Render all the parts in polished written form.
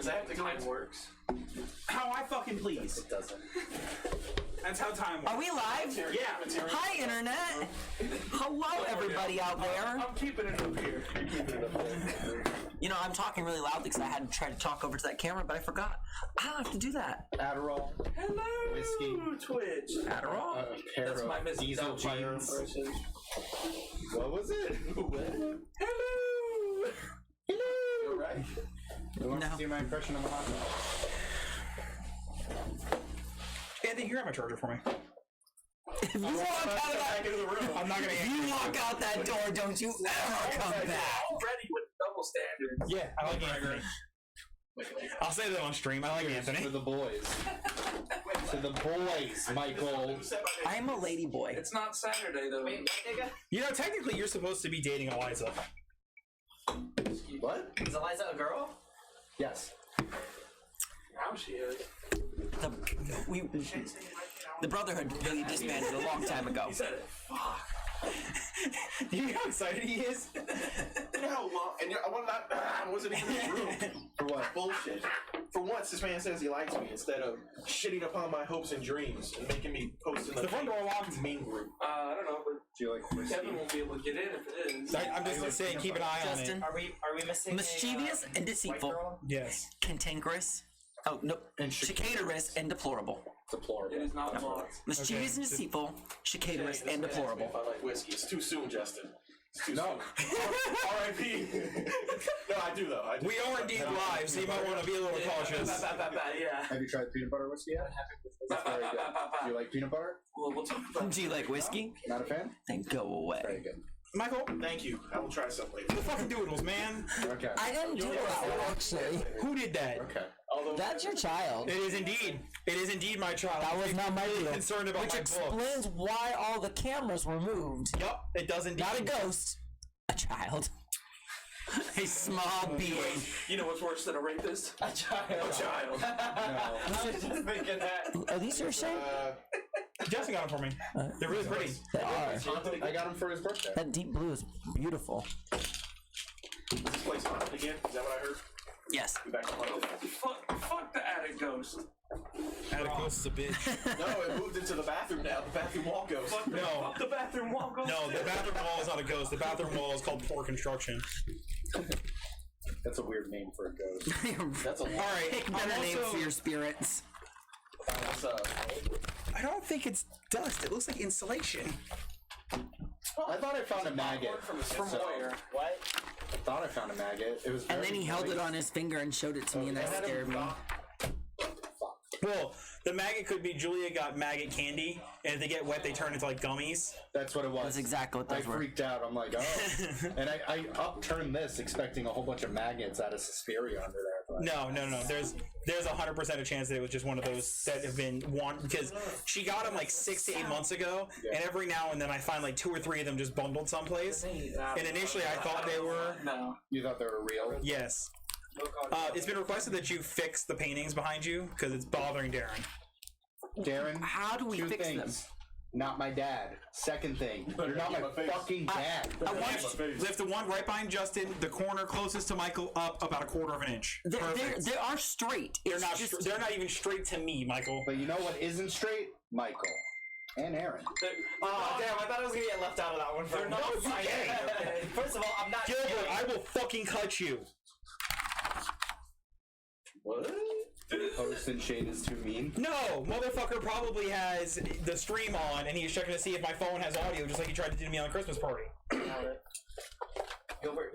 Is that how the time works? How I fucking please. It doesn't. That's how time works. Are we live? Yeah. Hi, Internet. Hello, everybody out there. I'm keeping it up here. You're keeping it up there. You know, I'm talking really loud because I had to try to talk over to that camera, but I forgot. I don't have to do that. Adderall. Hello, Whiskey. Twitch. Adderall? A pair That's of my Miss diesel Doubtfire jeans. impression. What was it? Hello. Hello. You're right. You want No. to see my impression of a hot dog? Anthony, you grab my charger for me. If you walk out of that, I'm not gonna. if you walk out that door, don't you ever come back. Already with double standards. Yeah, I like Anthony. I'll say that on stream. I like Anthony. To the boys. To the boys, Michael. I am a lady boy. It's not Saturday though. You know, technically, you're supposed to be dating Eliza. What? Is Eliza a girl? Yes. Now she is. The Brotherhood really disbanded a long time ago. He said it. Fuck. Do you know how excited he is? No, well, and I wasn't even in the room. For what? Bullshit. For once, this man says he likes me instead of shitting upon my hopes and dreams and making me post in The front door locked. mean group. I don't know, but Do you like whiskey? Kevin won't be able to get in if it is. I'm just saying, keep an eye on it. Justin, Are we missing mischievous and white deceitful, girl? Yes. cantankerous, oh no, And chicanerous and deplorable. Deplorable. It is not locked. Mischievous and deceitful, chicanerous This and man asked me deplorable. If I like whiskey, it's too soon, Justin. It's too No. soon. R.I.P. No, I do though. I do. We are indeed live, so you might want to be a little cautious. Yeah. Have you tried peanut butter whiskey yet? That's very good. Do you like peanut butter? We'll talk about Do you like whiskey? Not a fan? Then go away. Very good. Michael, Thank you. I will try some later. the fucking doodles, man. Okay. I didn't do that one, actually. Who did that? Okay. Although That's your child. It is indeed. It is indeed my child. That was not my I'm deal. concerned about Which my explains books. why all the cameras were moved. Yup, it does indeed. Not a ghost, a child. A small being. You know what's worse than a rapist? A child. A child. No. I was just thinking that. Are these your shame? Justin got them for me. They're really pretty. They are. I got him for his birthday. That deep blue is beautiful. is this place haunted again? Is that what I heard? Yes. Be back to haunted. Fuck the attic ghost. Atticus is a bitch. No, it moved into the bathroom now. The bathroom wall goes. No. Fuck the bathroom wall ghost. No, the bathroom wall is not a ghost. The bathroom wall is called poor construction. That's a weird name for a ghost. That's a lot. All right. Pick I'm better names also- for your spirits. What's up? I don't think it's dust. It looks like insulation. I thought I found a maggot. From So- where? What? I thought I found a maggot. It was. And very then he held it nice. on his finger and showed it to me, and that scared me. Well, the maggot could be Julia got maggot candy, and if they get wet, they turn into like gummies. That's what it was. That's exactly what I those were. freaked out. I'm like, oh. And I upturned this expecting a whole bunch of maggots out of Suspiria under there. But No. There's 100% a chance that it was just one of those that have been because she got them like 6 to 8 months ago, and every now and then I find like 2 or 3 of them just bundled someplace. And initially I thought they were No. You thought they were real? yes. It's been requested that you fix the paintings behind you because it's bothering Darren. Darren, How do we two fix things. them? Not my dad. Second thing, you're not my fucking dad. I want Lift the one right behind Justin, the corner closest to Michael up about 1/4 of an inch. Perfect. they are straight. They're It's not. just, They're not even straight to me, Michael. But you know what isn't straight? Michael. And Aaron. Oh, damn, I thought I was gonna get left out of that one. They're not No, fighting, okay? First of all, I'm not Gilbert, kidding. I will fucking cut you. What? Post and shade is too mean. No, motherfucker probably has the stream on, and he's checking to see if my phone has audio, just like he tried to do to me on the Christmas party. Gilbert,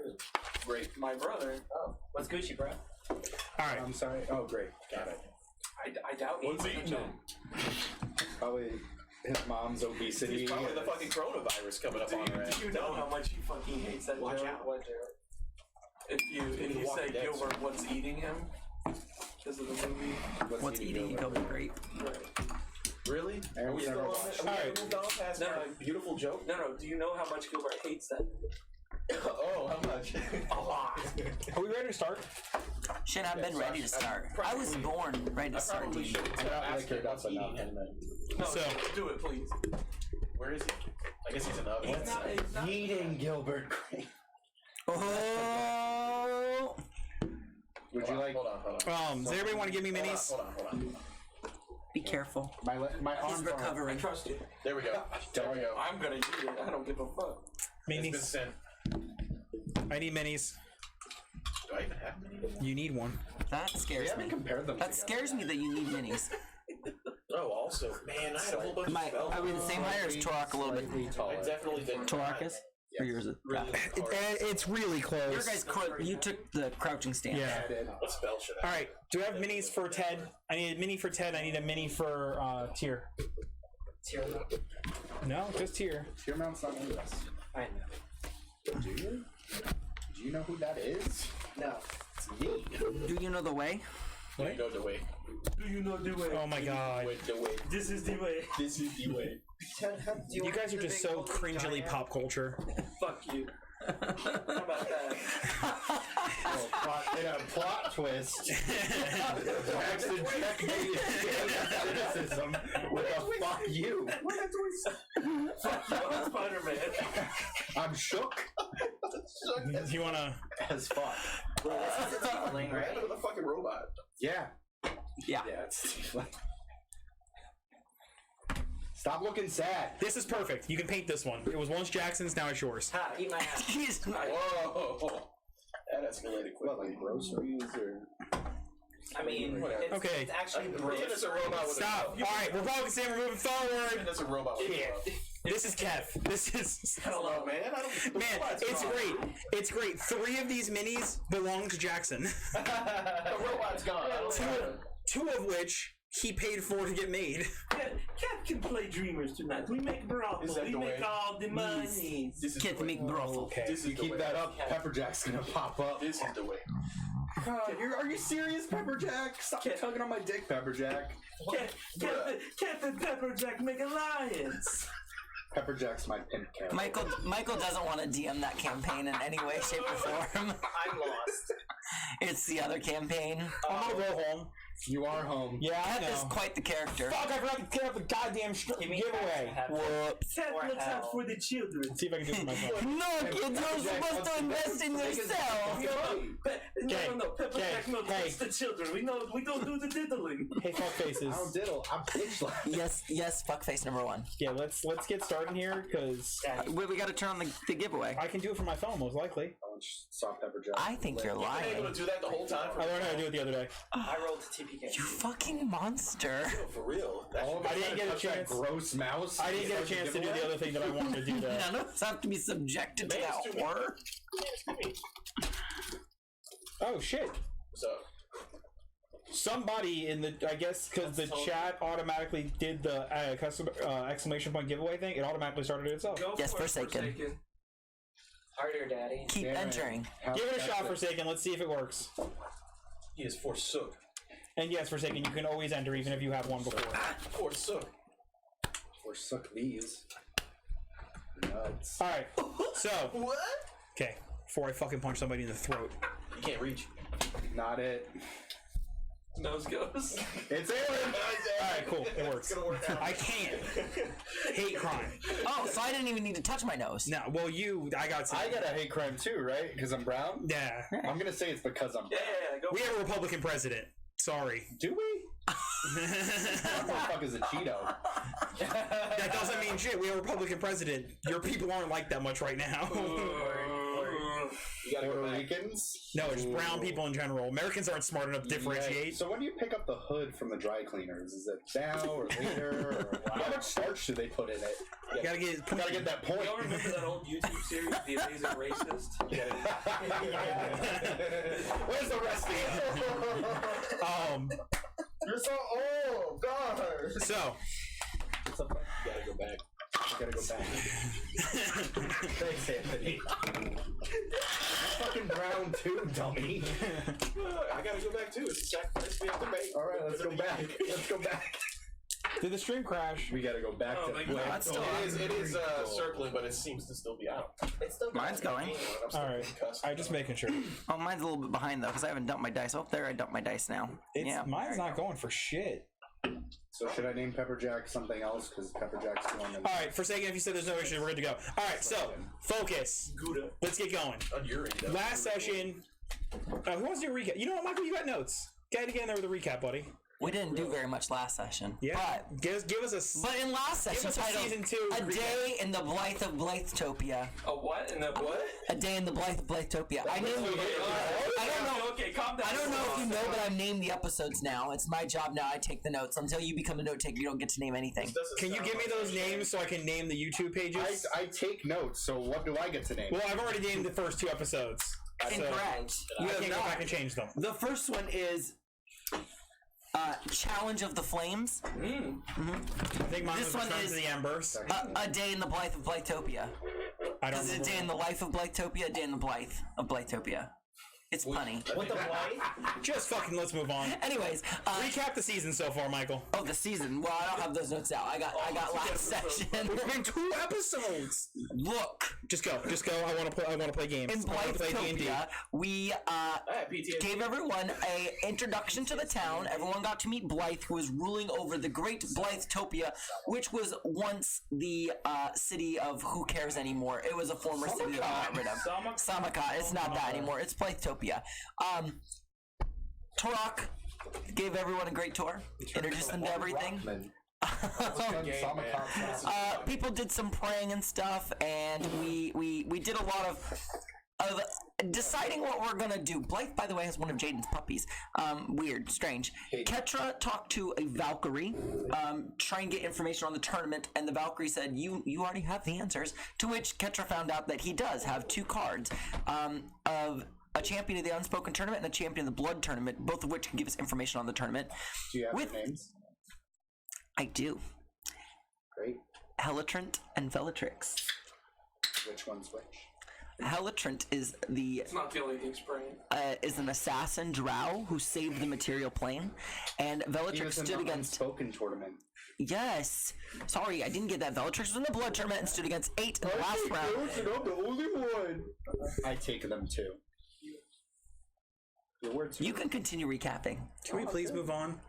Great. My brother. oh, what's Gucci, bro? All right. I'm sorry. Oh, great. Got it. I doubt What's he's eating him? Probably his mom's obesity. There's probably the fucking coronavirus coming up on her ass. Do you know how much he fucking hates that Watch joke? out. What, Jared? If you say Walking Dead. Gilbert, what's eating him? Because of the movie. what's eating you Kobe grape? Right. Really? Aaron, Are we still on watch. it? Are we Alright. moved on past No. my beautiful joke? No. Do you know how much Gilbert hates that? Oh, how much? A lot. Are we ready to start? Shit, I've been ready to start. I was born ready to I start. probably dude. should I got ask liquored him up what's eating enough. him. No, So- do it, please. Where is he? I guess he's in the oven. He's not Eating Gilbert Grape. Oh, Would you like Hold on. Does everybody want to give me minis? Hold on. Be careful. my He's arms? I recovering. trust you. There we go. There we go. I'm gonna use it. I don't give a fuck. It's been Minis. sent. I need minis. Do I even have many? You need one. That We scares haven't me. compared them. That together scares me that you need minis. Oh, also, man, I had a whole bunch of spells. Are we the same height or is Torak a little bit? Slightly I taller. definitely didn't. Torak is? Or yours is? Really It's really Your close. guys, you took the crouching stand. Yeah. I did. What spell should I All right. Do I have minis for Ted? I need a mini for Ted. I need a mini for Tyr. No, just Tyr. Tier mount's not in this. I know. Do you? Do you know who that is? No. It's me. Do you know the way? Do you know the way? Do you know the way? Oh my god. The way. This is the way. This is the way. You guys are just so cringily pop culture. Fuck you. How about that? In a plot twist, Jackson checkmated cynicism with a fuck you. Fuck you, I'm Spider-Man. I'm shook You wanna? as fuck. Tiefling, Right? right? Look at the fucking robot. Yeah. Yeah. Yeah, it's Stop looking sad. This is perfect. You can paint this one. It was once Jackson's, now it's yours. Ha, eat my ass. He's Whoa. That escalated What, quickly. like groceries or? I mean, Whatever. it's, Okay. it's actually Pretend it's a robot with Stop. All right, we're focusing. We're moving forward. Pretend it's a robot with a This is Kev. This is. Hello, man. I don't. Man, it's great. It's great. 3 of these minis belong to Jackson. The robot's gone. I don't know. Two of which he paid for to get made. Cat can play Dreamers tonight. We make brothel. Is that We the make way? all the money. This is Can't the way. make brothel. Okay. This is You the keep way. that up, Pepperjack's gonna pop up. This is the way. Are you serious, Pepperjack? Stop tugging on my dick, Pepperjack. Cat and Pepperjack make alliance. Pepperjack's my pimp character. Michael doesn't want to DM that campaign in any way, shape, or form. I'm lost. It's the other campaign. I'm gonna go home. You are home. Yeah, I That is know. quite the character. Fuck! I forgot to get up the goddamn giveaway. Whoops. Cat Or looks hell. out for the children. Let's see if I can do it with my phone. No, kids, you're supposed to invest in yourself. No. Pepperjack milk hey. fits the children. We don't do the diddling. Hey, fuck faces. I don't diddle. I'm pitch left. Yes, fuckface number 1. Yeah, let's get started here because Wait, we gotta turn on the giveaway. I can do it from my phone most likely. Soft Pepperjack. I think you're You've been able lying. to do that the whole time. I learned how to do it the other day. I rolled to TPK. You fucking monster. For real. That All of should us I didn't had get a touch that chance. gross mouse. I didn't get a chance to do the other thing that I wanted to do. That. None of us have to be subjected to that horror. Oh shit! So, Somebody in the, I guess, because the chat automatically did the custom exclamation point giveaway thing. It automatically started it itself. Go Yes, for it, Forsaken. Harder, daddy. Keep entering. Give it a shot, Forsaken. Let's see if it works. he is forsook. And yes, Forsaken, you can always enter even if you have one before. Forsook. Forsook these. Nuts. All right. So, What? okay. Before I fucking punch somebody in the throat. You can't reach. Not it. Nose goes. It's Aaron. All right, cool. It works. It's gonna work out. I can't. Hate crime. Oh, so I didn't even need to touch my nose. No, well, I got some. I got a hate crime too, right? Because I'm brown. Yeah. I'm gonna say it's because I'm brown. Yeah, go We have a Republican president. Sorry. Do we? What the fuck is a Cheeto? That doesn't mean shit. We have a Republican president. Your people aren't like that much right now. You gotta Puerto go back. Ricans? No, it's brown people in general. Americans aren't smart enough to differentiate. Yeah. So when do you pick up the hood from the dry cleaners? Is it now or later? Or how much starch do they put in it? You gotta get that point. Y'all remember that old YouTube series, The Amazing Racist? Where's the rest of you? You're so old, God. So, You gotta go back. You gotta go back. Thanks, Anthony. You're fucking brown too, dummy. I gotta go back too. It's a sacrifice we have to make. All right, let's go back. Let's go back. did the stream crash? We gotta go back Oh, to. my God. That's still It is circling, but it seems to still be out. It's still Mine's going. I'm still All right. concussed. I just making sure. Oh, mine's a little bit behind though, because I haven't dumped my dice. Oh, there, I dumped my dice now. Yeah. Mine's not going for shit. So should I name Pepperjack something else? Because Pepperjack's going in. All right, Forsaken, if you said there's no issue, we're good to go. All right, so focus. Gouda. Let's get going. On your end, Last session, Who wants to do a recap? You know what, Michael? You got notes. Get in there with a recap, buddy. We didn't do very much last session. Yeah. But Give us But in last session, us a titled season 2 A recap. Day in the Blythe of Blythetopia. A what? And the what? A Day in the Blythe of Blythetopia. I named I don't know. Okay, calm down. I don't know if you know, but I've named the episodes now. It's my job now. I take the notes. Until you become a note taker, you don't get to name anything. Can you give me those names so I can name the YouTube pages? I take notes, so what do I get to name? Well, I've already named the first 2 episodes. Incorrect. I You have can't go not. back and change them. The first one is Challenge of the Flames. I think mine This was one Return is- to the Embers. A Day in the Blythe of Blythetopia. I don't This is a remember. day in the life of Blythetopia, a day in the Blythe of Blythetopia. It's punny. What the Blythe? Just fucking let's move on. Anyways, Recap the season so far, Michael. oh, the season. Well, I don't have those notes out. I got last section. It's been 2 episodes. Look, Just go. I want to play games. in I want to play D&D. Blythetopia, we I had PTSD. gave everyone a introduction to the town. Everyone got to meet Blythe, who was ruling over the great Blythetopia, which was once the city of who cares anymore. It was a former city that we got rid of. Samaka. It's not that anymore. It's Blythetopia. Torok gave everyone a great tour. Introduced them to everything. People did some praying and stuff, and we did a lot of deciding what we're gonna do. Blythe, by the way, has one of Jaden's puppies. Weird, strange. Ketra talked to a Valkyrie, try and get information on the tournament, and the Valkyrie said, "You already have the answers." To which Ketra found out that he does have 2 cards of a champion of the Unspoken Tournament and a champion of the Blood Tournament, both of which can give us information on the tournament. Do you have With- their names? I do. Great. Helitrant and Velatrix. Which one's which? Helitrant is It's not the only thing spraying. is an assassin drow who saved the material plane, and He Velatrix was in stood the against. Unspoken tournament. Yes, sorry, I didn't get that. Velatrix was in the blood tournament and stood against 8 in the last round. and I'm the only one. I take them too. Your words. You can continue recapping. Can we please move on?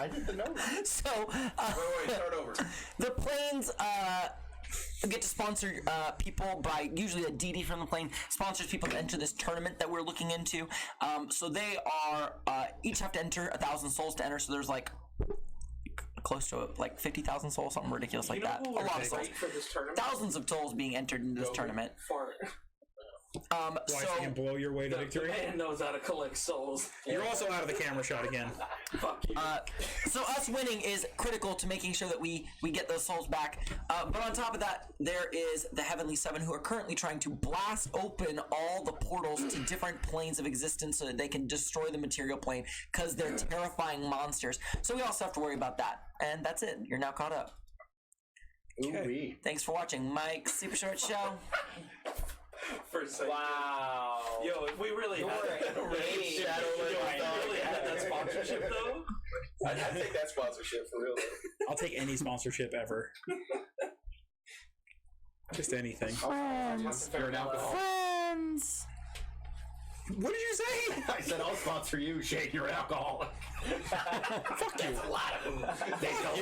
I did the notes. So Wait, start over. the planes get to sponsor people by usually a DD from the plane sponsors people to enter this tournament that we're looking into. So they are each have to enter 1,000 souls to enter. So there's like close to like 50,000 souls, something ridiculous like that. A lot of souls. For this tournament. Thousands of souls being entered into this tournament. Fart. Why so you can blow your way to The victory? man knows how to collect souls. You're also out of the camera shot again. Fuck you. So us winning is critical to making sure that we get those souls back. But on top of that, there is the Heavenly Seven who are currently trying to blast open all the portals to different planes of existence so that they can destroy the material plane because they're terrifying monsters. So we also have to worry about that. And that's it. You're now caught up. Ooh-wee. Thanks for watching Mike's Super Short Show. For a second. Wow. Yo, if we really had that, Hey, sponsorship though, I'd take that sponsorship for real. I'll take any sponsorship ever. Just anything. You're an alcoholic. Friends. What did you say? I said I'll sponsor you, Shane. You're an alcoholic. Fuck you. There's a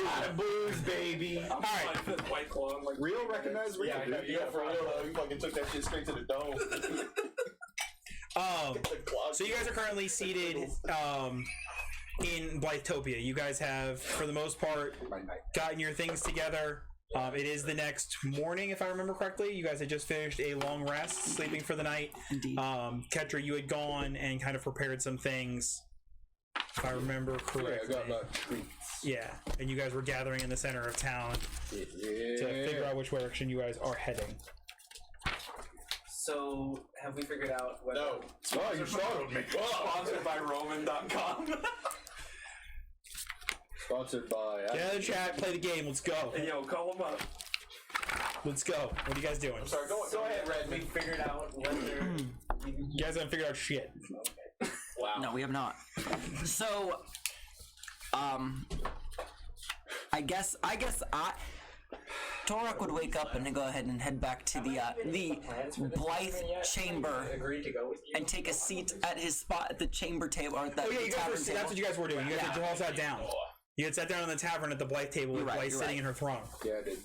lot of booze, baby. All right. White Claw. I'm like, Real recognized real. Yeah, for real though. You fucking took that shit straight to the dome. So you guys are currently seated in Blythetopia. You guys have, for the most part, gotten your things together. It is the next morning, if I remember correctly. You guys had just finished a long rest, sleeping for the night. Indeed. Ketra, you had gone and kind of prepared some things, if I remember correctly. Yeah, and you guys were gathering in the center of town to figure out which direction you guys are heading. So, have we figured out whether... No. Oh, you startled me. sponsored by Roman.com. Sponsored by. Get out of the chat, play the game, let's go. Hey, yo, call him up. Let's go. What are you guys doing? Sorry, go ahead, Red. We figured out whether... You guys haven't figured out shit. Wow. No, we have not. So, I guess Torok would wake up and then go ahead and head back to the Blythe chamber Agreed to go with you. and take a seat at his spot at the chamber table or at the Oh yeah, you guys tavern were, table. that's what you guys were doing. You guys had all sat down. You had sat down in the tavern at the Blythe table with You're right, Blythe you're sitting right. in her throne. Yeah, I did.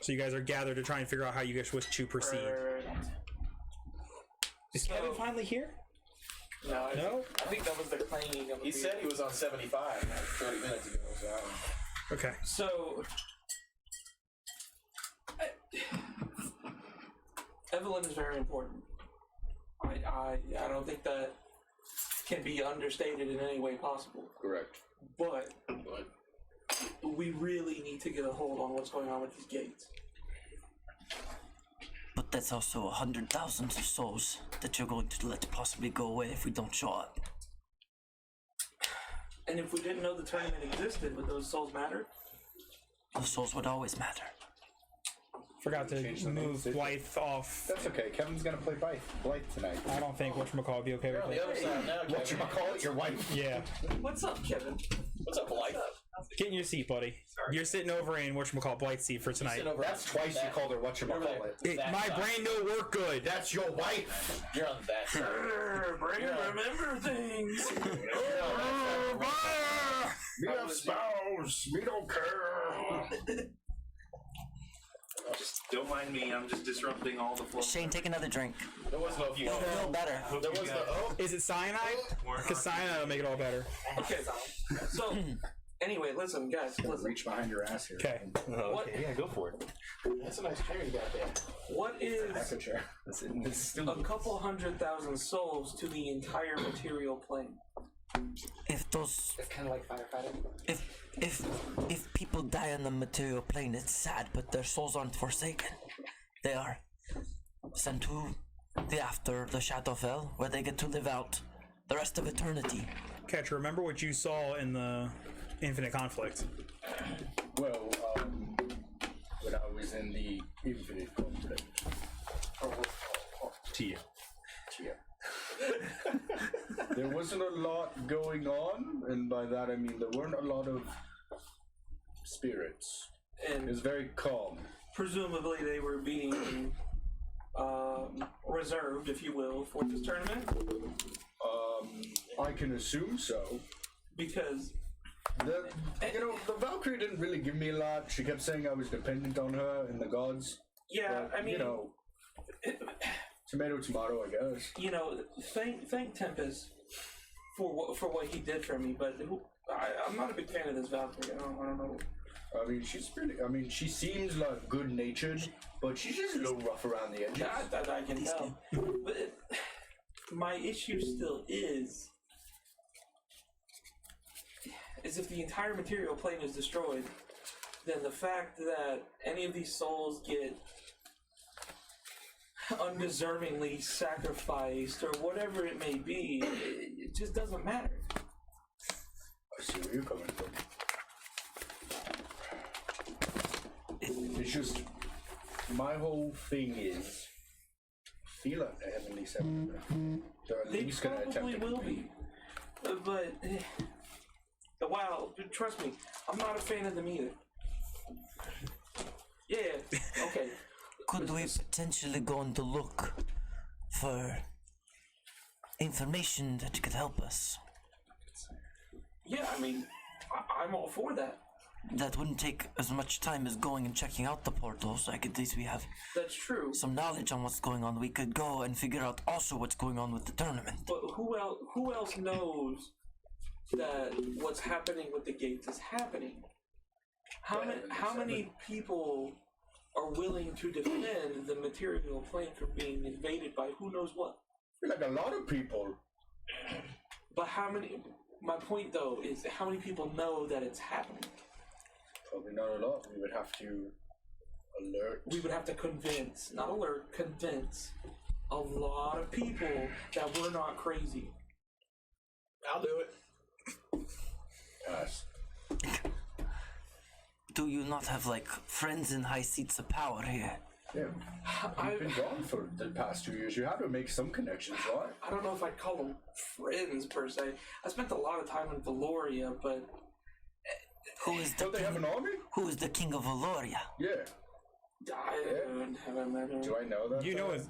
So you guys are gathered to try and figure out how you guys wish to proceed. Is Kevin finally here? No, No? I think that was the clanging of. He said he was on 75 like 30 minutes ago. So I don't know. Okay. So, Evelyn is very important. I don't think that can be understated in any way possible. Correct. But But we really need to get a hold on what's going on with these gates. But that's also 100,000 souls that you're going to let possibly go away if we don't show up. And if we didn't know the tournament existed, would those souls matter? Those souls would always matter. Forgot to Change the move name. Blythe off. That's okay. Kevin's gonna play Blythe tonight. I don't think whatchamacallit would be okay you're with on it. the other side now. What you Kevin. call it? Your wife? Yeah. What's up, Kevin? What's up, Blythe? Get in your seat, buddy. You're sitting over in whatchamacallit Blythe's seat for tonight. Sitting over That's on twice you that- called her what you You're call over it. Hey, that my side. brain don't work good. That's your wife. You're on that side. Brain remember things. Me have spouse. Me don't care. Just don't mind me. I'm just disrupting all the flow. Shane, take another drink. There was no You'll feel better. There was the Is it cyanide? Because cyanide will make it all better. Okay, so anyway, listen, guys, listen. Reach behind your ass here. Okay. What Yeah, go for it. That's a nice chair you got there. what is Echo chair. This is a couple 100,000 souls to the entire material plane? If those, It's kind of like firefighting. if people die on the material plane, it's sad, but their souls aren't forsaken. They are sent to the after, the Shadowfell, where they get to live out the rest of eternity. Catch, remember what you saw in the Infinite Conflict. Well, when I was in the Infinite Conflict. Tia. There wasn't a lot going on, and by that I mean there weren't a lot of spirits. It And was very calm. presumably they were being reserved, if you will, for this tournament, I can assume so. because The Valkyrie didn't really give me a lot. She kept saying I was dependent on her and the gods. yeah, But, I mean, tomato, tomato, I guess. thank Tempest for what he did for me, but I'm not a big fan of this Valkyrie. I don't know. I mean, she seems like good-natured, but she's just a little rough around the edges. That I can tell. But my issue still is if the entire material plane is destroyed, then the fact that any of these souls get undeservingly sacrificed or whatever it may be, it just doesn't matter. I see where you're coming from. It's just my whole thing is I feel like the Heavenly Seven. They're at They least gonna attempt probably to will compete. be. But wow, trust me, I'm not a fan of them either. Yeah, okay. Could we potentially go on the look for information that could help us? Yeah, I mean, I'm all for that. That wouldn't take as much time as going and checking out the portals. Like at least we have That's true. some knowledge on what's going on. We could go and figure out also what's going on with the tournament. But who else knows that what's happening with the gates is happening? How many people are willing to defend the material plane from being invaded by who knows what? I feel like a lot of people. But how many? My point though is how many people know that it's happening? Probably not a lot. We would have to alert. We would have to convince, not alert, convince a lot of people that we're not crazy. I'll do it. Yes. Do you not have like friends in high seats of power here? Yeah. You've been gone for the past 2 years. You have to make some connections, right? I don't know if I'd call them friends per se. I spent a lot of time in Valoria, but Who is the Don't they have an army? Who is the king of Valoria? Yeah. I haven't met her. Do I know that?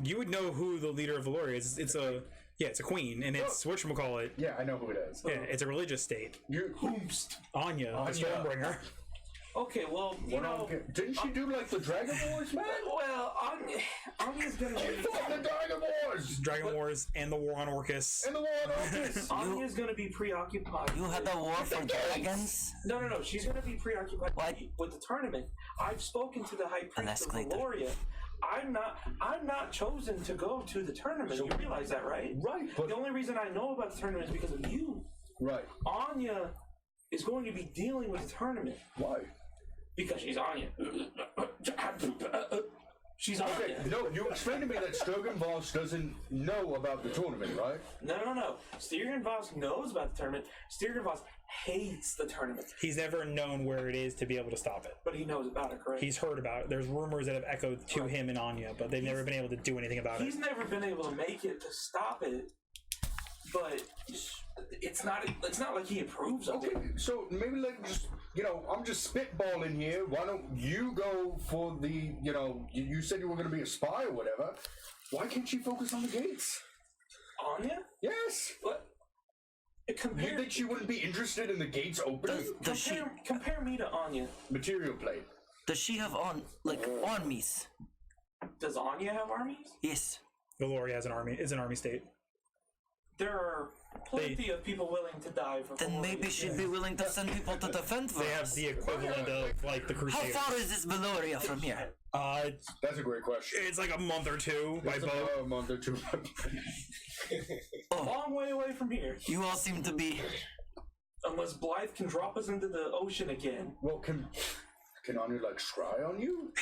You would know who the leader of Valoria is. It's a queen, and it's whatchamacallit. Yeah, I know who it is. Yeah, it's a religious state. You. Hoomst. Anya, the Anya. Stormbringer. Okay, well, you know. Didn't she do like the Dragon Wars, man? Well, Anya's gonna She be. fought the Dragon Wars! Dragon Wars and the War on Orcus. And the War on Orcus! Anya's gonna be preoccupied. You had the war for dragons? No. She's gonna be preoccupied with the tournament. I've spoken to the High Priest of Valoria. I'm not chosen to go to the tournament. You realize that, right? Right. But The only reason I know about the tournament is because of you. right. Anya is going to be dealing with the tournament Why? because she's Anya. She's Anya. Okay, no, you explained to me that Sturgeon Voss doesn't know about the tournament, right? No. Styrian Voss knows about the tournament. Styrian Voss hates the tournament, He's never known where it is to be able to stop it. but he knows about it, correct? He's heard about it. There's rumors that have echoed to him and Anya, but they've never been able to do anything about it. He's never been able to make it to stop it, but it's not like he approves of Okay, it. so maybe like just, I'm just spitballing here. Why don't you go for the, you said you were going to be a spy or whatever. Why can't she focus on the gates? Anya? Yes. What? You Compare, think she wouldn't be interested in the gates opening? compare me to Anya. Material plate. Does she have armies? Does Anya have armies? Yes. Valoria has an army. Is an army state. There are plenty of people willing to die for. Then maybe she'd be willing to send people to defend for They have us. the equivalent of like the How Crusaders. far is this Valoria from here? That's a great question. It's like a month or two by It's boat. a month or two. A long way away from here. You all seem to be. Unless Blythe can drop us into the ocean again. Well, can Anya like scry on you?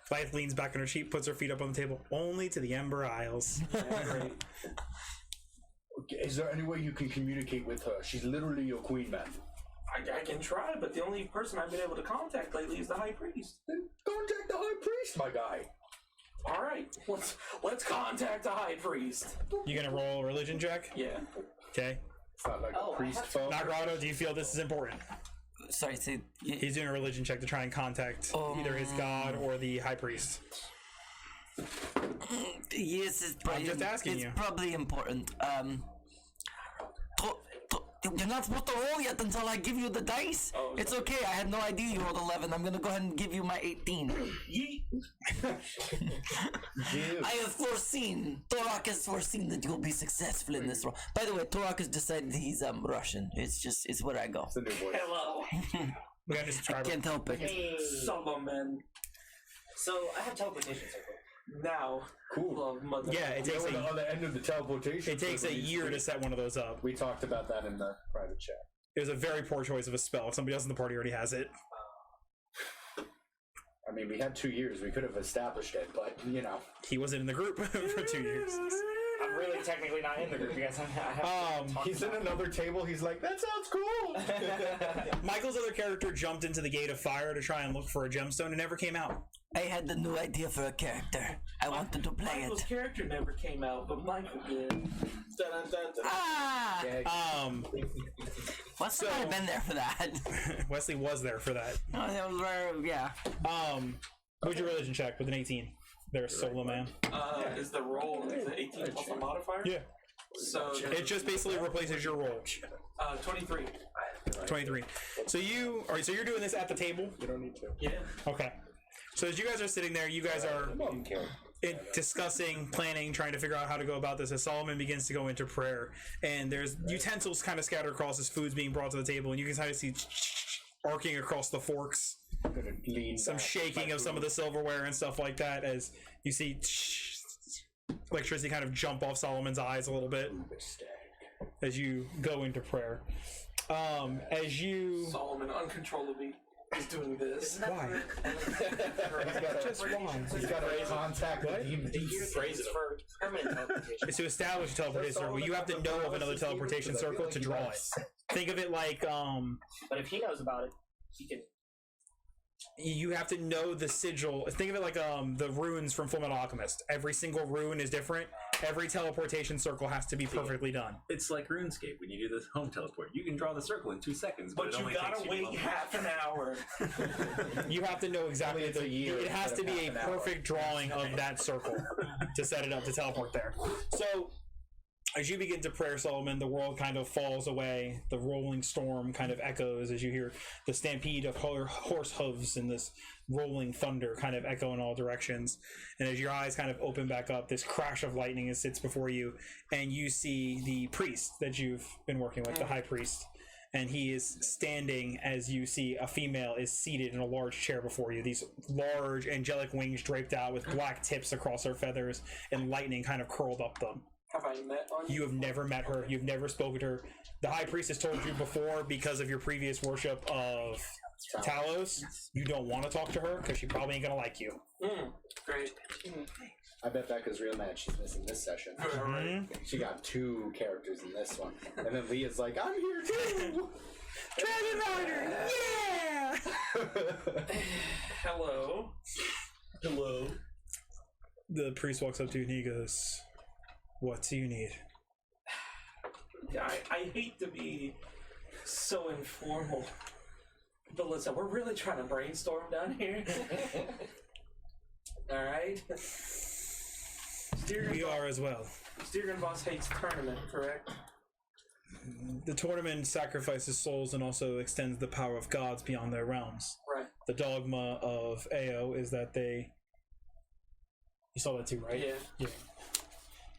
Blythe leans back on her seat, puts her feet up on the table. Only to the Ember Isles. Yeah, great. Is there any way you can communicate with her? She's literally your queen, man. I can try, but the only person I've been able to contact lately is the High Priest. Then contact the High Priest, my guy. All right, let's contact the High Priest. You gonna roll a religion check? Yeah. Okay. It's not like a priest phone. Nagrado, do you feel this is important? Sorry, say. He's doing a religion check to try and contact either his god or the high priest. Yes, it's probably. I'm just asking it's you. probably important. You're not supposed to roll yet until I give you the dice. Oh, it's okay. I had no idea you rolled 11. I'm gonna go ahead and give you my 18. Yeet. I have foreseen. Torak has foreseen that you'll be successful in this role. By the way, Torak has decided he's Russian. It's where I go. It's the new voice. Hello. We got a I subscriber. can't help it. Hey. Solomon. So I have teleportation circle. Now. Cool. Love mother. Yeah, it We're takes on the other end of the teleportation. it takes a year to set one of those up. We talked about that in the private chat. It was a very poor choice of a spell. If somebody else in the party already has it. I mean, we had 2 years. We could have established it, but He wasn't in the group for 2 years. I'm really technically not in the group because I have to talk he's in about another table. He's like, that sounds cool. Michael's other character jumped into the Gate of Fire to try and look for a gemstone and never came out. I had the new idea for a character. I wanted to play Michael's it. character never came out, but Michael did. Ah! Wesley might have been there for that. Wesley was there for that. Yeah. What'd your religion check with an 18? There's Solo Man. Is the roll is it 18 plus a modifier? Yeah. So It just basically replaces your roll. 23. 23. So you're doing this at the table? You don't need to. Yeah. Okay. So as you guys are sitting there, you guys are discussing, planning, trying to figure out how to go about this as Solomon begins to go into prayer. And there's utensils kind of scattered across as food's being brought to the table, and you can kind of see arcing across the forks. Some shaking of some of the silverware and stuff like that as you see electricity kind of jump off Solomon's eyes a little bit as you go into prayer. Solomon uncontrollably is doing this. Why? Just why? He's got a contact with him. phrases for permanent teleportation. It's to establish a teleportation circle. You have to know of another teleportation circle to draw it. Think of it like But if he knows about it, he can. you have to know the sigil. Think of it like the runes from Fullmetal Alchemist. Every single rune is different. Every teleportation circle has to be perfectly done. It's like RuneScape when you do this home teleport. You can draw the circle in 2 seconds, but, But it you only gotta takes you wait 12 half an hour. You have to know exactly It's a year it has to instead be of a half an hour. perfect drawing of that circle to set it up to teleport there. So As you begin to prayer, Solomon, the world kind of falls away. The rolling storm kind of echoes as you hear the stampede of horse hooves and this rolling thunder kind of echo in all directions. And as your eyes kind of open back up, this crash of lightning sits before you, and you see the priest that you've been working with, the high priest. And he is standing as you see a female is seated in a large chair before you. These large angelic wings draped out with black tips across her feathers and lightning kind of curled up them. Have I met on You have never met her. You've never spoken to her. The high priest has told you before, because of your previous worship of Talos, you don't want to talk to her because she probably ain't gonna like you. Great. I bet Becca's real mad she's missing this session. She got 2 characters in this one. And then Leah's like, I'm here too! Dragon Rider! Yeah! Hello. Hello. The priest walks up to you and he goes, what do you need? I hate to be so informal, but listen, we're really trying to brainstorm down here. All right. We are as well. Stiergenboss hates tournament, correct? The tournament sacrifices souls and also extends the power of gods beyond their realms. Right. The dogma of Ao is that they... You saw that too, right? Yeah.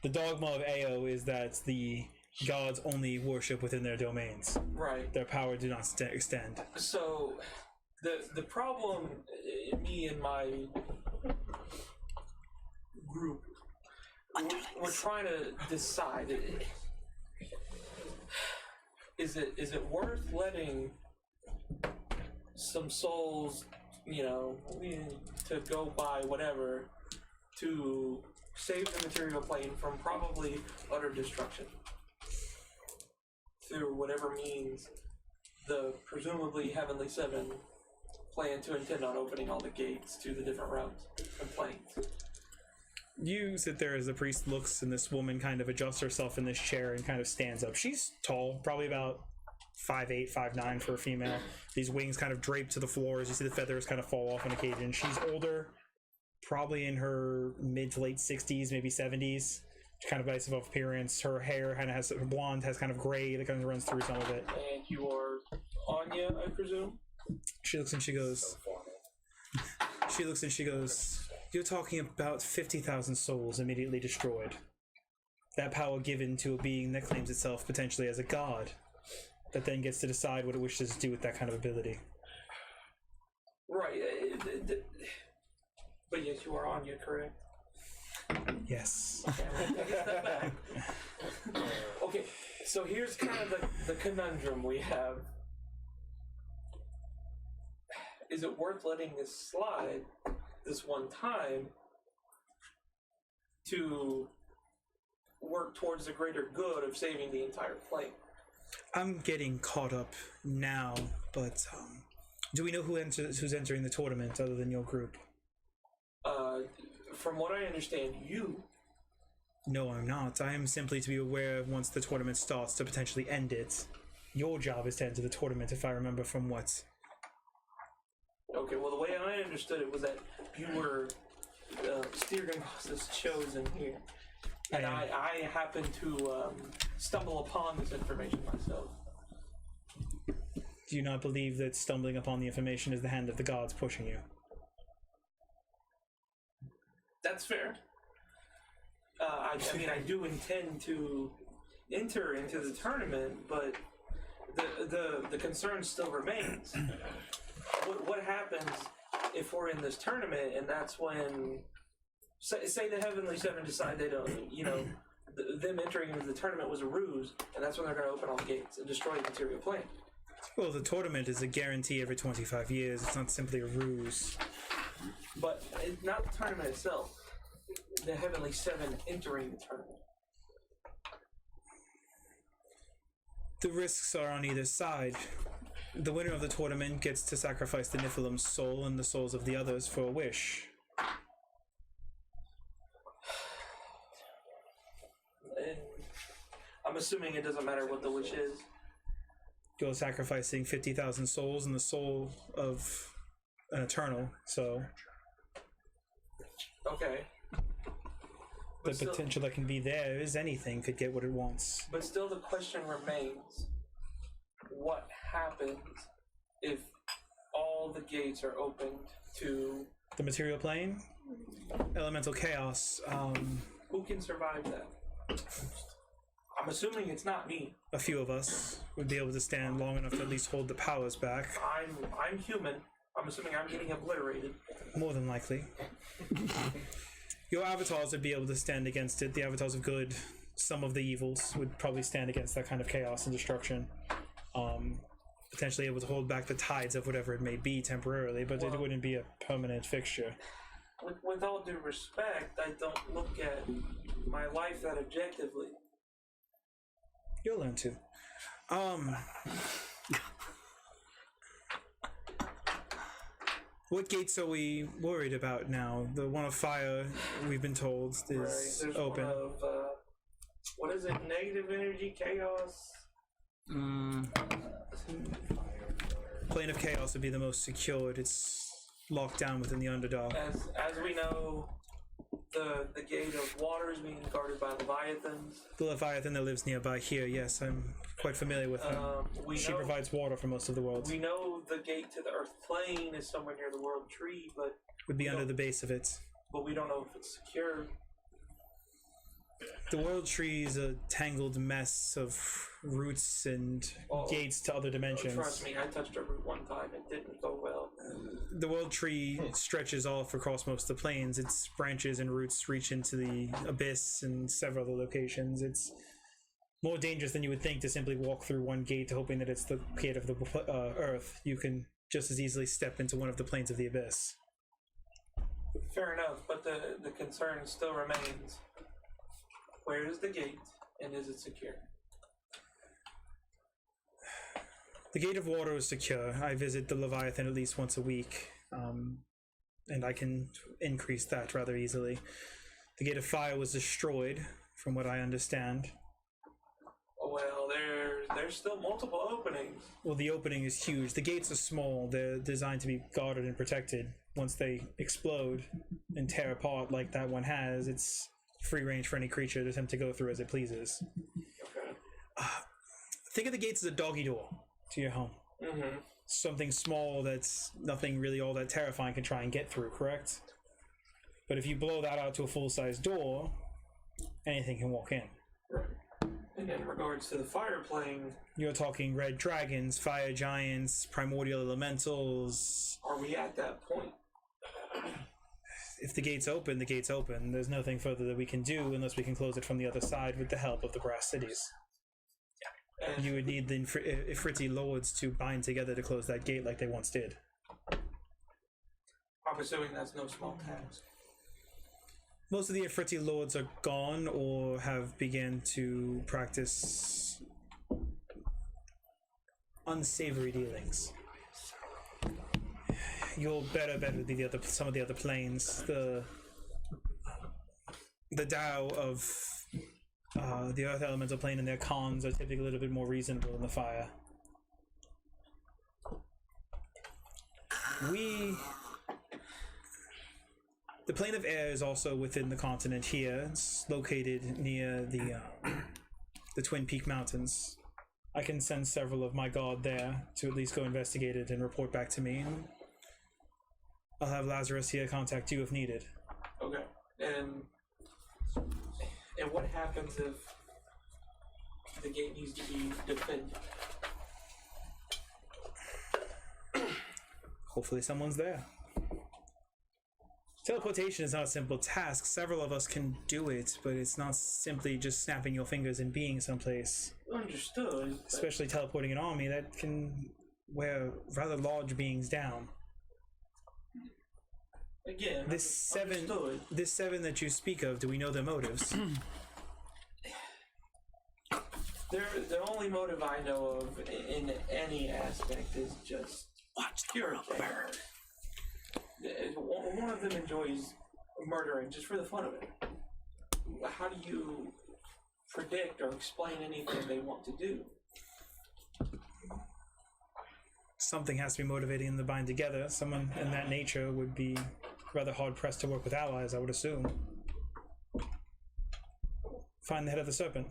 The dogma of Ao is that the gods only worship within their domains. Right. Their power do not extend. So, the problem, me and my group, we're trying to decide: is it worth letting some souls, to go by whatever, to save the material plane from probably utter destruction through whatever means the presumably Heavenly Seven plan to intend on opening all the gates to the different realms and planes? You sit there as the priest looks, and this woman kind of adjusts herself in this chair and kind of stands up. She's tall, probably about 5'8", 5'9" for a female. These wings kind of drape to the floor as you see the feathers kind of fall off on occasion. She's older, probably in her mid to late 60s, maybe 70s. Kind of nice of appearance. Her hair kind of has her blonde, has kind of gray that kind of runs through some of it. And you are Anya, I presume? She looks and she goes. She looks and she goes. You're talking about 50,000 souls immediately destroyed. That power given to a being that claims itself potentially as a god, that then gets to decide what it wishes to do with that kind of ability. Right. But yes, you are Anya, correct? Yes. Okay, I'm gonna take a step back. Okay, so here's kind of the conundrum we have. Is it worth letting this slide this one time to work towards the greater good of saving the entire plane? I'm getting caught up now, but do we know who's entering the tournament other than your group? From what I understand, you. No, I'm not. I am simply to be aware of once the tournament starts to potentially end it. Your job is to enter the tournament, if I remember from what. Okay, well, the way I understood it was that you were Stiergenboss's chosen here. And I happened to stumble upon this information myself. Do you not believe that stumbling upon the information is the hand of the gods pushing you? That's fair. I mean, I do intend to enter into the tournament, but the concern still remains. What happens if we're in this tournament and that's when, say the Heavenly Seven decide they don't, them entering into the tournament was a ruse, and that's when they're going to open all the gates and destroy the material plane? Well, the tournament is a guarantee every 25 years. It's not simply a ruse. But it's not the tournament itself. The Heavenly Seven entering the tournament. The risks are on either side. The winner of the tournament gets to sacrifice the Nephilim's soul and the souls of the others for a wish. And I'm assuming it doesn't matter what the wish is. You're sacrificing 50,000 souls and the soul of an eternal, so... Okay. the still- potential that can be there is anything could get what it wants. But still, the question remains: what happens if all the gates are opened to? The material plane, elemental chaos. Who can survive that? I'm assuming it's not me. A few of us would be able to stand long enough to at least hold the powers back. I'm human. I'm assuming I'm getting obliterated. More than likely. Your avatars would be able to stand against it. The avatars of good, some of the evils, would probably stand against that kind of chaos and destruction. Potentially able to hold back the tides of whatever it may be temporarily, but it wouldn't be a permanent fixture. With all due respect, I don't look at my life that objectively. You'll learn to. What gates are we worried about now? The one of fire, we've been told, is There's open. one of, what is it? Negative energy, chaos? Plane of chaos would be the most secured. It's locked down within the Underdark. As we know, the gate of water is being guarded by leviathans. The Leviathan that lives nearby here, yes, I'm quite familiar with her. She provides water for most of the world. We know the gate to the earth plane is somewhere near the world tree, but Would be under the base of it. but we don't know if it's secure. The world tree is a tangled mess of roots and gates to other dimensions. Trust me, I touched a root one time. It didn't go well. The world tree stretches off across most of the plains. Its branches and roots reach into the abyss and several other locations. It's more dangerous than you would think to simply walk through one gate hoping that it's the gate of the earth. You can just as easily step into one of the planes of the abyss. Fair enough, but the concern still remains. Where is the gate, and is it secure? The Gate of Water is secure. I visit the Leviathan at least once a week, and I can increase that rather easily. The Gate of Fire was destroyed, from what I understand. Well, there's still multiple openings. Well, the opening is huge. The gates are small. They're designed to be guarded and protected. Once they explode and tear apart like that one has, it's free range for any creature to attempt to go through as it pleases. Okay. Think of the gates as a doggy door to your home. Mm-hmm. Something small that's nothing really all that terrifying can try and get through, correct? But if you blow that out to a full-size door, anything can walk in. Right. And in regards to the fire plane, You're talking red dragons, fire giants, primordial elementals. are we at that point? If the gate's open, the gate's open. There's nothing further that we can do unless we can close it from the other side with the help of the Brass Cities. And You would need the Ifriti lords to bind together to close that gate like they once did. I'm assuming that's no small task. Most of the Ifriti lords are gone or have begun to practice unsavory dealings. You'll better be some of the other planes. The Tao of the Earth Elemental Plane and their cons are typically a little bit more reasonable than the Fire. The Plane of Air is also within the continent here. It's located near the Twin Peak Mountains. I can send several of my guard there to at least go investigate it and report back to me. And I'll have Lazarus here contact you if needed. Okay. And what happens if the gate needs to be defended? Hopefully someone's there. Teleportation is not a simple task. Several of us can do it, but it's not simply just snapping your fingers and being someplace. Understood. but- Especially teleporting an army that can wear rather large beings down. Again, This seven that you speak of, do we know their motives? The only motive I know of in any aspect is just pure terror. One of them enjoys murdering just for the fun of it. How do you predict or explain anything they want to do? Something has to be motivating them to bind together. Someone in that nature would be rather hard pressed to work with allies, I would assume. find the head of the serpent.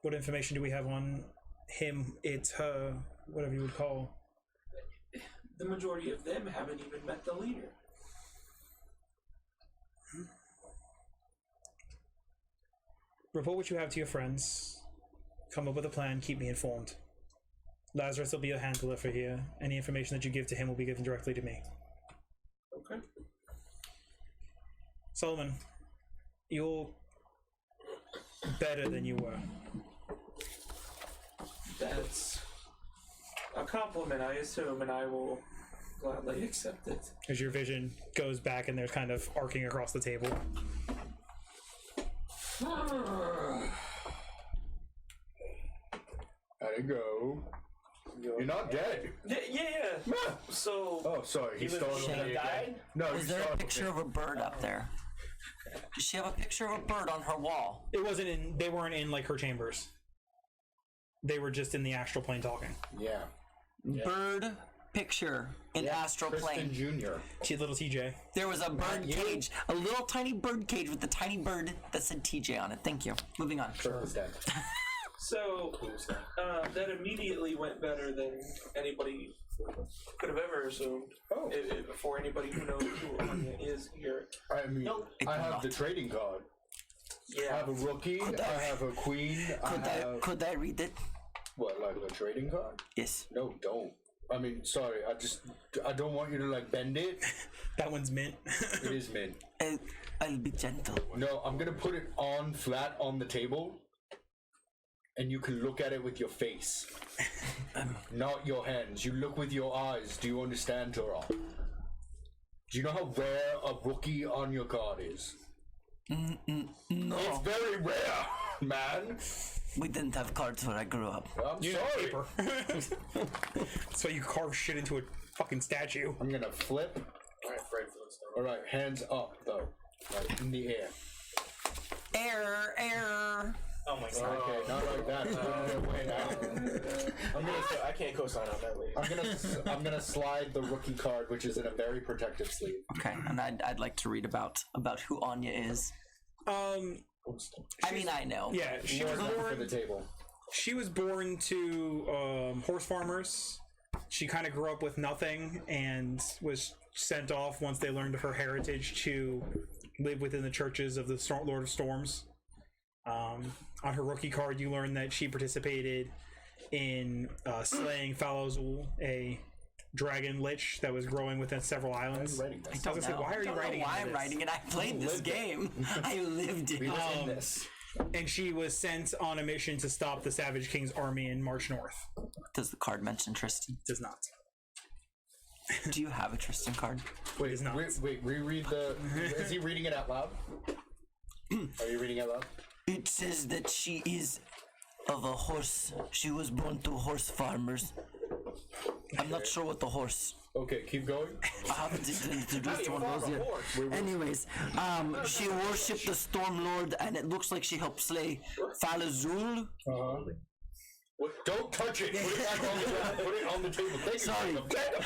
What information do we have on him, it, her, whatever you would call? The majority of them haven't even met the leader. Report what you have to your friends. Come up with a plan, keep me informed. Lazarus will be your handler for here. Any information that you give to him will be given directly to me. Okay. Solomon, you're better than you were. That's a compliment, I assume, and I will gladly accept it. As your vision goes back and they're kind of arcing across the table. How'd it go? You're not dead. Yeah. So. Oh, sorry. He started Shane me again. died? No, Is there a picture of a bird up there? Does she have a picture of a bird on her wall? It wasn't in, they weren't in like her chambers. They were just in the astral plane talking. Yeah. Bird picture in astral Kristen plane. Jr. She had little TJ. There was a bird cage, a little tiny bird cage with a tiny bird that said TJ on it. Thank you. Moving on. Sure was dead. So, that immediately went better than anybody could have ever assumed. Oh. For anybody who knows who Anya is here. I mean, I have the trading card. I Yeah. have a rookie. I have a queen. Could I read it? What, like a trading card? Yes. No, don't. I mean, sorry. I don't want you to like bend it. That one's mint. It is mint. I'll be gentle. No, I'm gonna put it on flat on the table, and you can look at it with your face, not your hands. You look with your eyes. Do you understand, Torah? Do you know how rare a rookie on your card is? No. It's very rare, man. We didn't have cards when I grew up. I'm You know sorry. paper. That's why you carve shit into a fucking statue. I'm gonna flip. All right, hands up though, like in the air. Error. Oh my god. Okay, not like that. Wait, I can't co-sign on that, lady. I'm gonna slide the rookie card, which is in a very protective sleeve. Okay, and I'd like to read about who Anya is. I mean, I know. Yeah, she was For born. the table. She was born to horse farmers. She kind of grew up with nothing and was sent off once they learned of her heritage to live within the churches of the Lord of Storms. On her rookie card, you learn that she participated in slaying Falozul, a dragon lich that was growing within several islands. I don't know. Why are you writing why I'm this? writing it. I played this game. I lived it. We live in this. And she was sent on a mission to stop the Savage King's army and march north. Does the card mention Tristan? Does not. Do you have a Tristan card? Wait, is not. wait, reread the. Is he reading it out loud? Are you reading it out loud? It says that she is of a horse. She was born to horse farmers. I'm not sure what the horse. Okay, keep going. I haven't introduced one of those yet. Anyways, she worshipped the Storm Lord, and it looks like she helped slay Falazul. Don't touch it. Put it back on the Put it on the table. Thank you. Sorry. Jacob.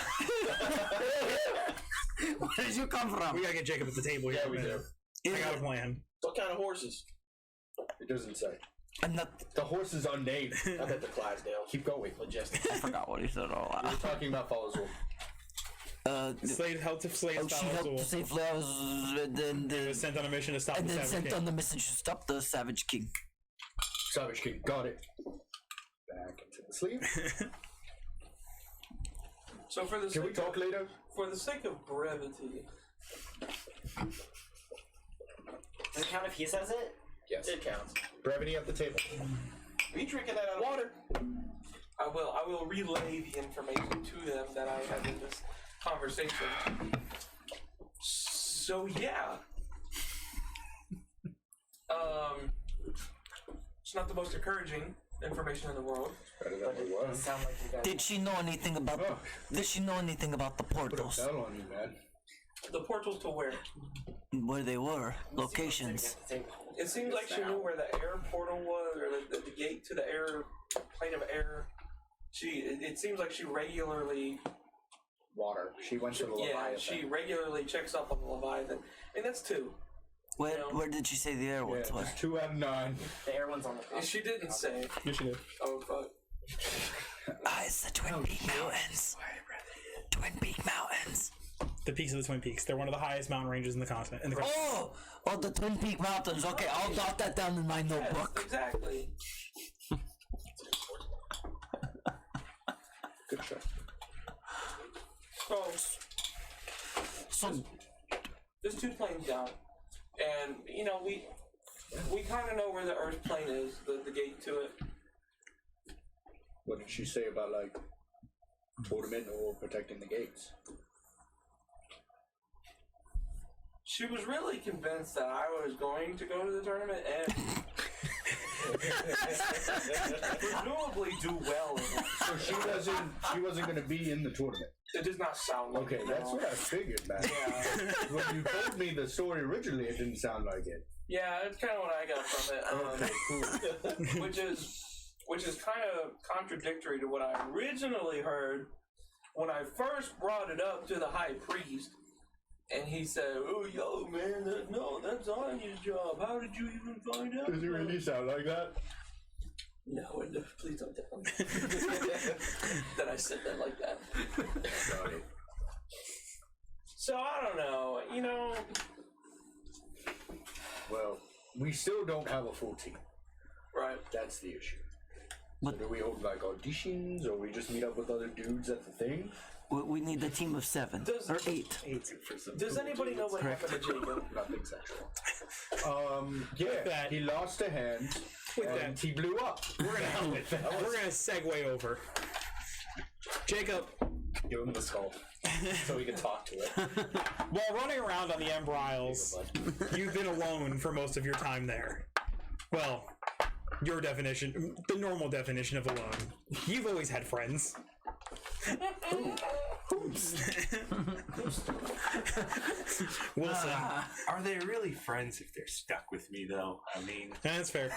Where did you come from? We gotta get Jacob at the table here. Yeah, we do. I got a plan. What kind of horses? It doesn't say. I'm not. The horse is unnamed. I bet the Clydesdale. Keep going. Majestic. I forgot what he said all We're out. talking about Falazul. Slade helped to slay She helped to Falazul. save flowers, and He was sent on a mission to stop the then Savage sent King. on the message to stop the Savage King. Savage King. Got it. Back into the sleeve. So for the Can we sake talk later? for the sake of brevity, Does it count if he says it? Yes. It counts. Brevity at the table. Are you drinking that out of water? I will relay the information to them that I had in this conversation. So yeah, it's not the most encouraging information in the world. Better than we were. Doesn't sound like you guys. Did she know anything about? Oh. Did she know anything about the Put a portals? bell on you, man. The portals to where? Where they were? Locations. It seems like she knew where the air portal was, or the gate to the air plane of air. It seems like she regularly. Water. She went to the Yeah, Leviathan. she regularly checks up on the Leviathan, and that's two. Where did you say the air ones were? It's 2 out of 9. The air one's on the top. She didn't say. Yes, she did. Oh fuck. It's the Twin Peak Mountains. Twin Peak Mountains. The peaks of the Twin Peaks. They're one of the highest mountain ranges in the continent. Oh, the Twin Peak Mountains. Okay, I'll jot that down in my notebook. Yes, exactly. Good shot. So there's 2 planes down, and we kind of know where the Earth plane is, the gate to it. What did she say about like tournament or protecting the gates? She was really convinced that I was going to go to the tournament and presumably do well in it. So she wasn't going to be in the tournament. It does not sound like Okay, it. that's what I figured, man. Yeah. When you told me the story originally, it didn't sound like it. Yeah, it's kind of what I got from it. Okay, cool. which is kind of contradictory to what I originally heard when I first brought it up to the high priest. And he said, "Oh, yo, man, that's Anya's job. How did you even find out?" Does it really sound like that? No, please don't tell me that I said that like that. Sorry. So I don't know, Well, we still don't have a full team. Right. That's the issue. So do we hold like auditions, or we just meet up with other dudes at the thing? We need a team of 7 or 8. Does anybody know what happened to Jacob? Nothing sexual. Yeah, he lost a hand and he blew up. We're gonna segue over. Jacob, Give him the skull so we can talk to it. while running around on the Ember Isles, you've been alone for most of your time there. Well, your definition, the normal definition of alone. You've always had friends. Wilson. Are they really friends if they're stuck with me, though? I mean, That's fair.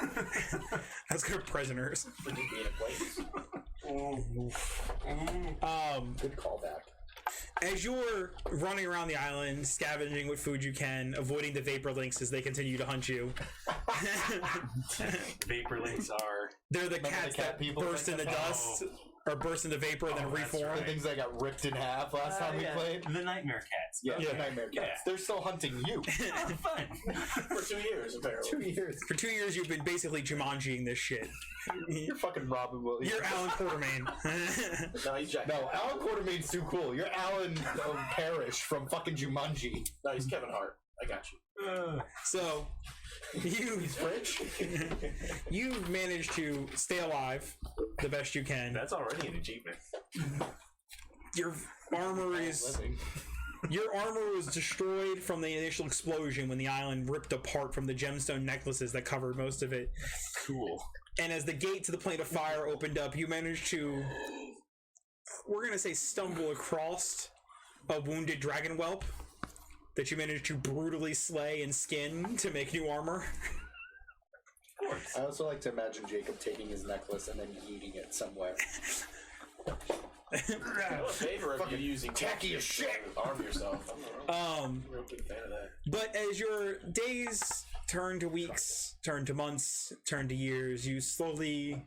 That's good prisoners. For just being acquaintance. Good callback. As you're running around the island, scavenging what food you can, avoiding the vapor links as they continue to hunt you. vapor links are. They're the Remember cats the cat that people burst into like dust, or burst into vapor and then that's reform. The things that got ripped in half last time we played. The nightmare cats. Yeah, Yeah. the nightmare cats. Yeah. They're still hunting you. Fun. For 2 years, apparently. 2 years. For 2 years, you've been basically Jumanjiing this shit. You're fucking Robin Williams. You're Alan Quartermain. No, he's Jack. No, Alan Quartermain's too cool. You're Alan Parrish from fucking Jumanji. No, he's Kevin Hart. I got you. So, Rich? you've managed to stay alive the best you can. That's already an achievement. Your armor is your armor was destroyed from the initial explosion when the island ripped apart from the gemstone necklaces that covered most of it. Cool. And as the gate to the plane of fire opened up, you managed to, we're gonna say, stumble across a wounded dragon whelp that you managed to brutally slay and skin to make new armor. I also like to imagine Jacob taking his necklace and then yeeting it somewhere. I'm a favor of you using tacky as shit. Arm yourself. I'm a real big fan of that. But as your days turn to weeks, turn to months, turn to years, you slowly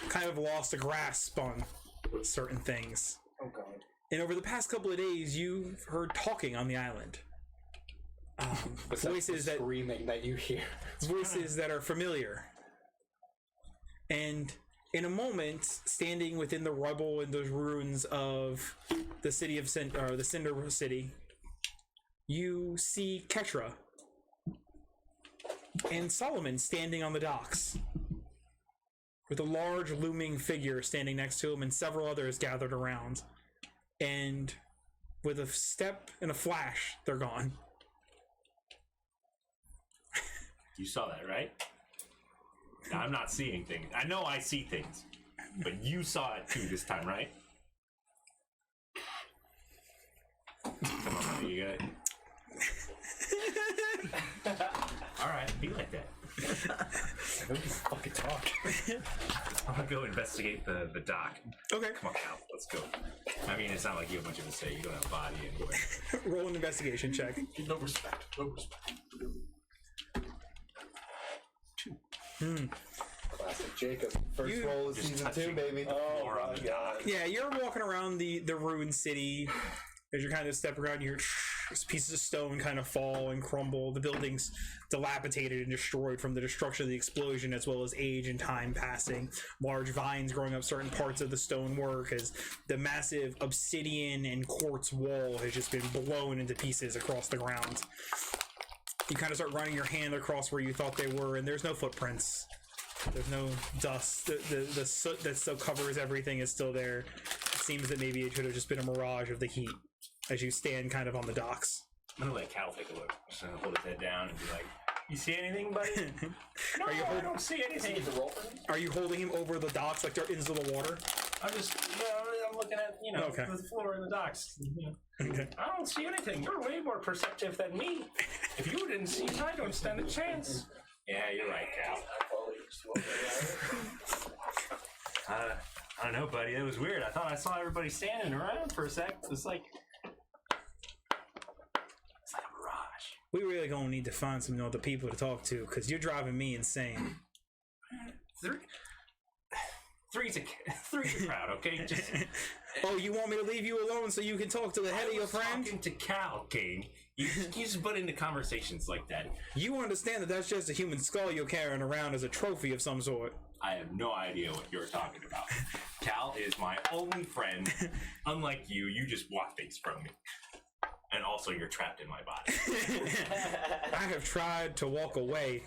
kind of lost a grasp on certain things. Oh god. And over the past couple of days, you've heard talking on the island. Voices that screaming that you hear. voices that are familiar. And in a moment, standing within the rubble and those ruins of the city of the Cinder City, you see Ketra and Solomon standing on the docks, with a large looming figure standing next to him and several others gathered around. And with a step and a flash, they're gone. You saw that, right? Now, I'm not seeing things. I know I see things, but you saw it too this time, right? Come on, you got it. All right, be like that. I know this fucking talk. I'm gonna go investigate the dock. Okay. Come on, Cal, let's go. I mean, it's not like you have much of a say. You don't have a body anyway. Roll an investigation check. No respect. No respect. Classic Jacob. First You- roll of Just season 2, touching baby. Or on the dock. Yeah, you're walking around the ruined city. As you're kind of stepping around, you hear pieces of stone kind of fall and crumble. The building's dilapidated and destroyed from the destruction of the explosion, as well as age and time passing. Large vines growing up certain parts of the stonework, as the massive obsidian and quartz wall has just been blown into pieces across the ground. You kind of start running your hand across where you thought they were, and there's no footprints. There's no dust. The soot that still covers everything is still there. It seems that maybe it could have just been a mirage of the heat as you stand kind of on the docks. I'm gonna let Cal take a look. Just gonna hold his head down and be like, "You see anything, buddy?" No, I don't see anything. Are you holding him over the docks, like they're into the water? I'm looking at, Okay. the floor and the docks. Okay. I don't see anything. You're way more perceptive than me. If you didn't see it, I don't stand a chance. Yeah, you're right, Cal. I don't know, buddy. It was weird. I thought I saw everybody standing around for a sec. It was like a mirage. We really gonna need to find some other people to talk to, because you're driving me insane. Three's a crowd, okay? Just Oh, you want me to leave you alone so you can talk to the head of your friend? talking to Cal, King. You just butt into conversations like that. You understand that that's just a human skull you're carrying around as a trophy of some sort. I have no idea what you're talking about. Cal is my only friend. Unlike you, you just walk things from me. And also, you're trapped in my body. I have tried to walk away.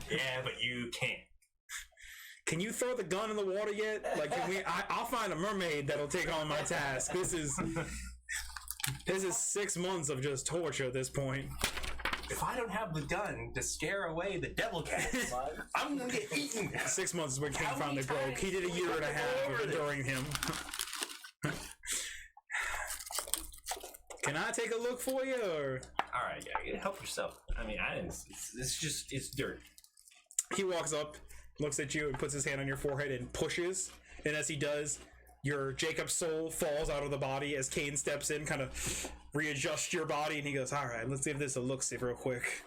Yeah, but you can't. Can you throw the gun in the water yet? Like, I'll find a mermaid that'll take on my task. This is 6 months of just torture at this point. If I don't have the gun to scare away the devil cats, I'm gonna get eaten. 6 months is when King finally broke. He did a year and a half of enduring him. Can I take a look for you, or? All right, yeah, help yourself. I mean, I didn't. It's dirt. He walks up, looks at you, and puts his hand on your forehead and pushes. And as he does, your Jacob soul falls out of the body as Kane steps in, kind of readjusts your body, and he goes, "All right, let's give this a look-see real quick."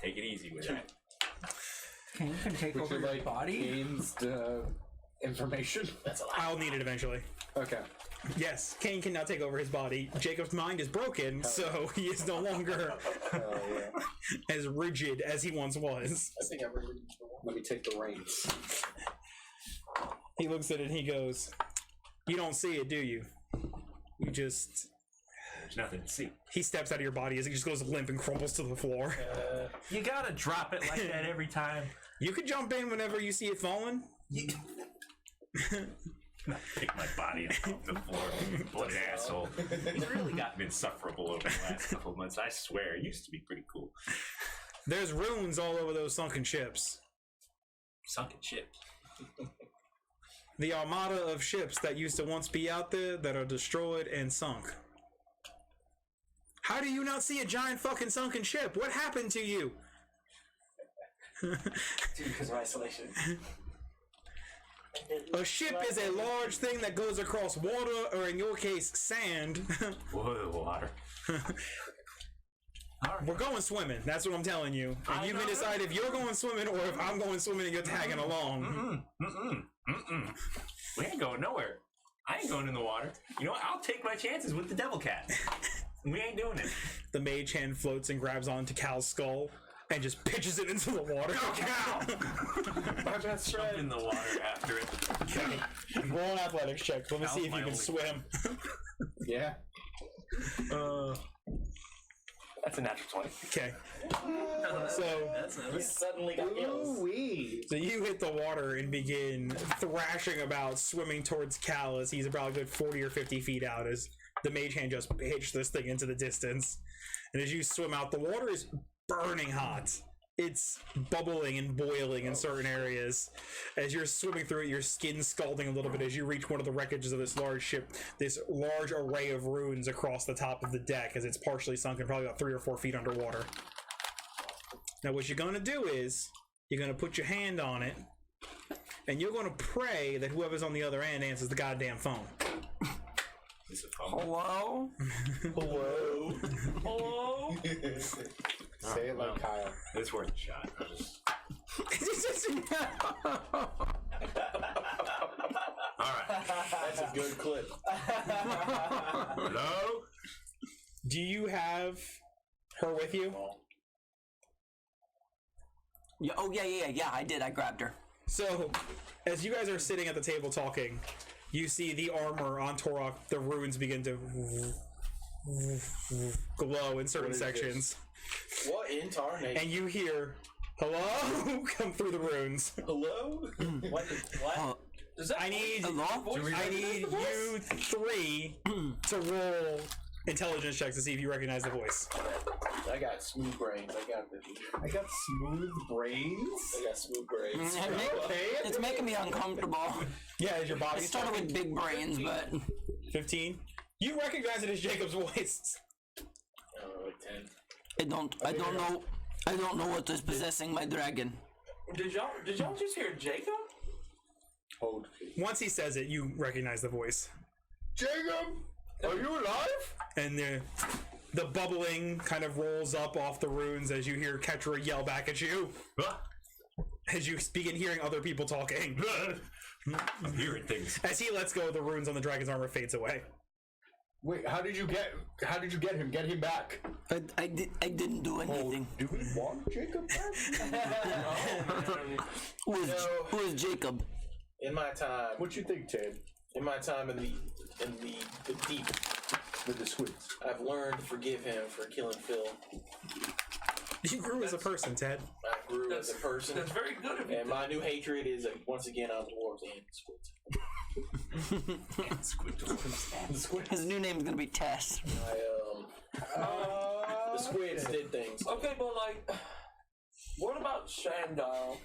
Take it easy with that. Kane can take Would over you your like body. Kane's information? I'll need it eventually. Okay. Yes, Kane can now take over his body. Jacob's mind is broken, so he is no longer as rigid as he once was. I think I'm ready. Let me take the reins. He looks at it and he goes, "You don't see it, do you? You just..." There's nothing to see. He steps out of your body as he just goes limp and crumbles to the floor. You gotta drop it like that every time. You can jump in whenever you see it falling. Pick my body up off the floor. What an asshole. He's really gotten insufferable over the last couple of months. I swear, it used to be pretty cool. There's runes all over those sunken ships. Sunken ship. The armada of ships that used to once be out there that are destroyed and sunk. How do you not see a giant fucking sunken ship? What happened to you? Dude, because of isolation. A ship is a large thing that goes across water, or in your case, sand. Whoa, water. We're going swimming. That's what I'm telling you. And you can decide if you're going swimming or if I'm going swimming and you're tagging along. We ain't going nowhere. I ain't going in the water. You know what? I'll take my chances with the devil cat. We ain't doing it. The mage hand floats and grabs onto Cal's skull and just pitches it into the water. My best friend. Jump in the water after it. Okay. Roll an athletics check. Let me see if you can swim. Yeah. That's a natural 20. Okay. So He suddenly got gills. So you hit the water and begin thrashing about, swimming towards Cal as he's about a good 40 or 50 feet out as the mage hand just pitched this thing into the distance. And as you swim out, the water is burning hot. It's bubbling and boiling in certain areas. As you're swimming through it, your skin scalding a little bit as you reach one of the wreckages of this large ship. This large array of runes across the top of the deck as it's partially sunken, probably about 3 or 4 feet underwater. Now what you're going to do is, you're going to put your hand on it, and you're going to pray that whoever's on the other end answers the goddamn phone. Is it phone? Hello? Hello. Hello? Say it like Kyle. It's worth a shot. Alright. That's a good clip. Hello? Do you have her with you? Yeah, oh, yeah, I did. I grabbed her. So, as you guys are sitting at the table talking, you see the armor on Torok, the runes begin to glow in certain sections. What in tarnation? And you hear, hello? Come through the runes. Hello? What? Does that I need Hello? I need you three to roll intelligence checks to see if you recognize the voice. I got smooth brains. I got smooth brains. I got smooth brains. It's making me uncomfortable. Yeah, is your I body started with big brains, but 15? You recognize it as Jacob's voice. Like 10. I don't know what is possessing my dragon. Did y'all just hear Jacob? Hold. Once he says it, you recognize the voice. Jacob, are you alive? And the bubbling kind of rolls up off the runes as you hear Ketra yell back at you. As you begin hearing other people talking. I'm hearing things. As he lets go of the runes on the dragon's armor fades away. Wait, how did you get him? Get him back. I didn't do anything. Do we want Jacob back? Who is Jacob? In my time, What you think, Ted? in my time in the deep, With the squids. I've learned to forgive him for killing Phil. You grew as a person, Ted. I grew as a person, That's very good of you. and my new hatred is once again on dwarves and squids. His new name is gonna be Tess. The squids did things. Okay, but like, what about Shandal?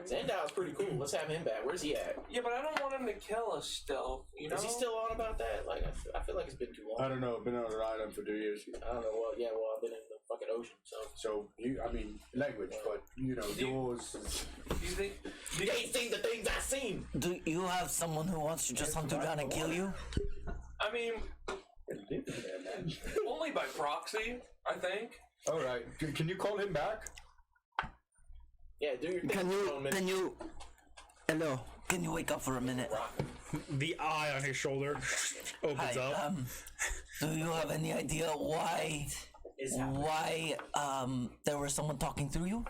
Zandal's pretty cool. Let's have him back. Where's he at? Yeah, but I don't want him to kill us still. You know? Is he still on about that? Like, I feel like it's been too long. I don't know. I've been on an island for 2 years. I don't know. Well, I've been in the fucking ocean, so. So language, but yours. Do you think? You ain't seen the things I seen. Do you have someone who wants to just hunt you down and kill you? I mean, only by proxy, I think. All right. Can you call him back? Yeah, do your thing. Hello, can you wake up for a minute? The eye on his shoulder opens Hi, up. do you have any idea why there was someone talking through you?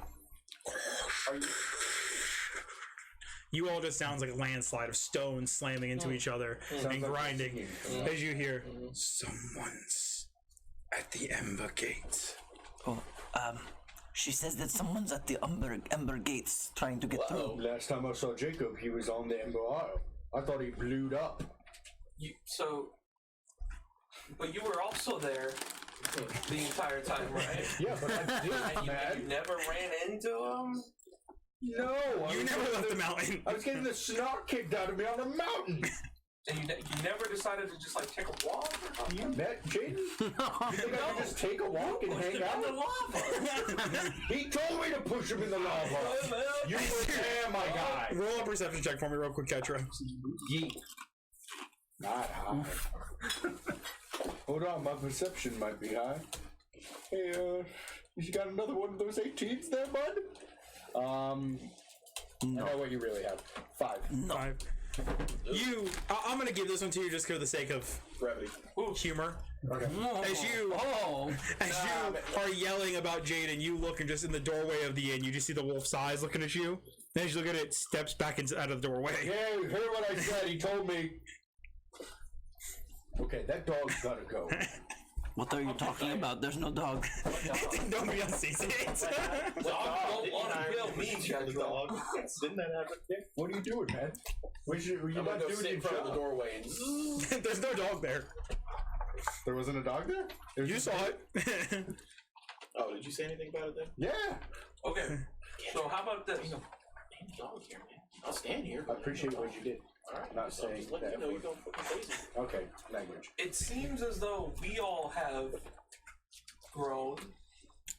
You all just sounds like a landslide of stones slamming into each other and grinding as you hear someone's at the Ember Gate. Oh, she says that someone's at the Ember Gates trying to get through. Last time I saw Jacob, he was on the Ember Isle. I thought he blew up. But you were also there the entire time, right? Yeah, but I did, And you never ran into him? No, You never left the mountain. I was getting the snot kicked out of me on the mountain. And you never decided to just like take a walk or something? You met Jaden? You think I could just take a walk and hang out? In the lava. He told me to push him in the lava. You were there, my guy. Roll a perception check for me real quick, Ketra. Yeet. Not high. Hold on, my perception might be high. Hey, you got another one of those 18s there, bud? I know what you really have. 5. 5. I'm gonna give this one to you just for the sake of Brevity. humor. Okay. As you are yelling about Jaden, you look and just in the doorway of the inn, you just see the wolf's eyes looking at you. Then as you look at it, steps back out of the doorway. Hey, hear what I said? He told me. Okay, that dog's gotta go. What are you talking about? There's no dog. Nobody else sees it. Don't want to kill me, dog. Didn't that happen? What are you doing, man? Were you I'm not gonna go doing sit in your front of the job? doorway and There's no dog there. There wasn't a dog there? You saw it. oh, did you say anything about it then? Yeah. Okay. So how about this? Damn dog here, man. I'll stand here. I appreciate what you did. Alright, Not so saying just let that me know word. you're going fucking crazy. Okay, language. It seems as though we all have grown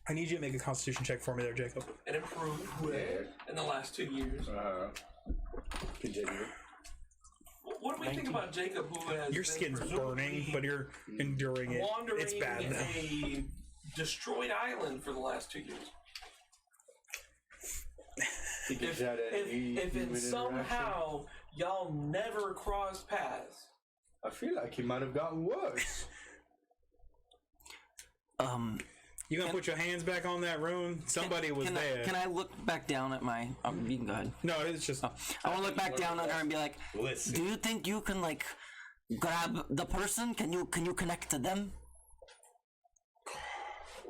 I need you to make a constitution check for me there, Jacob. and improved in the last 2 years. Continue. What do we think about Jacob, who has Your been skin's burning, presumably but you're enduring it. wandering It's bad though. a destroyed island for the last 2 years? if in somehow y'all never crossed paths. I feel like he might have gotten worse. You gonna put your hands back on that rune? Somebody was there. Can I look back down at my? You can go ahead. No, it's just. I want to look back down at her and be like, Listen. "Do you think you can like grab the person? Can you connect to them?"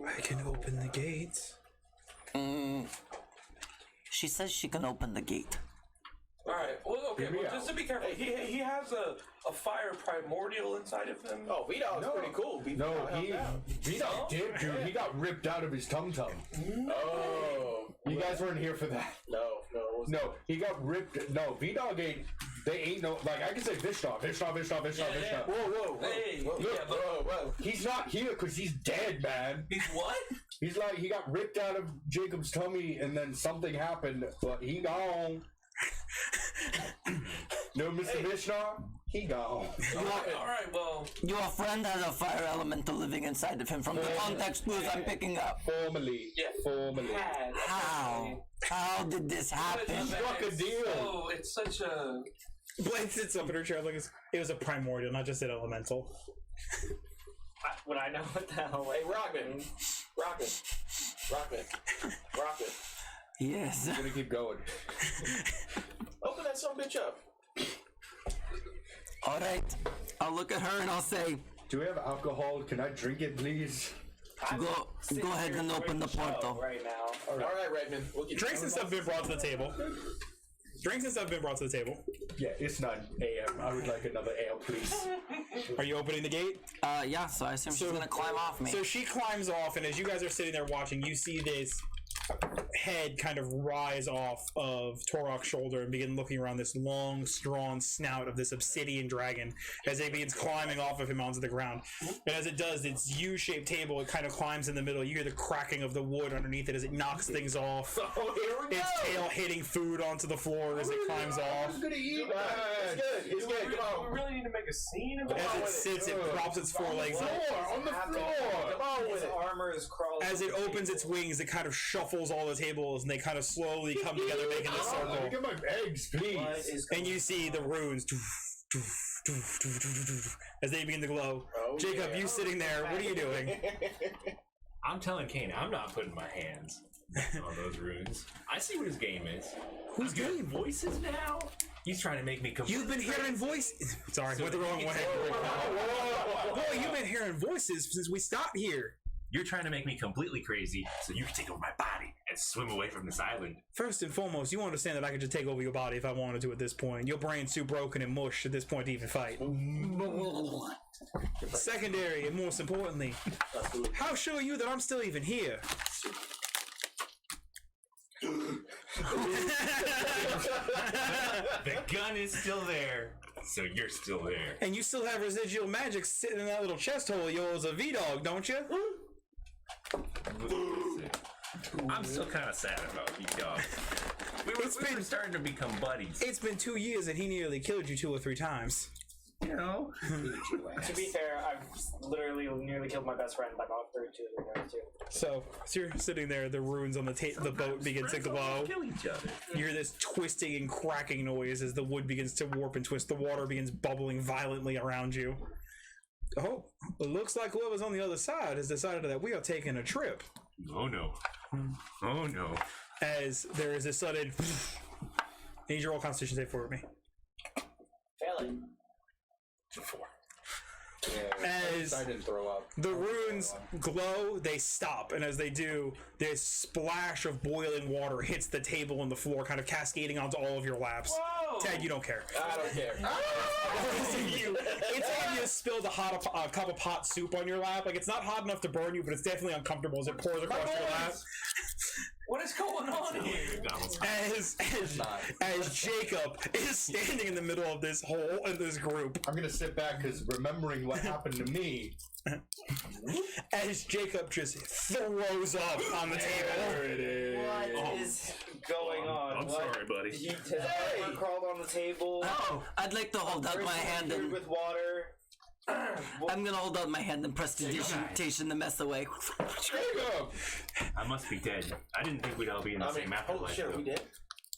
I can open the gates. She says she can open the gate. All right. Well, okay. Well, just to be careful, he has a fire primordial inside of him. Oh, V-Dog's pretty cool. No, V-Dog did, dude. He got ripped out of his tum-tum. Oh. You guys weren't here for that. No, he got ripped. No, V-Dog ain't. They ain't no. Like, I can say Vishnav. Whoa. Hey, Whoa. He's not here because he's dead, man. He's what? He's like, he got ripped out of Jacob's tummy and then something happened, but he gone. No, Mr. Vishnav, he gone. All right. Well, Your friend has a fire elemental living inside of him. From the context clues I'm picking up. Formally. How did this happen? Struck a deal. Oh, it's such a. Blaine sits up in her chair like it was a primordial, not just an elemental. Would I know what the hell? Hey, Rockman. Yes. I'm gonna keep going. Open that son bitch up. All right. I'll look at her and I'll say, Do we have alcohol? Can I drink it, please? Go ahead and open the portal. Right now. All right, Redmond. We'll get Drinks and stuff have been brought to the table. Yeah, it's 9 a.m. I would like another ale, please. Are you opening the gate? Yeah, so I assume she's gonna climb off me. So she climbs off, and as you guys are sitting there watching, you see this head kind of rise off of Torok's shoulder and begin looking around this long, strong snout of this obsidian dragon as it begins climbing off of him onto the ground. And as it does, its U-shaped table, it kind of climbs in the middle. You hear the cracking of the wood underneath it as it knocks things off. Oh, here we go. Its tail hitting food onto the floor as it climbs off. It's good. Come on. We really need to make a scene of As it sits, it props its forelegs up. On the floor! Come on with His it. armor is crawling. As it opens its wings, it kind of shuffles all the tables, and they kind of slowly come together, making a Let me circle. get my eggs, please. And you see the runes as they begin to glow. Oh, Jacob, yeah. you sitting there, what are you doing? I'm telling Kane, I'm not putting my hands on those runes. I see what his game is. Whose I'm hearing game? voices now? He's trying to make me completely You've been hearing voices. Sorry, went the wrong way. Boy, you've been hearing voices since we stopped here. You're trying to make me completely crazy so you can take over my body and swim away from this island. First and foremost, you understand that I could just take over your body if I wanted to at this point. Your brain's too broken and mush at this point to even fight. Secondary, and most importantly, how sure are you that I'm still even here? The gun is still there, so you're still there. And you still have residual magic sitting in that little chest hole of yours, a V-Dog, don't you? Listen, I'm still kind of sad about you, dog. We were starting to become buddies. It's been 2 years and he nearly killed you 2 or 3 times. You know? To be fair, I've literally nearly killed my best friend by about 32 years too. So, as you're sitting there, the runes on the boat begin to glow. Kill each other. You hear this twisting and cracking noise as the wood begins to warp and twist. The water begins bubbling violently around you. Oh, it looks like whoever's on the other side has decided that we are taking a trip. Oh no. Oh no. As there is a sudden... Need your roll Constitution save for me. Fail it. 4. As I didn't throw up. the runes glow, they stop, and as they do, this splash of boiling water hits the table and the floor, kind of cascading onto all of your laps. Whoa! Ted, you don't care. I don't care. It's like you spilled a cup of hot soup on your lap. Like, it's not hot enough to burn you, but it's definitely uncomfortable as it pours across your lap. What is going on here? As Jacob is standing in the middle of this hole in this group, I'm gonna sit back because remembering what happened to me. as Jacob just throws up on the table. There it is. What is going on? I'm sorry, buddy. His armor crawled on the table. Oh, I'd like to hold out my hand and with water. I'm gonna hold out my hand and prestidigitation the mess away. Jacob! I must be dead. I didn't think we'd all be in the same holy afterlife. shit, are we dead?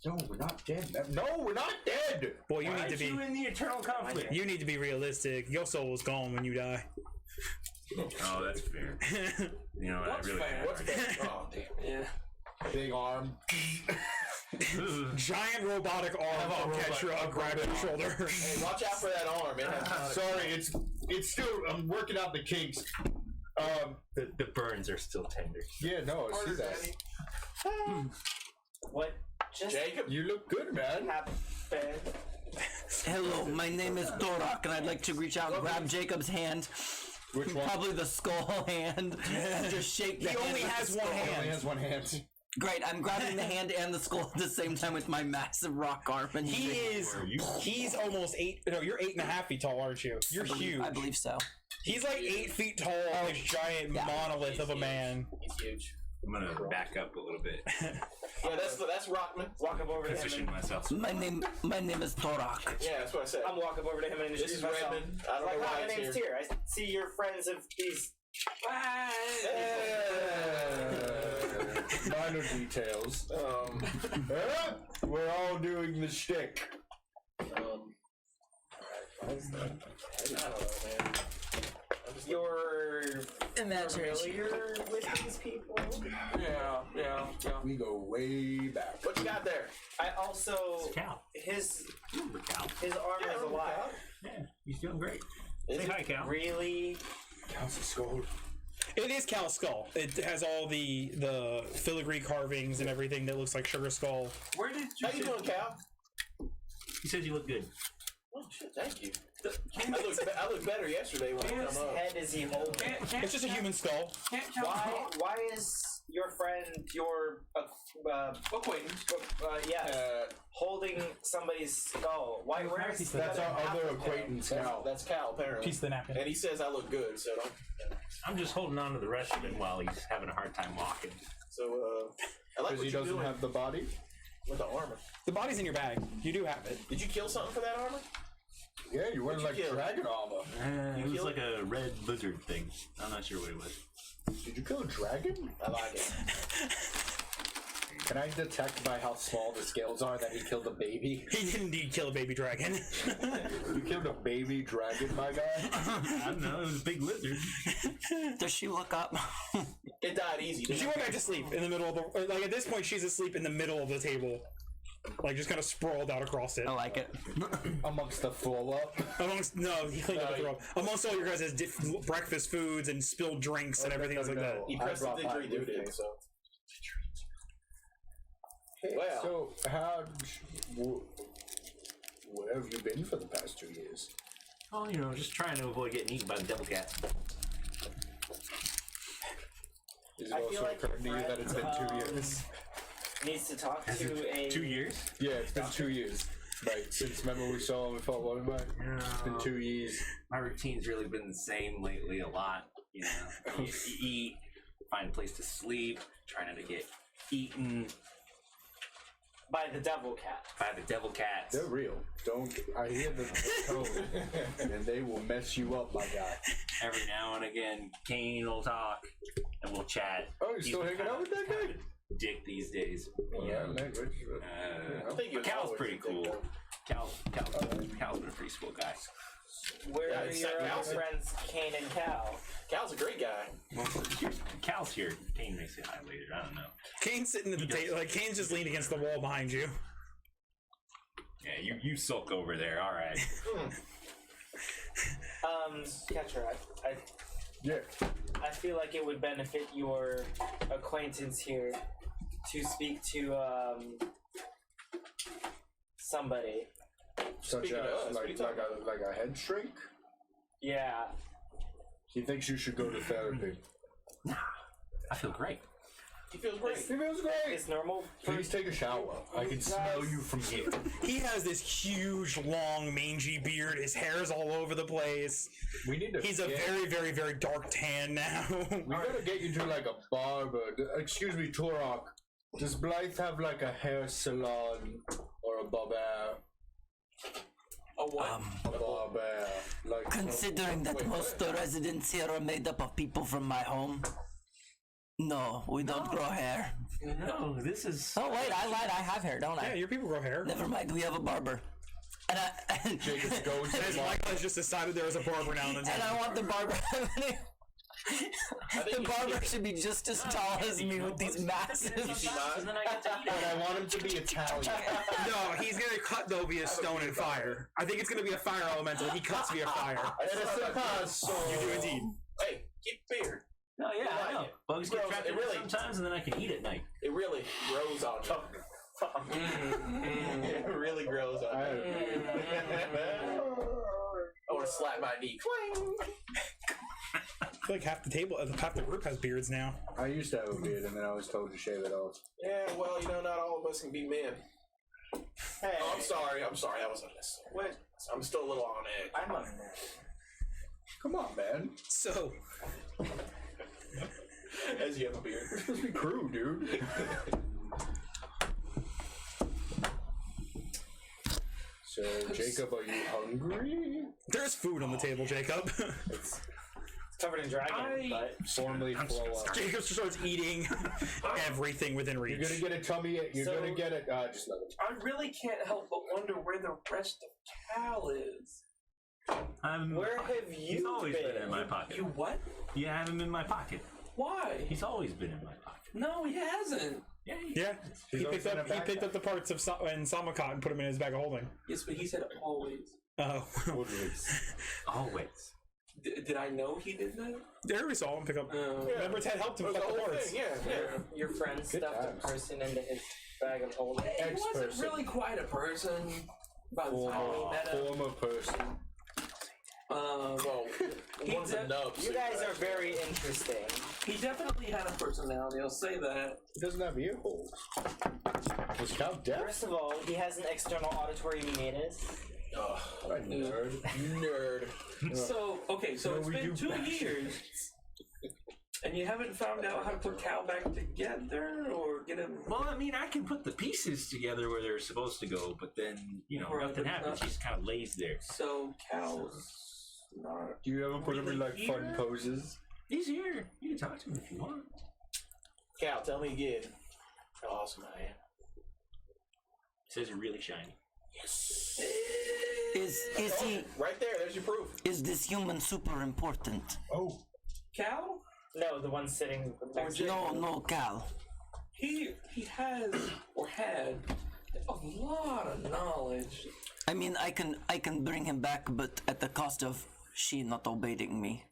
No, we're not dead. No, we're not dead. Boy, you Why need to aren't be. you in the eternal conflict? You need to be realistic. Your soul is gone when you die. Oh, that's fair. You know what? What's I really fair? can't What's argue. that? Oh, damn. Yeah. Big arm. Giant robotic arm Have a of Ketra grab your shoulder. Hey, watch out for that arm. It has Sorry, it's still. I'm working out the kinks. The burns are still tender. Yeah, no, I see that. What just Jacob. You look good, man. happened? Hello, my name is Dorak, and I'd like to reach out and grab Jacob's hand. Which one? Probably the skull hand. And just shake the He hand only with has the one skull. He hand. only has one hand. Great, I'm grabbing the hand and the skull at the same time with my massive rock arm. And He's almost 8. No, you're 8.5 feet tall, aren't you? You're huge. I believe so. He's like 8 feet tall. This giant Yeah. monolith of a man. He's huge. I'm gonna back up a little bit, Yeah, that's Rockman. Walk up over to him. position And, myself. My name is Dorak. Yeah, that's what I said. I'm walk up over to him and This introduce is myself. Redmond. I don't Like, know hi, why my it's name's here. Tyr. I see you're friends of these. Minor details. We're all doing the shtick. I don't know, man. You're Imagination. familiar with these people. Yeah. We go way back. What you got there? I also Cal. his Remember Cal? armor is alive. Yeah, he's doing great. Is Say it? hi, Cal. Really? Counts the skull. It is Cal's skull. It has all the filigree carvings and everything that looks like Sugar Skull. Where did you? How you doing, Cal? He says you look good. Oh shit, thank you. I looked better yesterday when I Whose come up. head is he holding? It's just a human skull. Why is your friend your Acquaintance. holding somebody's skull? Where's That's our other half of him? acquaintance now. That's Cal, apparently. Piece of the napkin. And he says I look good, so don't. I'm just holding on to the rest of him while he's having a hard time walking. So, I like Because what he you're doesn't doing have the body. with the armor. The body's in your bag. You do have it. Did you kill something for that armor? Yeah, you're wearing What'd like you kill? dragon armor. It was like a red lizard thing. I'm not sure what it was. Did you kill a dragon? I like it. Can I detect by how small the scales are that he killed a baby? He did indeed kill a baby dragon. You killed a baby dragon, my guy? I don't know. It was a big lizard. Does she look up? It died easy. She went back to sleep in the middle of the. Like at this point, she's asleep in the middle of the table, like just kind of sprawled out across it. I like it. Amongst the floor up. He cleaned up the throw. Amongst all your guys' breakfast foods and spilled drinks and everything else like that. He I pressed the brought my didgeridoo, food. so. Well, Well. so where have you been for the past 2 years? Oh, you know, just trying to avoid getting eaten by the devil cat. Is it I feel also like occurred to you your that it's been friend, 2 years? Needs to talk to a 2 years? Yeah, it's been 2 years. Right, since remember we saw him, we thought, what am I? It's been 2 years. My routine's really been the same lately a lot. You know, you eat, find a place to sleep, try not to get eaten by the devil cat. by the devil cats. They're real. Don't, I hear the tone, and they will mess you up, my guy. Every now and again, Kane will talk and we'll chat. Oh, you're He's still hanging kind out of- with that kind guy? of a Dick these days. Yeah, language. I think he was Cal's always pretty a dick, cool. though. Cal's been a pretty cool guy. Where Yeah, are it's your that other Cal's- friends, Kane and Cal? Cal's a great guy. Cal's here. Kane may say hi later. I don't know. Kane's sitting at the table. Like Kane's just leaned against the wall behind you. Yeah, you sulk over there. All right. Catcher, Yeah. I feel like it would benefit your acquaintance here to speak to somebody. Such Speaking of us, as what are you like talking a head shrink. Yeah. He thinks you should go to therapy. I feel great. He feels great. He feels great. It's normal. Please take a shower. I can smell you from here. He has this huge, long, mangy beard. His hair's all over the place. We need to. He's a very, very, very dark tan now. We gotta get you to like a barber. Excuse me, Turok. Does Blythe have like a hair salon or a barber? A what? A barber. Like Considering that most of the residents here are made up of people from my home, No, we don't grow hair. No, this is. Oh wait, I lied. I have hair, don't I? Yeah, your people grow hair. Never mind. We have a barber. And Jacob's goes to As Michael has just decided there was a barber now in the and town. I want the barber. The barber should be just as tall as me with these massive. And then I get to eat But it. I want him to be Italian. No, he's gonna cut though via stone and fire. I think it's gonna be a fire elemental. He cuts via fire. You do indeed. Hey, keep beard. No, yeah, I know. Bugs get Gross, trapped it in it really- sometimes, and then I can eat at night. It really grows on you. It really grows on you. I want to slap my knee. Clang! I feel like half the group has beards now. I used to have a beard, and then I was told to shave it off. Yeah, well, not all of us can be men. Hey, Oh, I'm sorry. That was unnecessary. what? I'm still a little on edge. I'm on that. Come on, man. So, As you have a beard. You're supposed to be crew, dude. So, Jacob, are you hungry? there's food on the table, Jacob. It's covered in dragon, but Formerly flow up. Jacob starts eating everything within reach. You're gonna get a tummy. You're So- gonna get it. Just let it. I really can't help but wonder where the rest of Cal is. where have He's you always been in my pocket. You what? You have him in my pocket. Why? He's always been in my pocket. No, he hasn't. Yeah, Yeah, he always picked in a up the parts of in Samakot and put them in his bag of holding. Yes, but he said always. Oh, always. Did I know he did that? there we saw him pick up. No. Remember, Ted helped him It was pick the up the whole parts. thing, yeah. your friend stuffed times. a person into his bag of holding. He wasn't Ex-person. really quite a person by the time we met him. Former person. Well, one's a nub. You guys are very interesting. He definitely had a personality, I'll say that. He doesn't have ear holes. Was Cal deaf? First of all, he has an external auditory meatus. Ugh, What a nerd. nerd. So, okay, so it's been 2 years, and you haven't found out how to put Cal back together, or get him... Well, I mean, I can put the pieces together where they're supposed to go, but then, Right, nothing but happens. not- He just kind of lays there. So, Cal's not... Do you ever put him in like fun Here? poses? He's here. You can talk to him if you want. Cal, tell me again how awesome I am. He says you're really shiny. Is he? Right there, there's your proof. Is this human super important? Oh. Cal? No, the one sitting next to you. No, Cal. He has, or had, a lot of knowledge. I mean, I can bring him back, but at the cost of she not obeying me.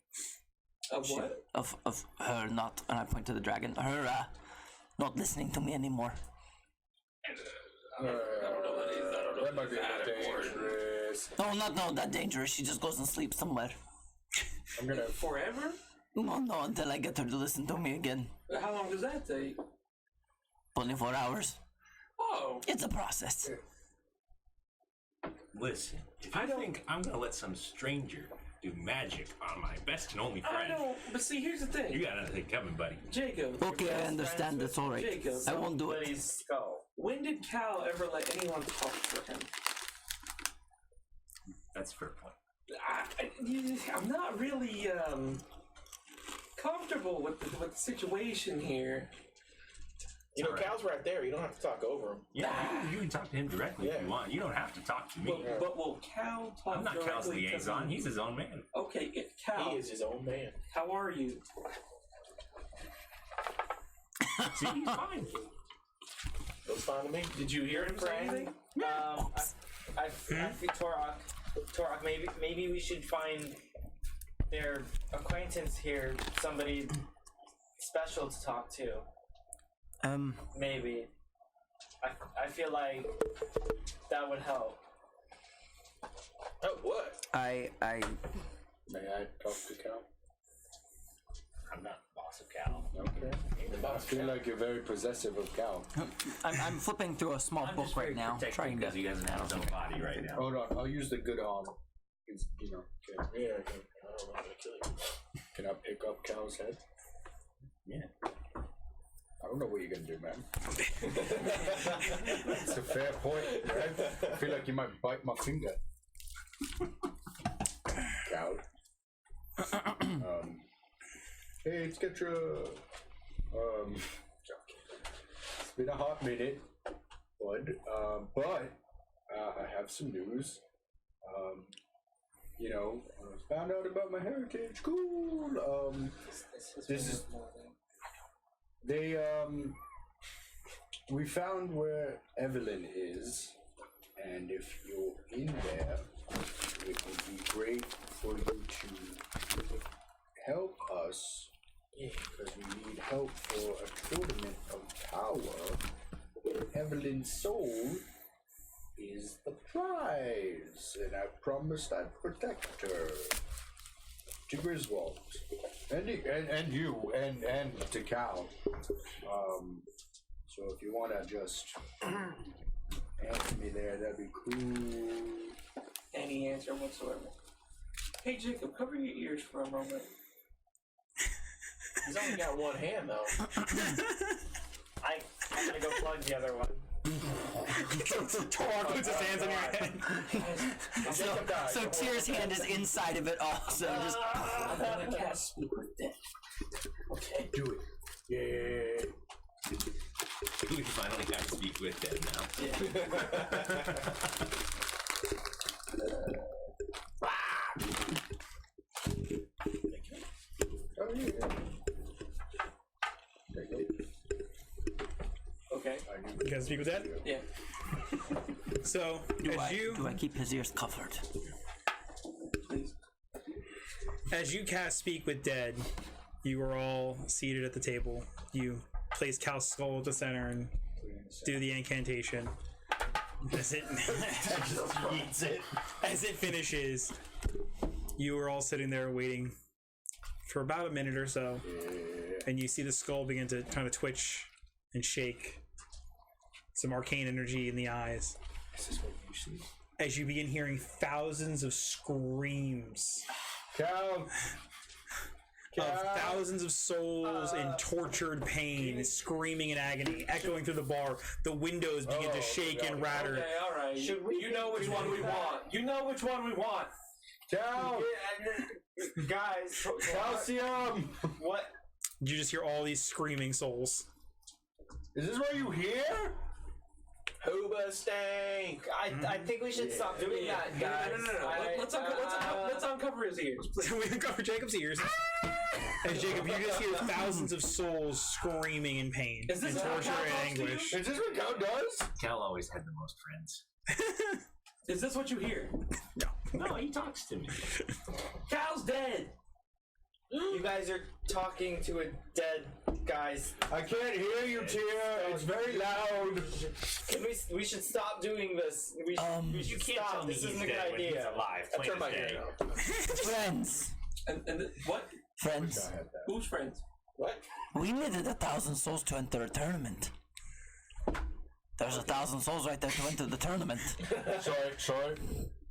Of what? Of her not, and I point to the dragon. Her not listening to me anymore. That might be a bit dangerous. No, not that dangerous. She just goes and sleeps somewhere. I'm gonna. Forever? No, until I get her to listen to me again. How long does that take? 24 hours. Oh. It's a process. Listen, if I think I'm gonna let some stranger do magic on my best and only I friend, don't, but see, here's the thing. you got nothing coming, buddy. Jacob. Okay, I understand. That's all right. Jacob. I won't do it. Somebody's skull. When did Cal ever let anyone talk for him? That's a fair point. I'm not really comfortable with the situation here. Cal's right there. You don't have to talk over him. Yeah, you can talk to him directly if you want. You don't have to talk to me. But will Cal talk I'm not Cal's directly to liaison. me? He's his own man. Okay, Cal. He is his own man. How are you? See, he's fine. Looks fine to me. Did you hear him say anything? I feel Torok, maybe we should find their acquaintance here, somebody special to talk to. Maybe. I feel like that would help. Oh, what? I May I talk to Cal? I'm not the boss of Cal. Okay. I feel like you're very possessive of Cal. I'm flipping through a small I'm book just right very now, protective trying to. because he doesn't have his own body right now. Hold on, I'll use the good arm. It's, okay. Yeah, I don't know how to kill you. Can I pick up Cal's head? Yeah. I don't know what you're gonna do, man. It's a fair point, right? I feel like you might bite my finger. Cal. Hey, it's Ketra. It's been a hot minute, bud. But I have some news. You know, I found out about my heritage. Cool. This is. We found where Evelyn is, and if you're in there, it would be great for you to help us, because we need help for a tournament of power. Evelyn's soul is the prize, and I promised I'd protect her. To Griswold, and you, and to Cal. So if you wanna just answer me there, that'd be cool. Any answer whatsoever. Hey Jacob, cover your ears for a moment. He's only got one hand though. I'm gonna go plug the other one. Tor puts his hands on your head. So Tyr's hand is inside of it also. Just I'm gonna cast Speak with Dead. Okay, do it. Yeah. We finally got to speak with them now. Oh yeah. Okay. You guys speak with that? Yeah. So, do I keep his ears covered? Please. as you cast Speak with Dead, you are all seated at the table. You place Cal's skull at the center and do the incantation. As it finishes, you are all sitting there waiting for about a minute or so, and you see the skull begin to kind of twitch and shake. Some arcane energy in the eyes. This is what you see. As you begin hearing thousands of screams Cal! of thousands of souls in tortured pain, screaming in agony, echoing through the bar. The windows begin to shake and ratter. Okay, all right. You know which one we want. You know which one we want. Cal! Guys, Calcium! what? You just hear all these screaming souls. Is this what you hear? Hooba stank. I think we should stop doing that, guys. No. Let's uncover his ears. We uncover Jacob's ears. As Jacob, you just hear thousands of souls screaming in pain, Is this in torture how Cal and talks to you? anguish. Is this what Cal does? Cal always had the most friends. Is this what you hear? No, he talks to me. Cal's dead. You guys are talking to a dead guy's. I can't hear you, Tia. It's very loud. We should stop doing this. We You can't stop. tell me This he's isn't a dead good when he's idea. alive. I Plain turn my as day. ear out. Friends. And what? Friends. Who's friends? What? We needed 1,000 souls to enter a tournament. There's 1,000 souls right there to enter the tournament. Sorry.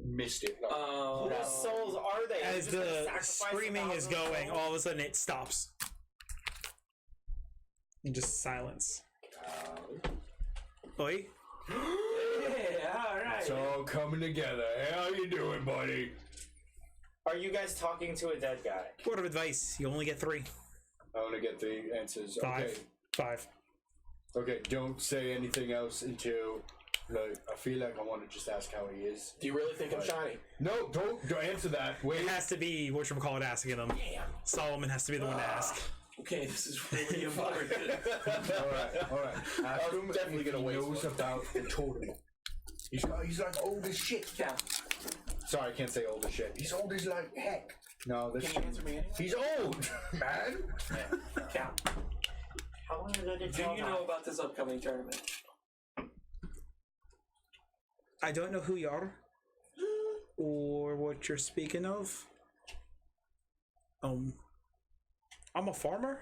Missed it. Whose souls are they? As the screaming is going, all of a sudden it stops. And just silence. Oi? Yeah, all right. It's all coming together. Hey, how you doing, buddy? Are you guys talking to a dead guy? Word of advice, you only get 3. I want to get the answers. 5. 5. Okay, don't say anything else until, like, I feel like I want to just ask how he is. Do you really think I'm shiny? No, don't answer that. Wait. It has to be whatchamacallit asking them. Solomon has to be the one to ask. Okay, this is really important. All right. Ask him definitely if gonna he waste knows one. about the tournament. He's like old as shit. Cal. Sorry, I can't say old as shit. He's old as like heck. No, that's Can you answer me anyway? He's old, man. Cal. How long did it Do you know about this upcoming tournament? I don't know who you are or what you're speaking of. I'm a farmer.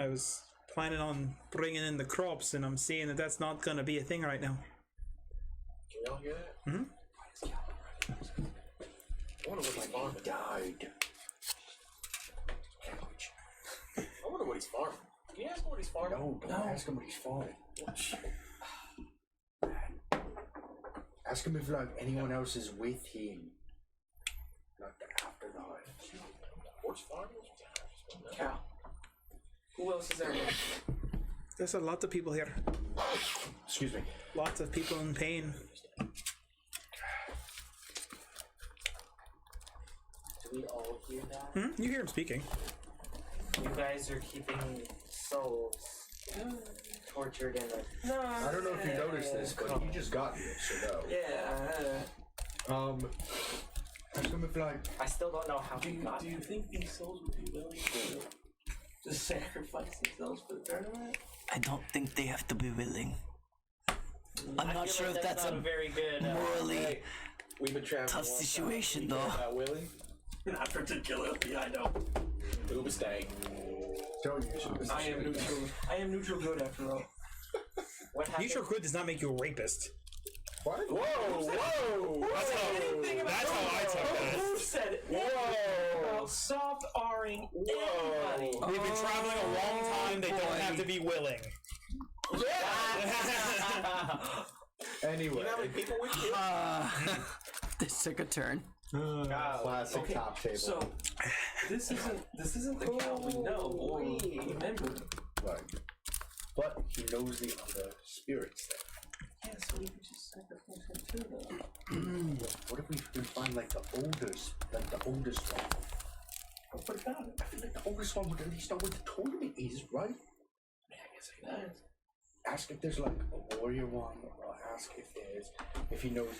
I was planning on bringing in the crops, and I'm seeing that that's not going to be a thing right now. Can y'all hear that? Mm-hmm. I wonder what he's farming. Died. I wonder what he's farming. Can you ask him what he's farming? No, don't ask him what he's farming. Ask him if like anyone else is with him. Like the afterlife. Horse farming? Cal. Who else is there? There's a lot of people here. Excuse me. Lots of people in pain. Do we all hear that? You hear him speaking. You guys are keeping souls tortured in a... No. I don't know if you noticed this, but he just got here, so no. Yeah. Ask him if like. I still don't know how he got Do you think these souls would be willing to sacrifice themselves for the tournament? I don't think they have to be willing. I'm I not feel sure like if that's not a very good. morally We've been traveling tough a long time. situation, You though. care about Willie? Not particularly, I know. Uber stay. Don't you should. I am neutral. I am neutral good after all. What happened? Neutral good does not make you a rapist. What? Whoa, whoa! That's how I took that. Who said about soft R-ing anybody? We've been traveling a long time. They don't have to be willing. Anyway. You know how many people we killed? This took a turn. Classic Okay, top table. So this isn't the Cal we know or remember. Right. But he knows the other spirits there. Yeah, so we could just sacrifice him too, though. What if we can find like the oldest one? What about it? I feel like the oldest one would at least know what the tournament is, right? Yeah, I guess he does. Ask if there's like a warrior one, or ask if he knows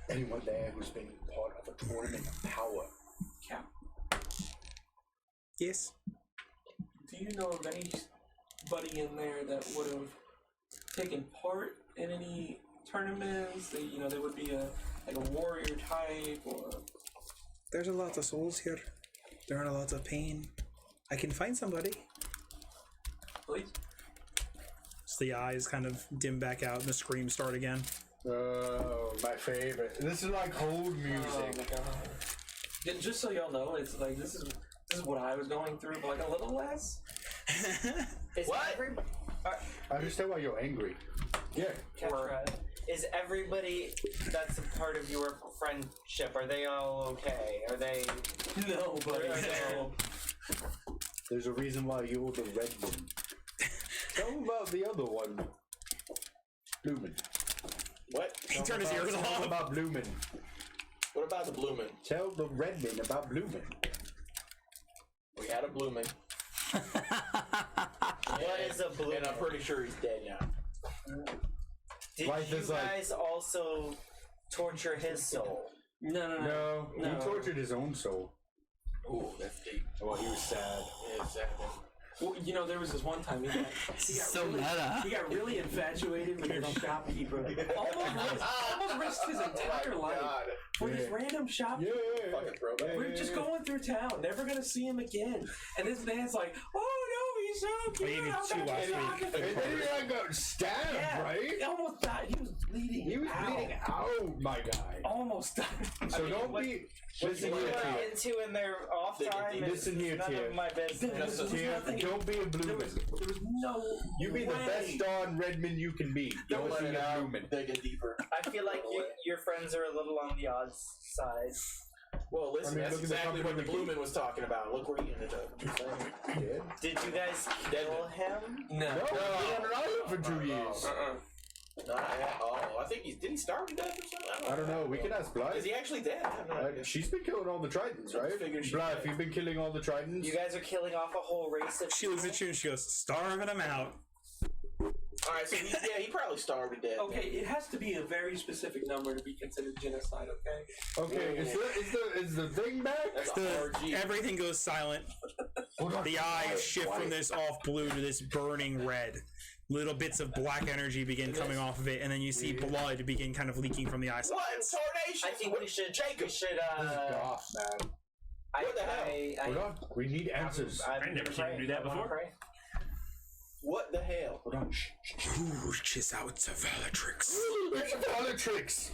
anyone there who's been part of a tournament of power. Cal, Yes. do you know of anybody in there that would have taken part in any tournaments? They would be a warrior type or. There's a lot of souls here. There are a lot of pain. I can find somebody. Please. So the eyes kind of dim back out and the screams start again. Oh, my favorite. This is like hold music. Oh my god. Yeah, just so y'all know, it's like this is what I was going through, but like a little less. What? I understand why you're angry. Yeah. Ketra, is everybody that's a part of your friendship, are they all okay? Are they... No, buddy. No. There's a reason why you're the red one. Tell me about the other one. Bloomin'. What? He turned his ears Tell off. me about Bloomin'. What about the Bloomin'? Tell the Redman about Bloomin'. We had a Bloomin'. What is a blue? And I'm pretty sure he's dead now. Did Life you is like- guys also torture his soul? No, he No. tortured his own soul. Ooh, that's deep. Well, he was sad. Yeah, exactly. Well, there was this one time he got So really, meta. he got really infatuated with his shopkeeper. Almost risked his entire life for this random shopkeeper. Yeah. Fucking throwback. We're just going through town, never gonna see him again. And this man's like, oh no, he's so cute. We needed I'm two not last gonna week. talk to And him." then he got stabbed, Yeah, right? He almost died. He was bleeding. He was bleeding out, my guy. Almost died. So don't be. Listen What here, are Tia. into in their off They get time deep. is Listen here, none Tia. of my business. There was Tia, nothing- don't be a There Bloomin'. was no You be the way. best darn Redman you can be. Don't Don't let be it a out. Bloomin'. They get deeper. I feel like your friends are a little on the odds side. Well, listen, I mean, that's look at the exactly what the company we Bloomin' was talking about. Look where he ended up. Yeah. Did you guys kill him? No. No, he was on an island for 2 years. I think did he starve to death or something? I don't know. We can ask Blythe. Is he actually dead? I have no idea. She's been killing all the Tritons, right? Figured she Blythe, did. you've been killing all the Tritons? You guys are killing off a whole race of She looks at you and she goes, starving him out. Alright, so he probably starved to death. Okay, it has to be a very specific number to be considered genocide, okay? Okay, is the thing back? That's a RG. Everything goes silent. The eyes shift from this off blue to this burning red. Little bits of black energy begin coming off of it, and then you see blood begin kind of leaking from the eye What in sockets. tarnation? I think we should. Jacob. We should. Gosh, man. What the hell? Hold on. We need answers. I've never seen him do that before. What the hell? Hold on. Shh. Ooh, chiss out to Valatrix. It's Valatrix!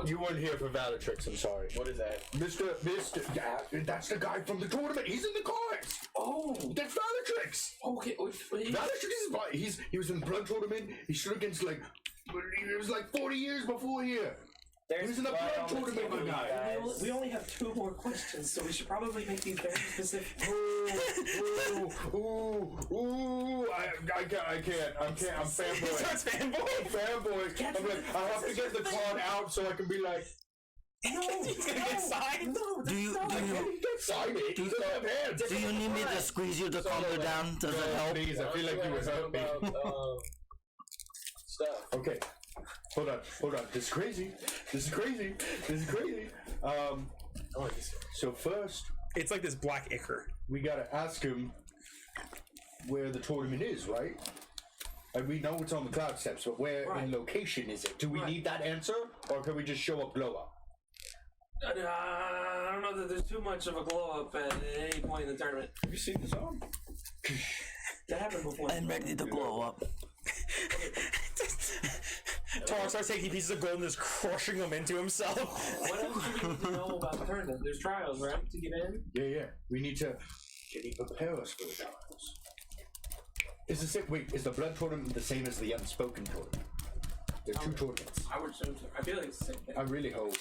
You weren't here for Valatrix, I'm sorry. What is that? Mr. Yeah, that's the guy from the tournament. He's in the cards. Oh, That's Valatrix. okay. Wait. Valatrix he was in the blood tournament. He stood against it was like 40 years before here. There's Who's in the blood blood on the tournament, table, my guy? guys. We only have 2 more questions, so we should probably make these very specific. Ooh, I can't. I'm fanboy. Starts fanboy. I'm fanboy. I'm like, I have to get the card out so I can be like, No, He's gonna get signed. No, Do you sign it. He doesn't have hands. do you need me to squeeze you to calm you down? Does it help? Please, I feel like you were hurt me. Stuff. Okay. Hold on. This is crazy. So first, It's like this black ichor. we gotta ask him where the tournament is, right? And we know it's on the cloud steps, but where Right. in location is it? Do we Right. need that answer, or can we just show up glow up? I don't know that there's too much of a glow up at any point in the tournament. Have you seen the song? That happened before. I'm ready to glow up. Tar starts taking pieces of gold and just crushing them into himself. What else do we need to know about the tournament? There's trials, right, to get in? Yeah. We need to. Can he prepare us for the trials? Is the same? Wait, is the blood tournament the same as the unspoken tournament? There are 2 tournaments. I would assume so. I feel like it's the same thing. I really hope.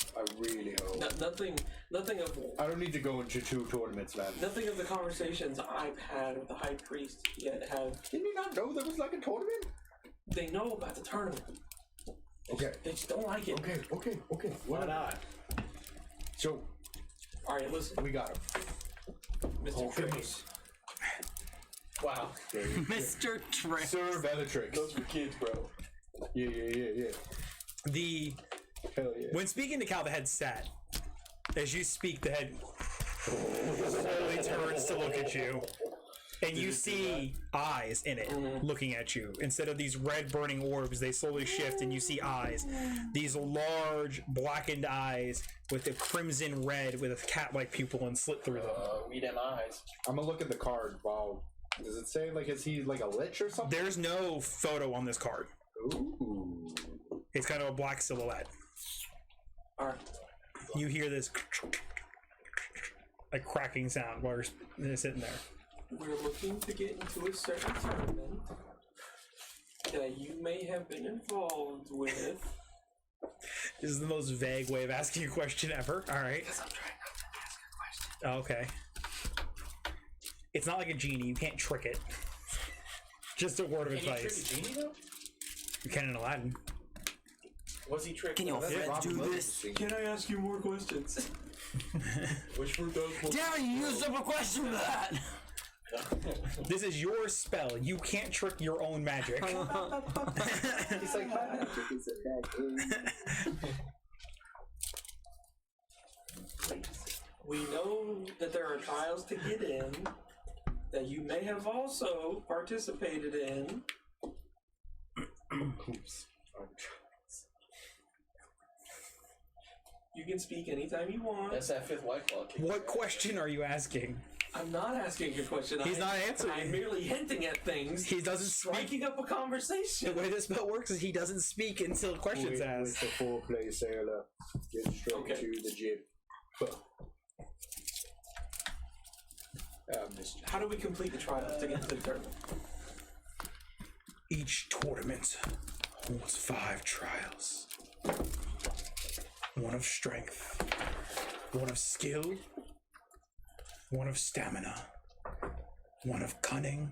Nothing of I don't need to go into 2 tournaments, man. nothing of the conversations I've had with the high priest yet have. Did you not know there was like a tournament? They know about the tournament. Okay. They just don't like it. Okay. Why not? So All right, listen, we got him. Mr. Trace. Wow. Mr. Trick. Sir Bellatrix. Those were kids, bro. Yeah. The Hell yeah. when speaking to Cal, the head sat. As you speak, the head slowly turns to look at you, and you see eyes in it looking at you. Instead of these red burning orbs, they slowly shift, and you see eyes. These large blackened eyes with a crimson red with a cat-like pupil and slit through them. We them eyes. I'm gonna look at the card. Wow. Does it say like is he like a lich or something? There's no photo on this card. Ooh. It's kind of a black silhouette. All right. You hear this like cracking sound while you're sitting there. We're looking to get into a certain tournament that you may have been involved with. This is the most vague way of asking a question ever. All right. Because I'm trying not to ask a question. Oh, okay. It's not like a genie. You can't trick it. Just a word of Can you trick advice. a genie though? You can in Aladdin. Was he tricked? Can your That's friends Robin do Williams this? thing. Can I ask you more questions? Which fruit those? Damn it, you used up a question for that! This is your spell. You can't trick your own magic. He's like, my magic is a bad We know that there are trials to get in that you may have also participated in. You can speak anytime you want. That's that 5th white claw kick. What question are you asking? I'm not asking a question. He's not answering. I'm merely hinting at things. He doesn't speak. Striking up a The conversation. way this spell works is he doesn't speak until questions With asked. the 4-play sailor. Get straight Okay. to the jib. Mr. How do we complete the trials to get into the tournament? Each tournament holds 5 trials. One of strength, one of skill, one of stamina, one of cunning,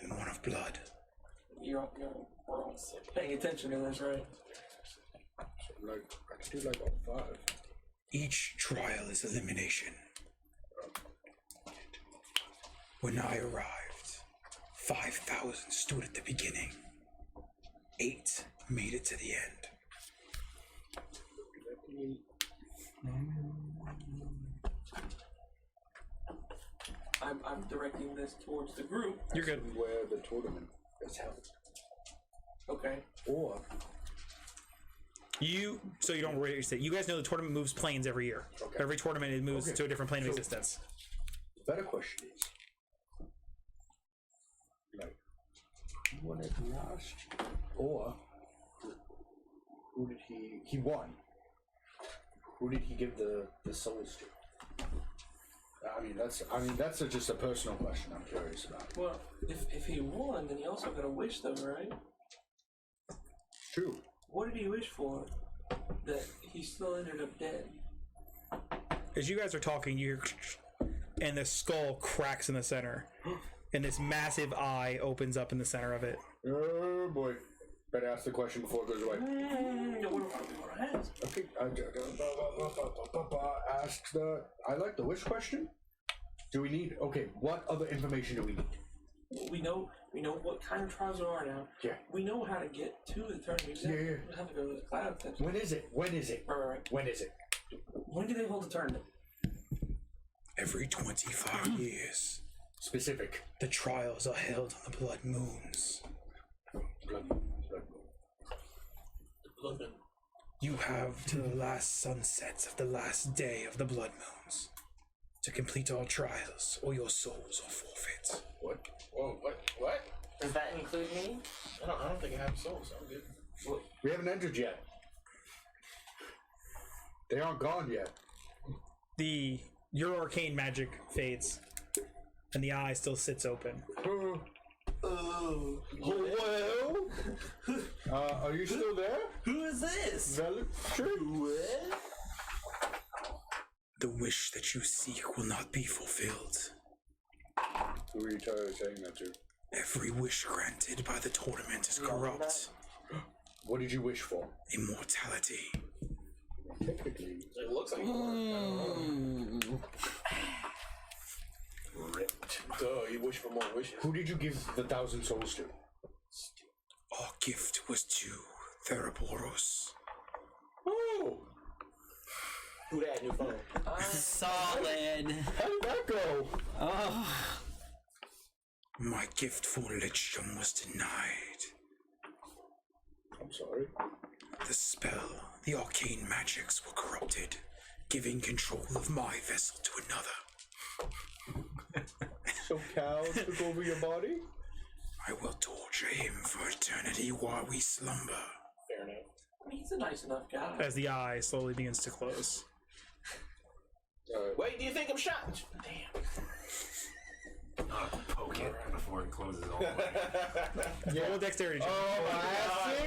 and one of blood. We're all paying attention to this, right? Like, I can do like all 5. Each trial is elimination. When I arrived, 5,000 stood at the beginning. 8 made it to the end. I'm directing this towards the group. You're good. Where the tournament is held. Okay. Or So you don't really say. You guys know the tournament moves planes every year. Okay. Every tournament it moves Okay. to a different plane of So- existence. the better question is, like, who won it last year? Or who did he won? Who did he give the souls to? That's just a personal question I'm curious about. Well, if he won, then he also got a wish, though, right? True. What did he wish for? that he still ended up dead. As you guys are talking, you hear, and the skull cracks in the center, and this massive eye opens up in the center of it. Oh boy. Better ask the question before it goes away. Okay, ask the. I like the wish question. Do we need? Okay, what other information do we need? We know what kind of trials there are now. Yeah. We know how to get to the tournament. Yeah. We have to go to the cloud steps. When is it? When is it? Right. When is it? When do they hold the tournament? Every 25 years, Specific. the trials are held on the blood moons. Looking. You have to the last sunsets of the last day of the blood moons to complete all trials, or your souls are forfeit. What? Whoa, what? Does that include me? I don't think I have souls. I'm good. We haven't entered yet. They aren't gone yet. Your arcane magic fades, and the eye still sits open. Hello? Are you still there? Who is this? The wish that you seek will not be fulfilled. Who are you saying that to? Every wish granted by the tournament is corrupt. What did you wish for? Immortality. Technically. It looks like ripped. Duh, you wish for more wishes. Who did you give the 1,000 souls to? Our gift was to Theraboros. Oh! Who that? New phone. Solid. How did that go? Oh. My gift for Lichdom was denied. I'm sorry. The spell, the arcane magics were corrupted, giving control of my vessel to another. So Cal took over your body? I will torture him for eternity while we slumber. Fair enough. I mean, he's a nice enough guy. As the eye slowly begins to close. Wait, do you think I'm shot? Damn. Poke it before it closes all the way. Roll a dexterity check.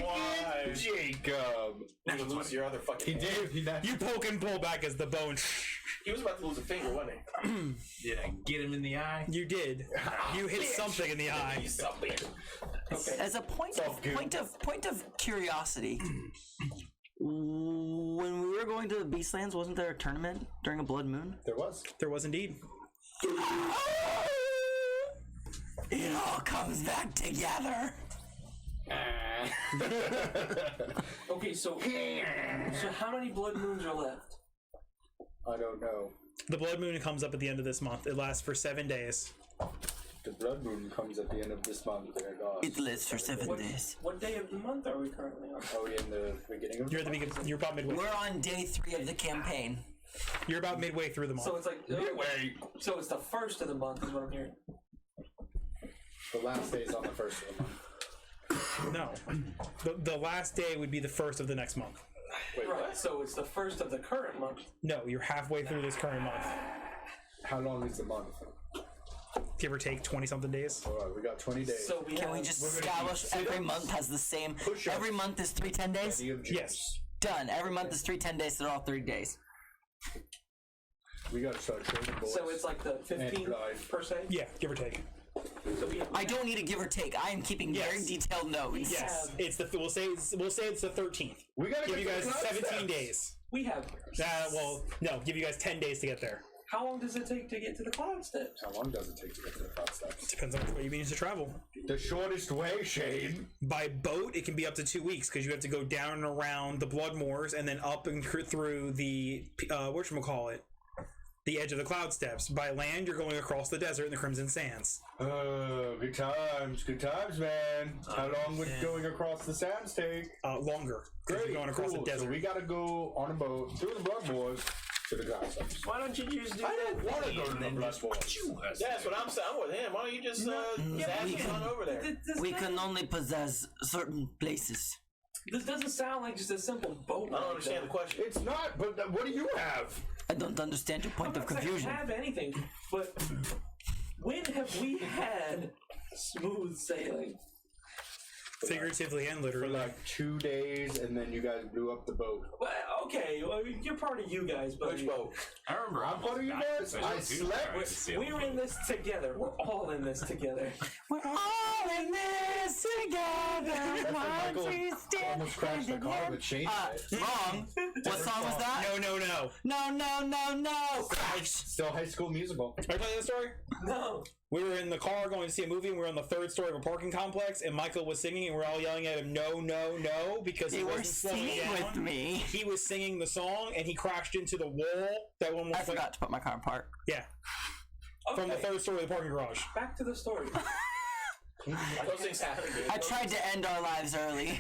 Classic Jacob. You lose your other fucking. He did. You poke and pull back as the bone. He was about to lose a finger, wasn't he? Did I get him in the eye? You did. You hit something in the eye. He's something. As a point of curiosity, when we were going to the Beastlands, wasn't there a tournament during a blood moon? There was. There was indeed. It all comes back together. Okay, so how many blood moons are left? I don't know. The blood moon comes up at the end of this month. It lasts for 7 days. The blood moon comes at the end of this month. It lasts for 7 days. What day of the month are we currently on? Are we in the beginning of You're at the beginning. You're about midway. We're on day 3 of the campaign. You're about midway through the month. So it's like So it's the first of the month is what I'm hearing. The last day is on the first of the month. No. The last day would be the first of the next month. Wait, Right. what? So it's the first of the current month. No, you're halfway through this current month. How long is the month? Give or take 20-something days. Alright, we got 20 days. So Can we just establish every month has the same? Push-ups. Every month is 3 10 days? Any of Yes. Done. Every month is 3 10 days, so they're all 3 days. We gotta start trading boys. So it's like the 15th live. per se. Yeah, give or take. So I don't need a give or take. I am keeping very Yes. detailed notes. Yes, it's the we'll say it's the 13th. We gotta Give get you to guys the 17 steps. days. we have. Well, no, give you guys 10 days to get there. How long does it take to get to the cloud steps? How long does it take to get to the cloud steps? Depends on which way you need to travel. The shortest way, Shane. By boat, it can be up to 2 weeks because you have to go down and around the Blood Moors and then up and through the whatchamacallit, the edge of the cloud steps. By land, you're going across the desert and the Crimson Sands. Good times, man. How long would going across the sands take? Longer. 'Cause Great, you're going across cool. the desert. So we gotta go on a boat through the blood wars to the cloud steps. Why don't you just do I don't that want to thing go to and the then blood just wars. chew us That's there? what I'm saying. I'm with him. Why don't you just zazz on over there? We can only possess certain places. This doesn't sound like just a simple boat. I don't understand the question. It's not, but what do you have? I don't understand your point of I'm not saying confusion. I have anything, but when have we had smooth sailing? Figuratively and For literally. like 2 days, and then you guys blew up the boat. Well, okay, well, you're part of you guys, but Which boat? I remember I'm part of you guys. I slept. we're in this together. We're all in this together. We're all in this together. Michael Once we stand almost crashed the car with Shane. wrong. What song was that? No. No. Crash. Still High School Musical. Can I tell you the story? No. We were in the car going to see a movie, and we were on the 3rd story of a parking complex, and Michael was singing, and we're all yelling at him, no, because he You were wasn't slowing singing down. with me. He was singing the song, and he crashed into the wall. That one was I forgot to put my car in park. Yeah, from the 3rd story of the parking garage. Back to the story. Those things happen. I tried to end our lives early.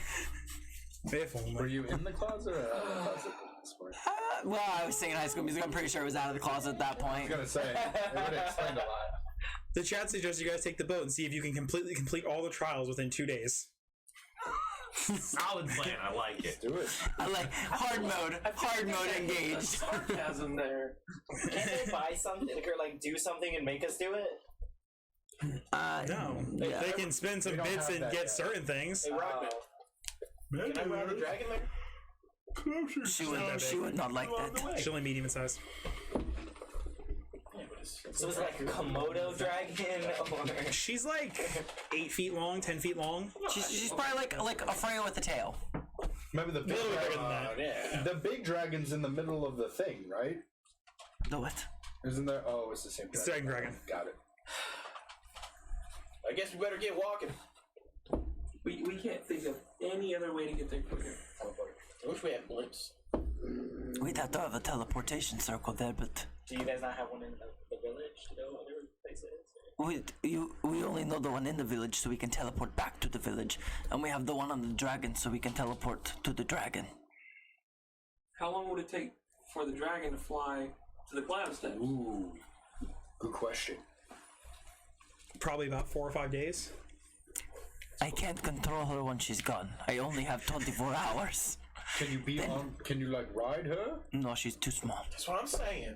If only. Were you in the closet or out of the closet? Well, I was singing High School Music. I'm pretty sure it was out of the closet at that I point. was gonna say, it would explain a lot. The chat suggests you guys take the boat and see if you can completely complete all the trials within 2 days. Solid plan. I like it. Do it. I like hard mode engaged. Sarcasm there. Can't they buy something or like do something and make us do it? No, Yeah. they can spend some We don't bits have and that get yet. certain things. Hey, Rodman. Can I ride a dragon there? She would not like that. She's only medium in size. So it's like a Komodo dragon or She's like 8 feet long, 10 feet long. She's probably like a Freya with a tail. Remember the big little bit bigger dragon? than that. Yeah. The big dragon's in the middle of the thing, right? The what? Isn't there? Oh, it's the same dragon. It's the same dragon. Got it. I guess we better get walking. We can't think of any other way to get there quicker. I wish we had blimps. We'd have to have a teleportation circle there, but do you guys not have one in the village to go other places? we only know the one in the village, so we can teleport back to the village, and we have the one on the dragon, so we can teleport to the dragon. How long would it take for the dragon to fly to the cloud steps? Ooh, good question. Probably about 4 or 5 days. I can't control her when she's gone. I only have 24 hours. Can you be on? Can you like ride her? No, she's too small. That's what I'm saying.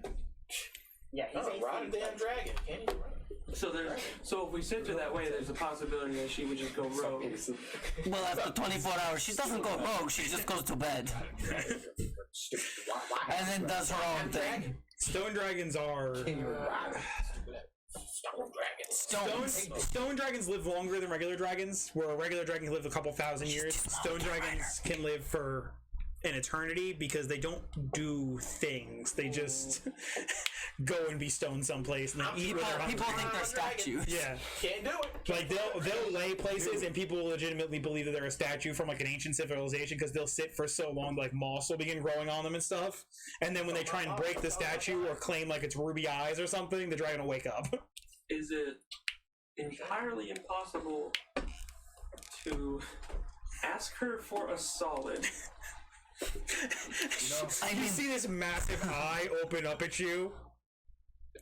Yeah, he's No, ride a damn dragon. Can you? So if we sent her that way, there's a possibility that she would just go rogue. Well, after 24 hours, she doesn't go rogue. She just goes to bed and then does her own thing. Stone dragons are. Stone dragons live longer than regular dragons, where a regular dragon can live a couple thousand years. Stone dragons can live for an eternity because they don't do things. They just go and be stoned someplace and then eat with their People think they're statues. Yeah. Can't do it. Like they'll lay places and people will legitimately believe that they're a statue from like an ancient civilization because they'll sit for so long, like moss will begin growing on them and stuff. And then when they try and break the statue or claim like it's ruby eyes or something, the dragon will wake up. Is it entirely impossible to ask her for a solid? You see this massive eye open up at you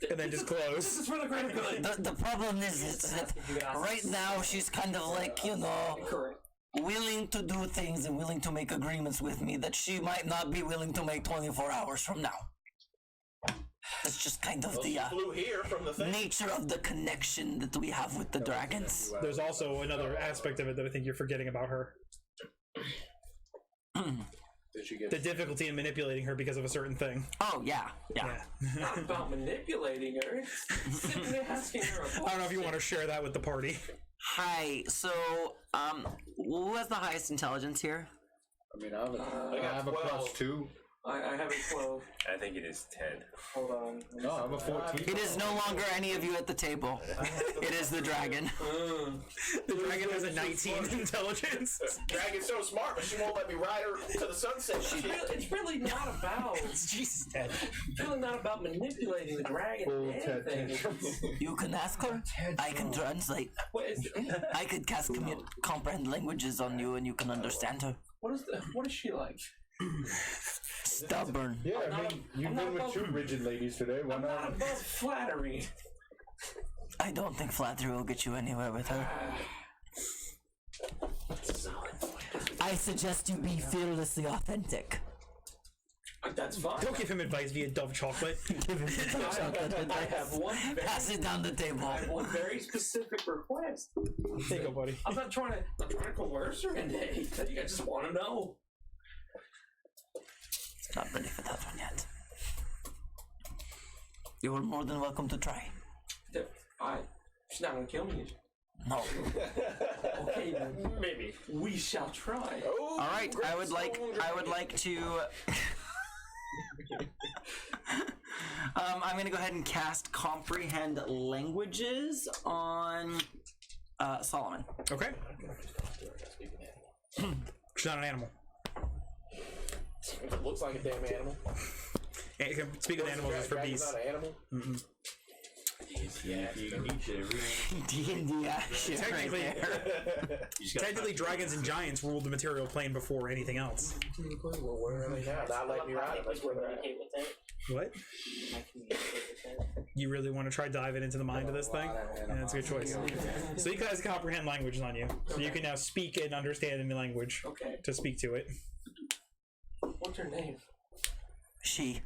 and then just close. This is for the greater good. The problem is that right now she's kind of like, Correct. willing to do things and willing to make agreements with me that she might not be willing to make 24 hours from now. That's just kind of the Flew here from the thing. nature of the connection that we have with the dragons. There's also another aspect of it that I think you're forgetting about her. Did she get The difficulty in manipulating her because of a certain thing. Oh, yeah. Not about manipulating her. It's simply asking her. I don't know if you want to share that with the party. Hi, so, who has the highest intelligence here? I mean, I have a 12. +2. I have a 12. I think it is 10. Hold on. No, I have a 14. It is no longer any of you at the table. It is the dragon. The dragon has a 19 intelligence. Dragon's so smart, but she won't let me ride her to the sunset. It's really not about. Jesus, Ted. It's really not about manipulating the dragon. Full or Ted anything. tantrums. You can ask her. I can translate. What is? I could cast comprehend languages on you and you can understand her. What is she like? Stubborn. Yeah, I mean, you've been with 2 rigid ladies today. Why I'm not not? above flattery. I don't think flattery will get you anywhere with her. I suggest you be fearlessly authentic. That's fine. Don't give him advice via Dove chocolate. I have one. Pass it down the table. I have one very specific request. There you go, buddy. I'm not trying to coerce or anything. I just want to know. Not ready for that one yet. You are more than welcome to try. She's not gonna kill me. No. Okay, then maybe we shall try. All right. I would like to. I'm gonna go ahead and cast Comprehend Languages on Solomon. Okay. She's not an animal. It looks like a damn animal. Speaking of animals, it's for beasts. Not an animal. D&D action Technically, right there. technically, dragons and giants ruled the material plane before anything else. Well, where are they now? Not letting me ride them. That's where they're at. What? You really want to try diving into the mind of this thing? Yeah, that's a good choice. So you guys comprehend languages on you, so you can now speak and understand any language to speak to it. What's her name? She.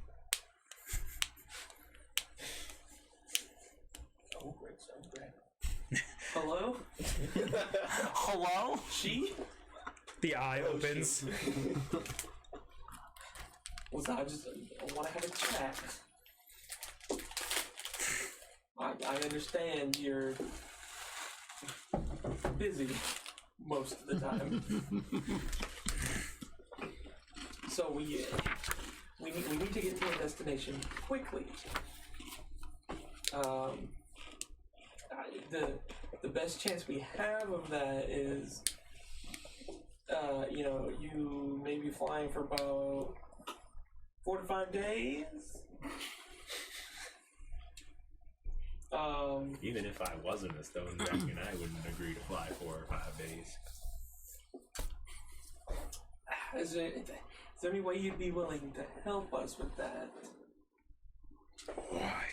Hello? Hello? She? The eye opens. Well, I just want to have a chat. I understand you're busy most of the time. So we need to get to a destination quickly. The best chance we have of that is, you may be flying for about 4 to 5 days. Even if I wasn't a stone dragon, I wouldn't agree to fly 4 or 5 days. Is there any way you'd be willing to help us with that? Why?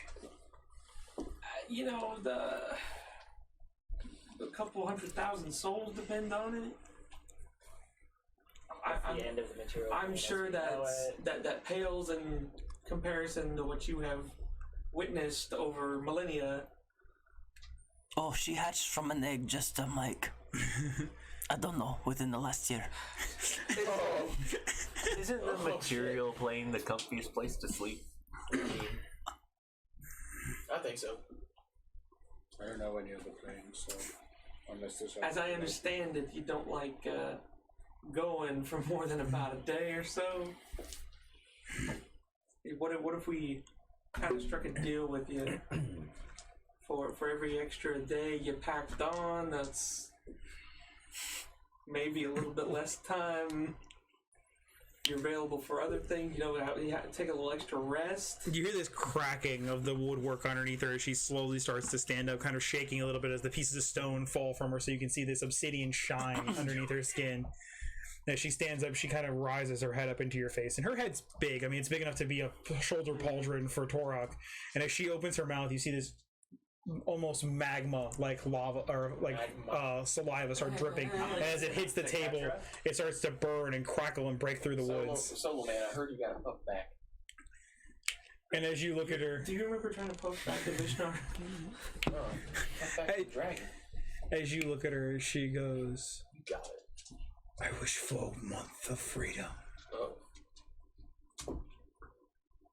The couple 100,000 souls depend on it. The end of the material. I'm sure that pales in comparison to what you have witnessed over millennia. Oh, she hatched from an egg just I don't know, within the last year. Isn't the material plane the comfiest place to sleep? I think so. I don't know any other planes, so unless there's. As I understand it, you don't like going for more than about a day or so. What if we kind of struck a deal with you for every extra day you packed on? That's maybe a little bit less time you're available for other things. You have to take a little extra rest. You hear this cracking of the woodwork underneath her as she slowly starts to stand up, kind of shaking a little bit as the pieces of stone fall from her, so you can see this obsidian shine underneath her skin. As she stands up, she kind of rises her head up into your face, and her head's big. I mean, it's big enough to be a shoulder pauldron for Torok. And as she opens her mouth, you see this almost magma like lava or like saliva start dripping, and as it hits the table it starts to burn and crackle and break through the woods. Solo man, I heard you got a puff back. And as you look at her, do you remember trying to poke back to Vishnar? Hey, dragon. As you look at her, she goes, You got it. I wish for a month of freedom.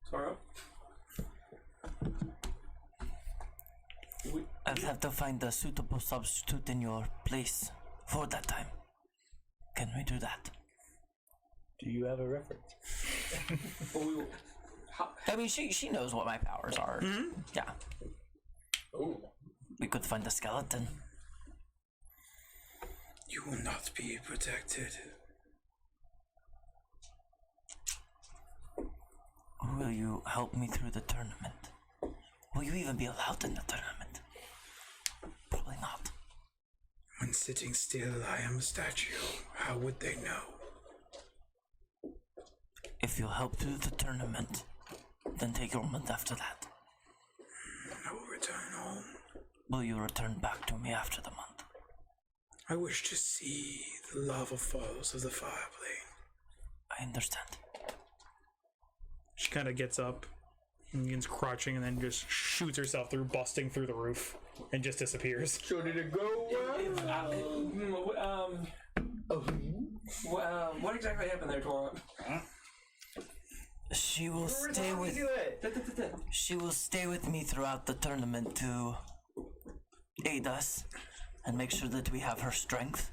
Tara? I'll have to find a suitable substitute in your place for that time. Can we do that? Do you have a reference? I mean, she knows what my powers are. Mm-hmm. Yeah. Ooh. We could find a skeleton. You will not be protected. Will you help me through the tournament? Will you even be allowed in the tournament? Probably not. When sitting still, I am a statue. How would they know? If you'll help through the tournament, then take your month after that. I will return home. Will you return back to me after the month? I wish to see the lava falls of the fire plane. I understand. She kind of gets up and begins crouching and then just shoots herself through, busting through the roof, and just disappears. So did it go what exactly happened there, Tora? She will stay with. She will stay with me throughout the tournament to aid us and make sure that we have her strength.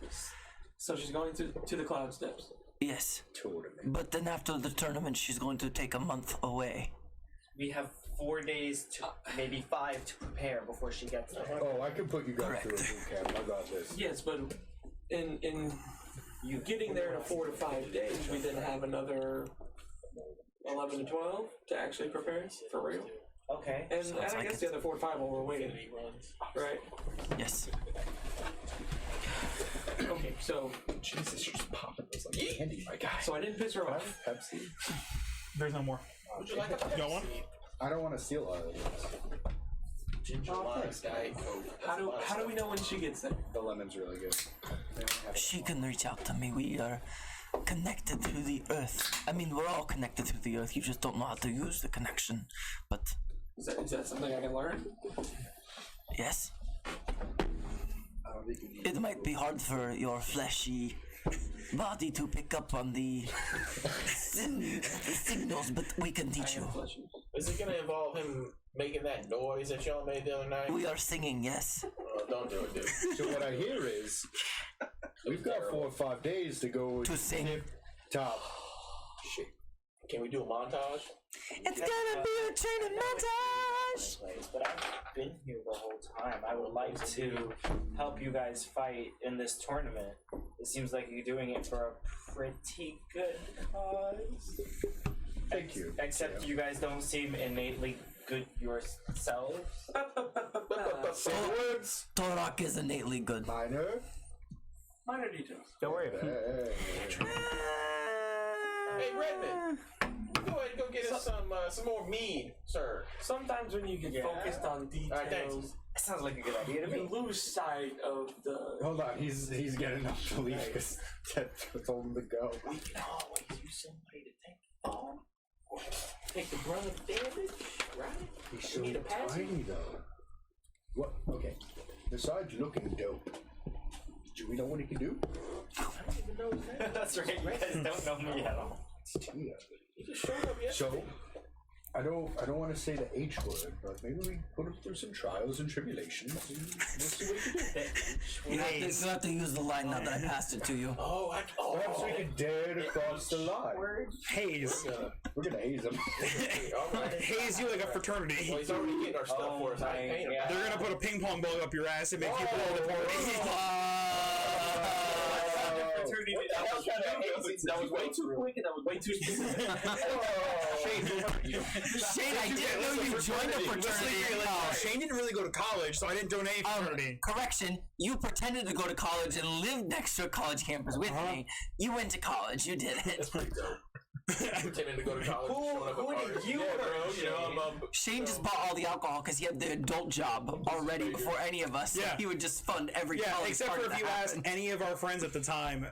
So she's going to the cloud steps. Yes. But then after the tournament, she's going to take a month away. We have 4 days to maybe 5 to prepare before she gets there. Oh, I can put you guys through a boot camp. I got this. Yes, but in you getting there in 4 to 5 days, we then have another 11 to 12 to actually prepare for real. Okay. And I guess the other 4 to 5 while we're waiting. Right? Yes. Okay, so Jesus, you're just popping this like candy, my guy. so I didn't piss her off. Pepsi? There's no more. Would you like a Pepsi? You want one? I don't want to steal all of this. Ginger lime, Diet Coke. How do we know when she gets there? The lemon's really good. She can reach out to me. We are connected through the earth. I mean, we're all connected through the earth. You just don't know how to use the connection. But Is that something I can learn? yes, it might be hard for your fleshy body to pick up on the signals, but we can teach you. Is it gonna involve him making that noise that y'all made the other night? We are singing, yes. Don't do it, dude. So what I hear is we've got 4 or 5 days to go To sing. top. Shit. Can we do a montage? It's gonna be a training montage! But I've been here the whole time. I would like to help you guys fight in this tournament. It seems like you're doing it for a pretty good cause. Thank you. Except you guys don't seem innately good yourselves. Say words. Torak is innately good. Minor. Minor details. Don't worry about it. Hey, Redmond. Go ahead and go get us some more mead, sir. Sometimes when you get focused on Alright, thanks. details, That sounds like a good idea to you me. lose sight of the. Hold on, he's getting up to leave because Ted told him to go. We can always use somebody to take the fall. Take the brunt of damage, right? He's so need a pass? tiny though. What? Okay. Besides looking dope, do we know what he can do? I don't even know his name. That's right. You guys don't know me at all. It's Tia. He just showed up yesterday. So, I don't want to say the H word, but maybe we put him through some trials and tribulations. And we'll see what he can do. You have to use the line now that I passed it to you. Perhaps we can dare to cross the line. Haze. We're gonna haze him. Haze you like a fraternity. Well, he's already getting our stuff for us. I ain't paying him. They're gonna put a ping pong ball up your ass and make you blow the party. That was way too quick and that was way too specific. Shane, I didn't know you joined a fraternity. Shane didn't really go to college, so I didn't donate fraternity. Correction, you pretended to go to college and lived next to a college campus with me. You went to college, you did it. Pretending to go to college. Who did you Shane just bought all the alcohol because he had the adult job already before any of us. So Yeah. he would just fund every Yeah, college except party for if that you asked happened. any of our friends at the time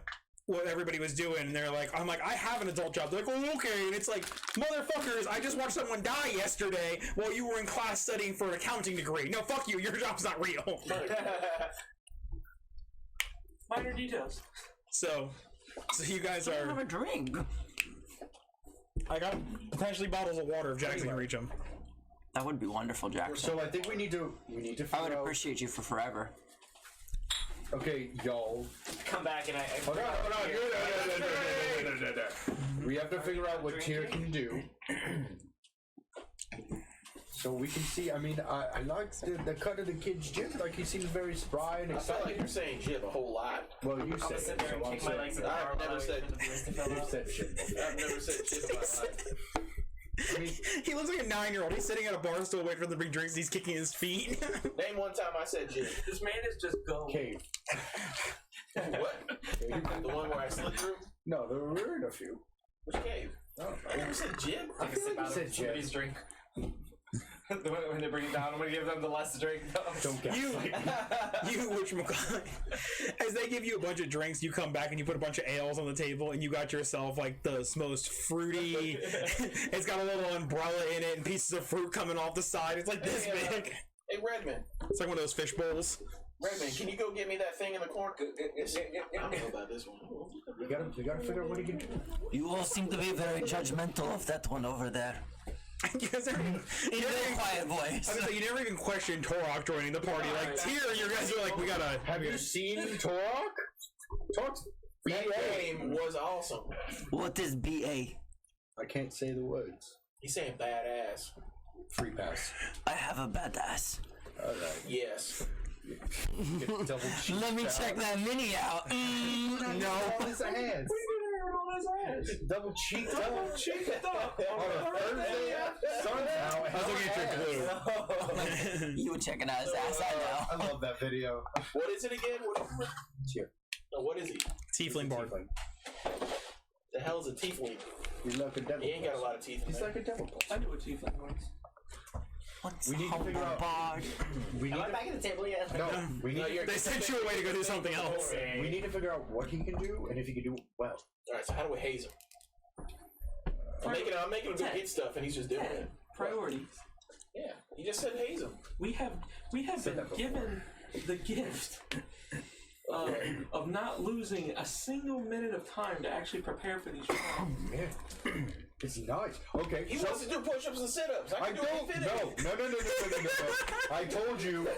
what everybody was doing, and they're like, I'm like, I have an adult job. They're like, oh, okay. And it's like, motherfuckers, I just watched someone die yesterday while you were in class studying for an accounting degree. No, fuck you. Your job's not real. Minor details. So you guys Have are. a drink. I got potentially bottles of water if Jackson can reach them. That would be wonderful, Jackson. So I think we need to I would figure out. appreciate you for forever. Okay, y'all. come back and I Hold on. We have to figure out what Tyr can do. So we can see. I mean, I like the cut of the kid's jib. Like he seems very spry and I feel like excited. you're saying jib a whole lot. Well, you I'm say gonna sit it. there and So I'm kick my legs in saying. the bar I've while never I wait said- for the beers to fill You up. said shit. I've never said jib in my life. I mean, He looks like a 9-year-old. He's sitting at a bar stool waiting for them to bring drinks. And he's kicking his feet. Name one time I said jib. This man is just going. cave. What? The one where I slipped through? No, there were in a few. Which cave? Oh, I never said jib. Take a sip like you out said of somebody's jib. drink. When they bring it down, I'm gonna give them the less drink though. Don't get You whatchamacallit, as they give you a bunch of drinks, you come back and you put a bunch of ales on the table, and you got yourself like the most fruity. It's got a little umbrella in it and pieces of fruit coming off the side. It's like this big. Hey, Redman. It's like one of those fish bowls. Redman, can you go get me that thing in the corner? I don't know about this one. You gotta figure out what you can do. You all seem to be very judgmental of that one over there. You guys are, In a very quiet voice. I was like, you never even questioned Torok joining the party. Like, here, you guys are like, we gotta. Have you seen Torok? That game was awesome. What is BA? I can't say the words. He's saying badass. Free pass. I have a badass. Alright. Yes. Double cheek. Let me check that mini out. No. On his hands. Double cheek. Double cheek. On a Thursday. Somehow. I was looking at your glue. You were checking out his ass, I know. I love that video. What is it again? What is he? Tiefling bard. The hell is a tiefling? He's like a devil. He ain't got a lot of teeth. He's like a devil. I knew what tiefling was. What's We need to figure out. bard? We need Am I back at the table yet? no. We need. you're- They sent you away to go do something else. We need to figure out what he can do and if he can do it well. Alright, so how do we haze him? I'm making him go get stuff and he's just doing it. Priorities. Yeah, you just said haze him. We have been given the gift of not losing a single minute of time to actually prepare for these rounds. Yeah. It's nice. Okay. He wants to do push-ups and sit-ups. I can do don't. infinity. No. I told you.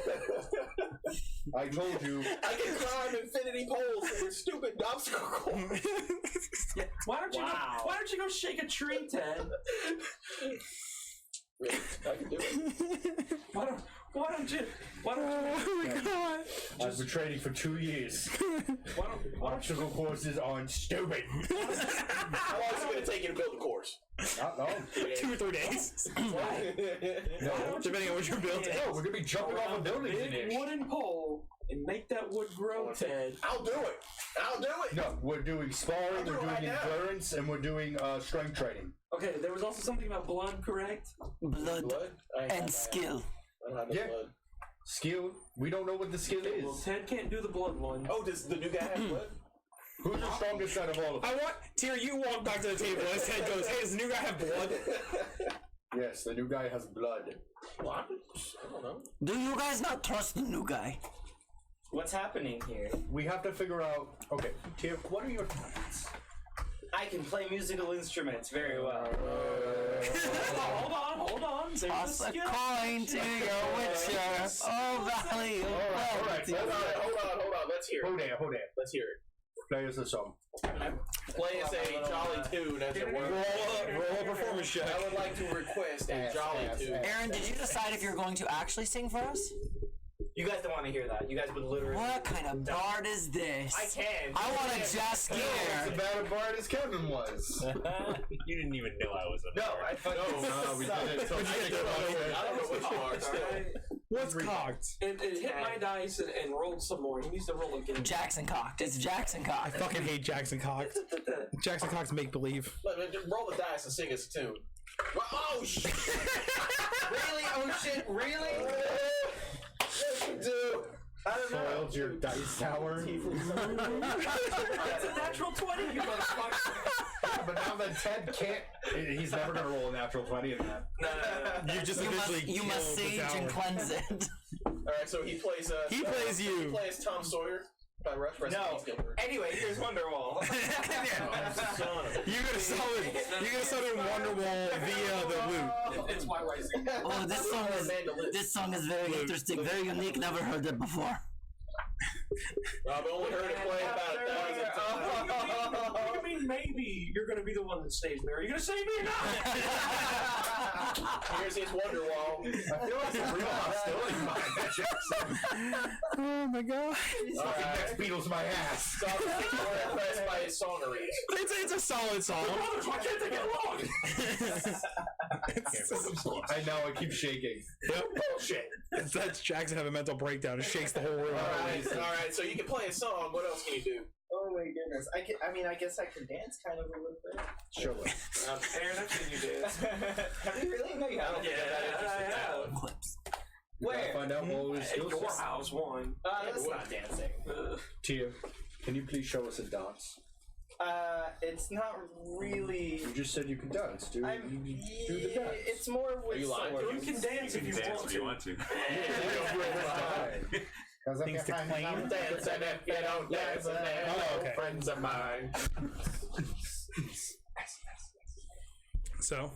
I I can climb infinity poles with stupid obstacle course. Yeah. Why don't you go shake a tree, Ted? Really? I can do it. Why don't you? Oh my god. I've been training for 2 years. Why don't you? Obstacle courses aren't stupid. How long is it going to take you to build a course? Not long. 2 or 3 days. No. Depending on what you're building. No, we're gonna be jumping off of buildings in Big here. wooden pole and make that wood grow, Ted. I'll do it. I'll do it. No, we're doing sparring, we're doing endurance, and we're doing strength training. Okay, there was also something about blood, correct? Blood Blood? I ain't and got that. skill. I don't have no Yeah. blood. Skill, we don't know what the skill Well, is. Ted can't do the blood one. Oh, does the new guy have blood? Who's the strongest out of all of them? I want Tyr, you walk back to the table and his head goes, hey, does the new guy have blood? Yes, the new guy has blood. Well, I don't know. Do you guys not trust the new guy? What's happening here? We have to figure out. Okay, Tyr, what are your talents? I can play musical instruments very well. Hold on. There's Toss a skill. coin to your witcher. Oh, valley of wealth. Hold on. Let's hear it. Hold there. Let's hear it. Play us a song. Play us a jolly tune as a word. Roll a performance check. I would like to request a jolly tune. Aaron, did you decide if you're going to actually sing for us? You guys don't want to hear that. You guys would literally. What kind of bard is this? I can. I want a Jess It's Gear. about a bard as Kevin was. You didn't even know I was a No, I fucking. we did it. So I don't know what you are. Still. What's cocked? It hit my dice and rolled some more. He needs to roll again. Jackson cocked. It's Jackson I cocked. fucking hate Jackson Cox. Jackson Cox make believe. Roll the dice and sing us a tune. Well, oh shit! Really? Oh shit! Really? Yes, you do. I don't know. Soiled your dice tower. That's a natural 20, you motherfucker. But now that Ted can't, he's never gonna roll a natural 20 in that. You just You officially must, you must killed the sage and tower. cleanse it. Alright, so he plays. He plays you. He plays Tom Sawyer by Rush. No. Anyway, here's Wonderwall. You get a solid Wonderwall via the loop. It's YYZ. Oh, this song is very interesting, very unique. Never heard it before. I've only heard it play about 1,000 times. You mean maybe you're going to be the one that stays there? Are you going to save me or not? Here's his Wonderwall. I feel like some real hostility behind that Jackson. Oh my god. Fucking next Beatles my ass. So I'm more impressed by his songeries. It's a solid song. Brothers, why can't they get along? I know, I keep shaking. Yep. Bullshit. That's Jackson have a mental breakdown. It shakes the whole room. Alright, so you can play a song. What else can you do? Oh my goodness. I guess I can dance kind of a little bit. Show us. Aaron, I've seen you dance. Have you really? No, you haven't. I have. Clips. Where? Find out what was At skills. your house, one. That's not dancing. Tia, can you please show us a dance? It's not really. You just said you could dance. Do the dance. It's more with swords. You can dance if you Dance want if to. you want to. Things to claim. Dancing if you don't dance, and they're Oh, okay. friends of mine. So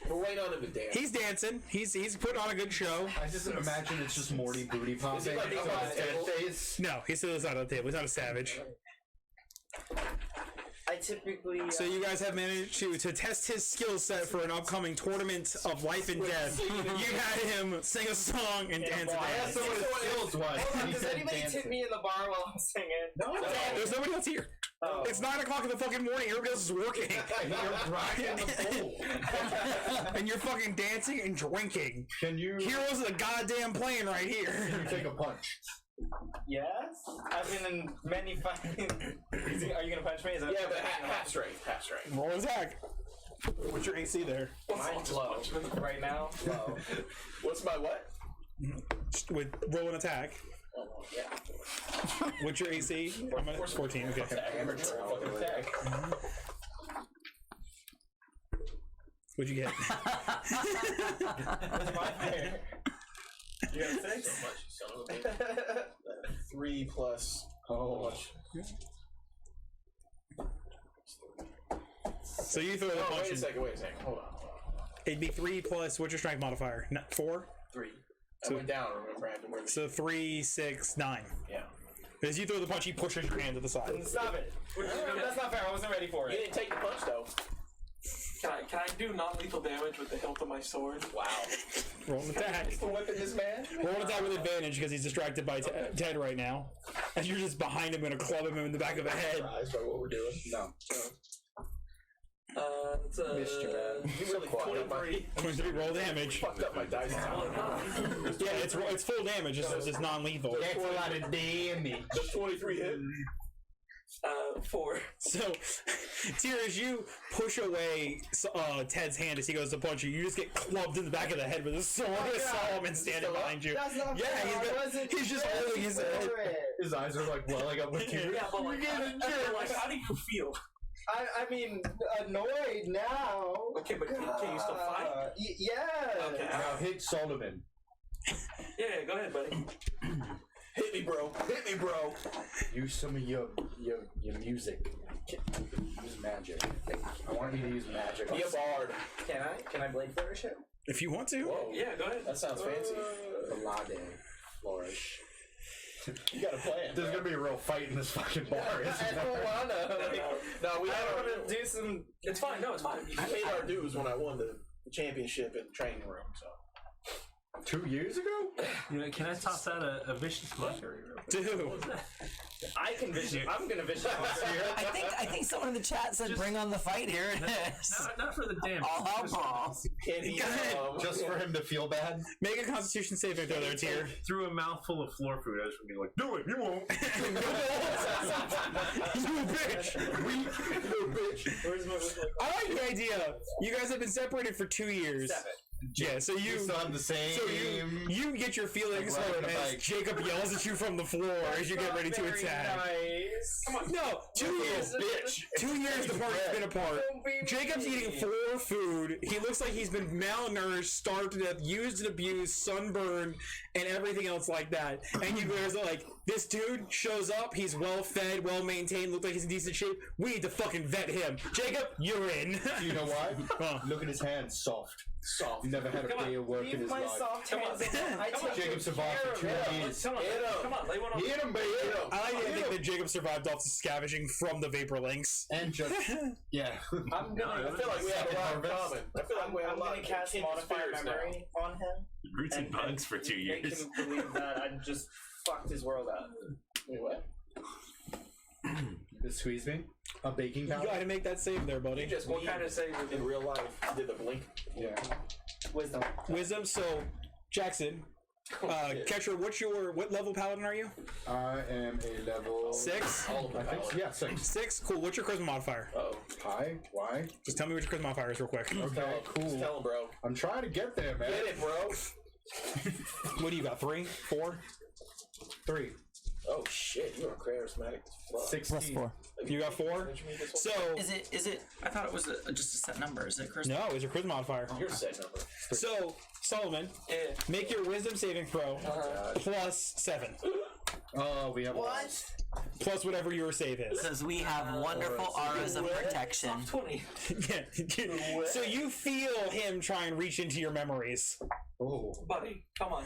We're waiting on him to dance. he's dancing. He's putting on a good show. I just imagine it's just Morty booty popping. Is he like up on his table? face? No, he's still on the table. He's not a savage. I typically. So you guys have managed to test his skill set for an upcoming tournament of life and death. You had him sing a song and dance a I asked dance. someone what his skills was. Hold on, He does said anybody dancing. tip me in the bar while I'm singing? No. There's nobody else here. Oh. It's 9 o'clock in the fucking morning. Everybody else is working. And you're grinding the pool. And you're fucking dancing and drinking. Can you Heroes of the goddamn plane right here. take a punch? Yes? I've been in many fights. Are you gonna punch me? Is that Yeah, but half strength. Half strength. Roll attack. What's your AC there? mine's low. Right now? Low. What's my what? With roll an attack. Oh, yeah. What's your AC? I'm at 14. Okay. Amateur fucking attack. What'd you get? What's my fair? You got 6? So much, you son of a bitch. 3 plus. Oh, much? So you throw the Oh, punch. wait a in. second. Hold on. It'd be 3 plus what's your strength modifier? 4? 3. I So- went down, remember? I had to wear the So 3, 6, 9. Yeah. As you throw the punch, he pushes your hand to the side. Stop it. That's not fair. I wasn't ready for You it. didn't take the punch, though. Can I do non-lethal damage with the hilt of my sword? Wow. Roll an attack. For whipping this man? Roll an attack with advantage because he's distracted by Ted right now. And you're just behind him and gonna club him in the back of the head. Surprised by what we're doing. no. It's a Missed you, man. You really fucked up my, 23 roll damage. fucked up my dice. Yeah, it's full damage, it's just non-lethal. That's a lot of damage. Does 23 hit? 4. So, Tyr, as you push away Ted's hand as he goes to punch you, you just get clubbed in the back of the head with a sword. Solomon standing behind you. That's not Yeah, fair. he's just holding his head. His eyes are like welling up with tears. Yeah, but like, how do you feel? I mean, annoyed now. Okay, but can you still fight? Yeah. Okay. Now hit Solomon. Yeah, go ahead, buddy. Hit me, bro. Hit me, bro. Use some of your music. Use magic. I want you to use magic. Be a bard. Can I blade flourish it? If you want to. Whoa. Yeah, go ahead. That sounds fancy. Ballade. Flourish. You got a plan. There's gonna be a real fight in this fucking bar, I isn't don't there? wanna. No, we I had want to do some. It's fine. No, it's fine. I paid our dues when I won the championship in the training room, so. 2 years ago? You know, can I toss out a vicious mockery? Do. I can vision. I'm gonna vision. I think someone in the chat said, "Bring on the fight." Here it is. Not for the damage. I'll help all. Can he, Just for him to feel bad? Make a Constitution saving throw there, Tyr. Through a mouthful of floor food, I was going to be like, do it, you won't. You bitch! You bitch. I like the idea. You guys have been separated for 2 years. 7. Yeah, so you. You still have the same. So you get your feelings Like hurt riding a as bike. Jacob yells at you from the floor as you get ready to attack. Nice. Come on. No, 2 years. Bitch. 2 years the party's been apart. Don't be Jacob's mean. eating 4 food. He looks like he's been malnourished, starved to death, used and abused, sunburned, and everything else like that. And you guys are like, this dude shows up, he's well fed, well maintained, looks like he's in decent shape. We need to fucking vet him. Jacob, you're in. Do you know why? Huh. Look at his hands, soft. Soft. He never had a Come on, day of work in Leave his my life. soft Come on. hands alone. I Come on. take Jacob survived care for 2 of it. years. Come on, Hit him. come on, lay one on. Hit him, baby. I like to think that Jacob survived off scavenging from the Vapor Links. And just yeah. I'm gonna. I feel like we have a lot in Harvest. common. I feel like we have I'm a lot gonna in cast kindred modify spirits now. memory on him. Roots and bugs for 2 Make years. him believe that I just fucked his world up. Wait, what? Squeeze me. A baking You powder. gotta make that save there, buddy. You just What kind of save in real life did the blink. Yeah. Wisdom. Wisdom, so Jackson, Ketra, what level paladin are you? I am a level 6. All of I them. think so. Yeah, 6. 6. Cool. What's your charisma modifier? Oh, Hi. Why? Just tell me what your charisma modifier is real quick. Okay, cool. tell him, bro. I'm trying to get there, man. Get it, bro. What do you got? 3, 4, 3. Oh shit, you're charismatic as fuck. 16. Plus 4. You got 4. So Is it? I thought it was just a set number. Is it charisma? no, it's your charisma modifier. Your set number. So Solomon, Yeah. make your wisdom saving throw plus 7, Oh, we have What? plus whatever your save is. Because we have wonderful auras of protection. 20. Yeah. So you feel him try and reach into your memories. Oh. Buddy, come on.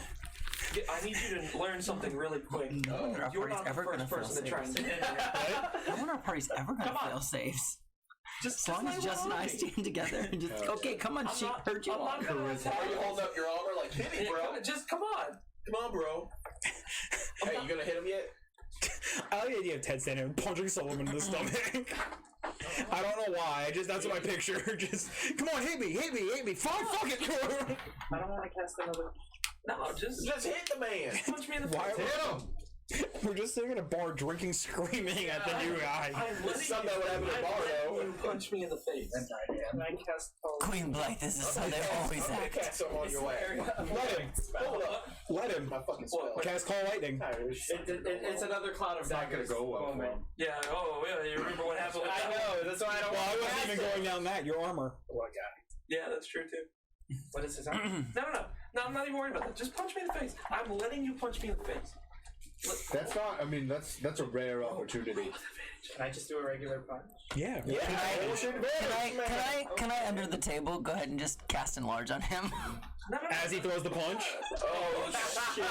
I need you to learn something really quick. No wonder our You're party's not the ever gonna first fail person to try and saves. do it. No wonder our party's ever gonna Come on. fail saves. Just As long as lay Just and I low. stand together and just okay, come on, she heard you. I'm not gonna attack Are you holding up your armor like, hit me, bro? Just come on. Come on, bro. Hey, you gonna hit him yet? I like the idea of Ted standing and punching Solomon in the stomach. I don't know why. That's what I picture. Just come on, hit me. Fine, fuck it. I don't want to cast another. No, just Just hit the man. punch me in the Why? face. Hit him! We're just sitting in a bar drinking, screaming at the new guy. I'm letting Something that would happen at a bar, letting though. you punch me in the face. Can I cast? Queen Blythe, this is how they always I'm gonna act. cast something on your way. Let him. Hold up. Let him. My fucking spell. Cast Call Lightning. Tired of this shit. It's another cloud of It's not gonna daggers go well for moment. him. Yeah. Oh, yeah. You remember what happened with I that? know. That's why I don't. Well, I want to wasn't cast even it. going down that. Your armor. Oh, I got Yeah, that's true too. What is his arm? No, I'm not even worried about that. Just punch me in the face. I'm letting you punch me in the face. That's not. I mean, that's a rare opportunity. Can I just do a regular punch? Yeah. it. Yeah, Can I under the table go ahead and just cast enlarge on him? No. As he throws the punch, Oh, shit.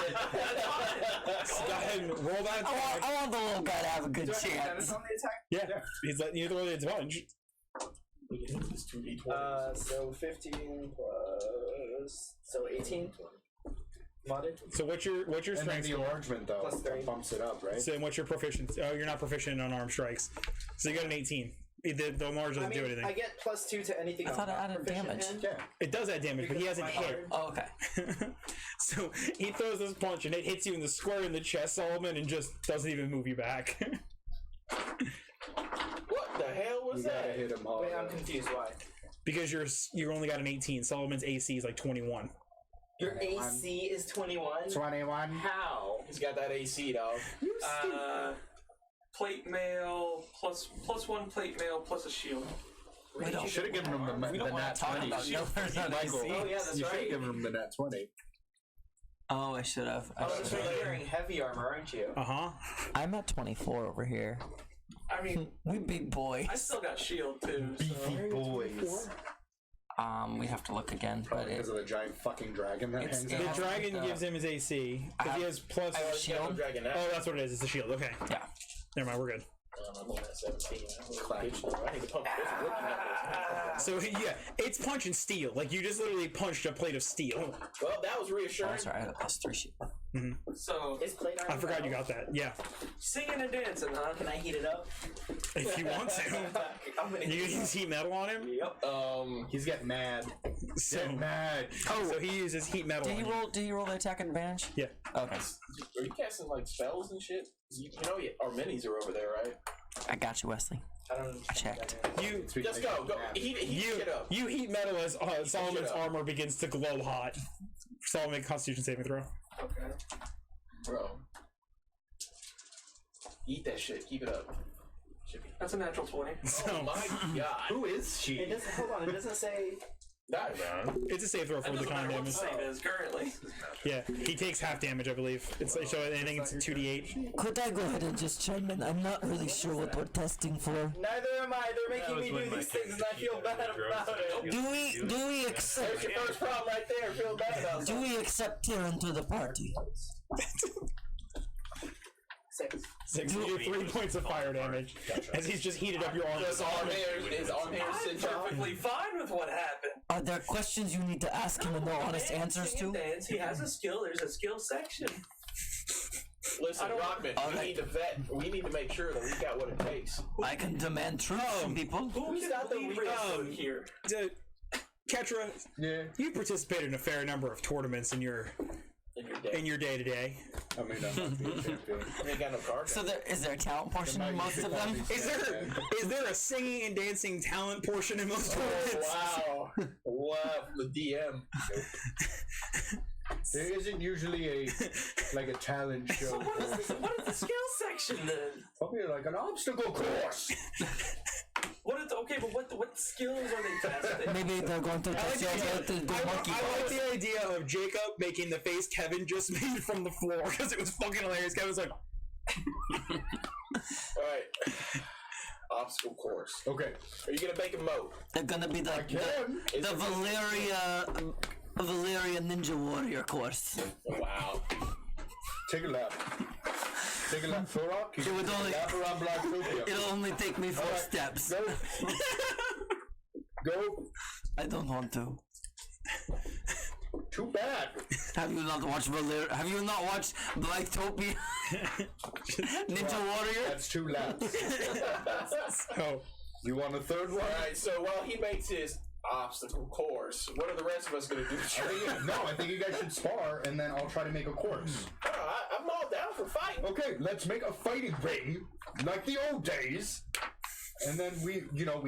go ahead and roll that attack. I want the little guy to have a good Do I have chance. bonus on the attack? Yeah. He's letting you throw the punch. It's 2d20. So 15 plus 18. Modded. So what's your And then strength the score? enlargement though Plus 3. bumps it up, right? So what's your proficiency? Oh, you're not proficient in unarmed strikes. So you got an 18. The enlarge doesn't do anything. I get +2 to anything. I thought I'm it not added proficient damage. in. Yeah. It does add damage, but he Because hasn't of my hit. Oh, okay. So he throws this punch and it hits you in the square in the chest, Solomon, and just doesn't even move you back. What the hell was You gotta that? hit him hard. Wait, I'm confused. Why? Because you only got an 18. Solomon's AC is like 21. Your AC is 21. 21. How? He's got that AC, dog. Plate mail plus 1 plate mail plus a shield. We don't. Should have given him the We don't want nat to talk 20. about numbers on Michael, AC. Oh yeah, that's you should have right. given him the nat 20. Oh, I should have. Oh, so you're wearing heavy armor, aren't you? Uh-huh. I'm at 24 over here. I mean, We big boys. I still got shield too. Beefy boys. We have to look again, but Because of the giant fucking dragon that It's- hangs it The out. has- dragon uh, gives him his AC. Because he has plus... Oh, shield? Dragon now. Oh, that's what it is. It's a shield. Okay. yeah. Never mind. We're good. I'm only at 17. I need to pump this. Looking at this. So, yeah, it's punch and steel. Like, you just literally punched a plate of steel. Well, that was Oh, reassuring. sorry, I had a +3 shield. So Is plate armor? I forgot you got that. Yeah. singing and dancing, huh? Can I heat it up? If you want to. I'm gonna. You use heat metal on him? Yep. He's getting mad. So, Getting mad. so he uses heat metal Did on you you. roll? Did you roll the attack advantage? Yeah. Okay, Are you casting like spells and shit? You know our minis are over there, right? I got you, Wesley. I don't understand. I checked. what that is. You... Just go. Heat shit up. You heat metal as Solomon's up. armor begins to glow hot. Solomon, make a Constitution saving throw. Okay. Bro. Eat that shit. Keep it up. Should be. That's a natural 20. So, Oh my god. Who is she? It doesn't. Hold on. It doesn't say. Die, man. it's a save throw for It the doesn't con matter what the damage. save is currently. Yeah, he takes half damage, I believe. It's so I think it's 2d8. Could I go ahead and just chime in? I'm not really sure what we're testing for. Neither am I. They're making me do these things, and I feel bad about it. Do we accept? There's your first problem right there. Feel bad about Do we accept Tyrion to the party? 6. 6, you do 3 points of fire damage as he's just heated up your arm. His arm hair I'm sits up. perfectly fine with what happened. Are there questions you need to ask him and no honest answers Sing and to? dance. He has a skill. There's a skill section. Listen, Rockman, we Alright. need to vet. We need to make sure that we got what it takes. I can demand truth from people. Who's got the lead here? Ketra, Yeah. you participated in a fair number of tournaments in your in your day to day. I mean, I'm not being champion. You ain't got no cards. So is there a talent portion in most of them? Is there a singing and dancing talent portion in most tournaments? Wow. Wow, the DM. There isn't usually a talent show. What is the skill section then? Probably like an obstacle course. What skills are they testing? Maybe they're going to test the monkey. I like the idea of Jacob making the face Kevin just made from the floor because it was fucking hilarious. Kevin's like, Alright. Obstacle course. Okay. Are you gonna make a moat? They're gonna be the Valeria Ninja Warrior course. Wow. Take a lap. Take a lap for rock. It would only lap around Blacktopia. it'll only take me 4 steps. Go. Go. I don't want to. Too bad. Have you not watched Blacktopia? Ninja Warrior? That's 2 laps. oh, You want a third one? Alright, so while he makes his obstacle course, what are the rest of us gonna do? I think you guys should spar, and then I'll try to make a course. I'm all down for fighting. Okay, let's make a fighting ring, like the old days. And then we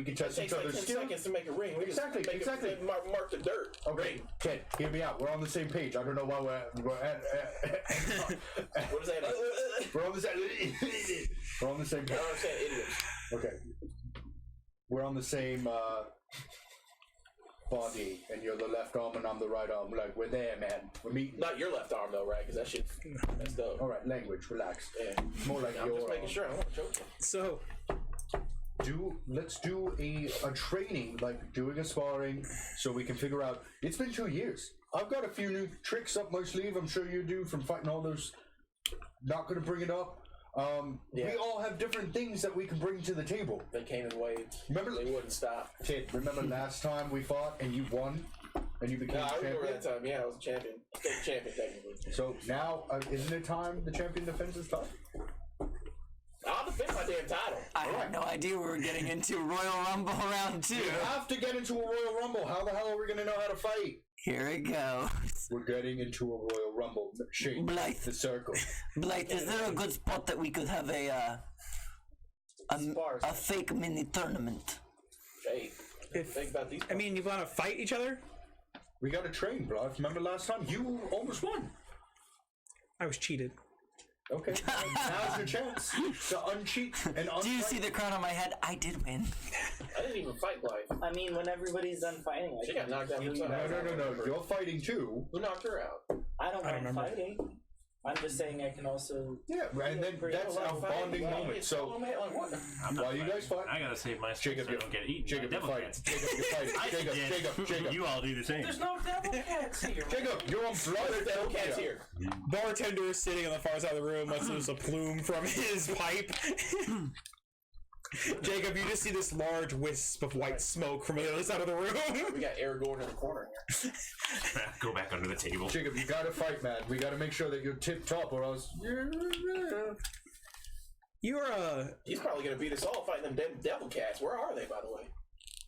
can test It each takes like other's 10 skill. seconds to make a ring. We just Exactly. mark the dirt. Okay, Ken, hear me out. We're on the same page. I don't know why we're at What is that? we're on the same. We're on the same I page. don't understand idioms. Okay. We're on the same body, and you're the left arm, and I'm the right arm. Like we're there, man. We're meeting. Not your left arm though, right? Because that shit messed up. All right, language. Relax. Yeah. More like I'm your just making arm. sure. I don't want to choke you. so Let's do a training, like doing a sparring, so we can figure out. It's been 2 years. I've got a few new tricks up my sleeve. I'm sure you do from fighting all those. Not gonna bring it up. We all have different things that we can bring to the table. They came in waves. Remember, They wouldn't stop. Ted, remember last time we fought and you won, and you became I remember champion. that time. Yeah, I was a champion. Still a champion technically. So now, isn't it time the champion defends his title? I'll defend my damn title. I had no idea we were getting into Royal Rumble round 2. We have to get into a Royal Rumble. How the hell are we gonna know how to fight? Here we go. We're getting into a Royal Rumble. Shape Blythe. the circle. Blythe, is there a good spot that we could have a fake mini tournament? Hey, think about these. I mean, you want to fight each other? We gotta train, bro. Remember last time? You almost won. I was cheated. Okay, now's your chance to uncheat and Do you see the crown on my head? I did win. I didn't even fight Blythe. I mean, when everybody's done fighting, She got knocked out. No. You're fighting too. Who knocked her out? I don't mind remember. fighting. I'm just saying I can also. Yeah, and then that's our bonding moment. So while you guys fight, I gotta save my stuff Jacob, so I don't get eaten. Jacob, by you're devil fighting. cats. Jacob, you're fighting. Jacob. You all do the same. There's no devil cats here. Jacob, you're on blood. Devil cats here. Bartender is sitting on the far side of the room, lets loose a plume from his pipe. Jacob, you just see this large wisp of white smoke from the other side of the room. We got Aragorn in the corner here. Go back under the table. Jacob, you gotta fight, man. We gotta make sure that you're tip top, or else. You're He's probably gonna beat us all fighting them damn devil cats. Where are they, by the way?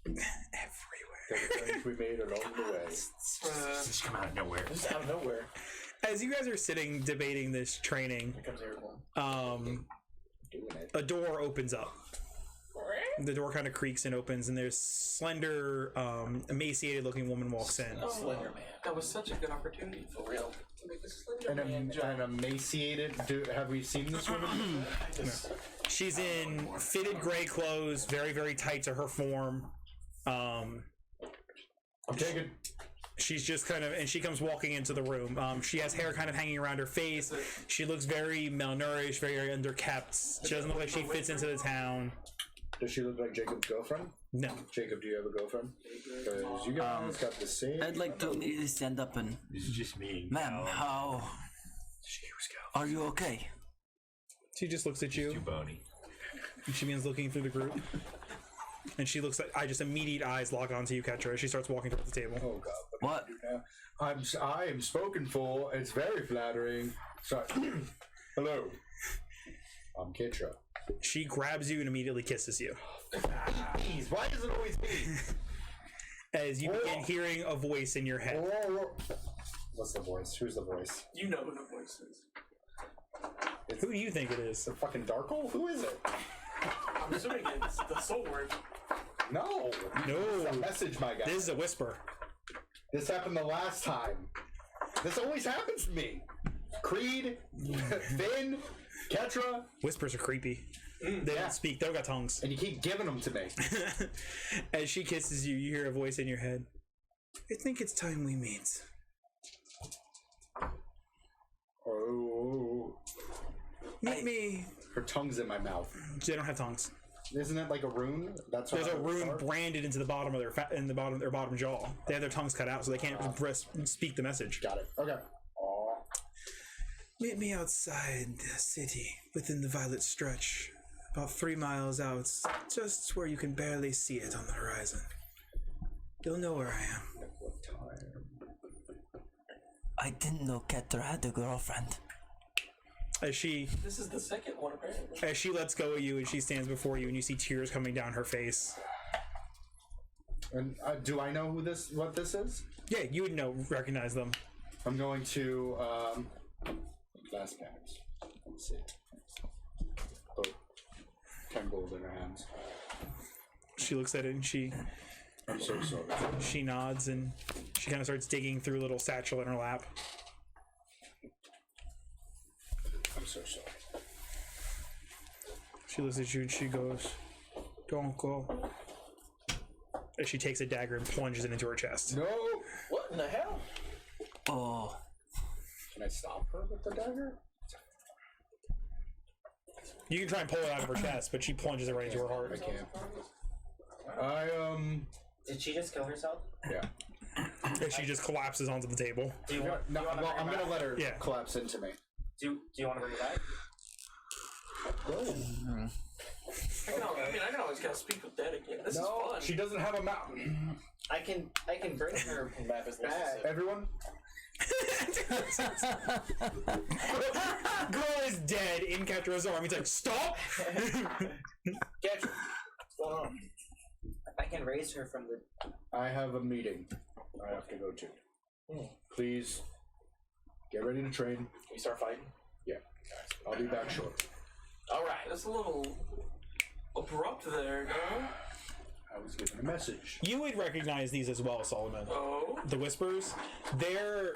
everywhere. The friends we made along the way. Just come out of nowhere. Just out of nowhere. As you guys are sitting debating this training, Here comes Aragorn. Doing it. a door opens up. The door kind of creaks and opens, and there's slender, emaciated-looking woman walks in. Slender Man. That was such a good opportunity For real. to make a Slender Man joke. And emaciated. Have we seen this woman? She's in fitted gray clothes, very, very tight to her form. I'm taking. She's just kind of, and she comes walking into the room. She has hair kind of hanging around her face. She looks very malnourished, very underkept. She doesn't look like she fits into the town. Does she look like Jacob's girlfriend? No. Jacob, do you have a girlfriend? Because you guys got the same. I'd like to immediately stand up and, This is just me. ma'am, how are you okay? She just looks at Too you, bony. and she begins looking through the group. And she looks like, just immediate eyes lock onto you, Ketra, as she starts walking towards the table. Oh God. What? I am spoken for. It's very flattering. Sorry. Hello. I'm Kitra. She grabs you and immediately kisses you. Jeez, why does it always me? As you begin hearing a voice in your head. What's the voice? Who's the voice? You know who the voice is. Who do you think it is? The fucking Darkle? Who is it? I'm assuming it's the sword. No. No. It's a message, my guy. This is a whisper. This happened the last time. This always happens to me. Creed, Finn, Ketra. Whispers are creepy. They don't speak. They don't got tongues. And you keep giving them to me. As she kisses you, you hear a voice in your head. I think it's time we meet. Oh. Meet me. Her tongue's in my mouth. They don't have tongues. Isn't it like a rune? That's There's a rune start? branded into the bottom of their bottom jaw. They have their tongues cut out, so they can't speak the message. Got it. Okay. Aw. Meet me outside the city, within the Violet Stretch, about 3 miles out, just where you can barely see it on the horizon. You'll know where I am. What time? I didn't know Ketra had a girlfriend. As she This is the second one, apparently. As she lets go of you and she stands before you and you see tears coming down her face. And do I know what this is? Yeah, you would recognize them. I'm going to glass pans. Let's see. Oh, 10 gold in her hands. She looks at it and I'm so sorry. she nods and she kind of starts digging through a little satchel in her lap. I'm so sorry. She looks at you and she goes, "Don't go." As she takes a dagger and plunges it into her chest. No! What in the hell? Oh, Can I stop her with the dagger? You can try and pull it out of her chest, but she plunges it right into her I heart. can't. Did she just kill herself? Yeah. As she just collapses onto the table. Do you want? No, do you want to well, bring I'm her gonna back? let her Yeah. collapse into me. Do you want to bring her back? I can always gotta speak with Dead again. This is fun. She doesn't have a mouth. I can bring her back as necessary. Everyone? Girl is dead in Ketra's arm. He's like, "Stop!" Catch her. What's going on? I can raise her from the. I have a meeting I have to go to. Please get ready to train. Can we start fighting? Yeah. I'll be back shortly. Alright, that's a little abrupt there, no? I was given a message. You would recognize these as well, Solomon. Oh? The Whispers, they're...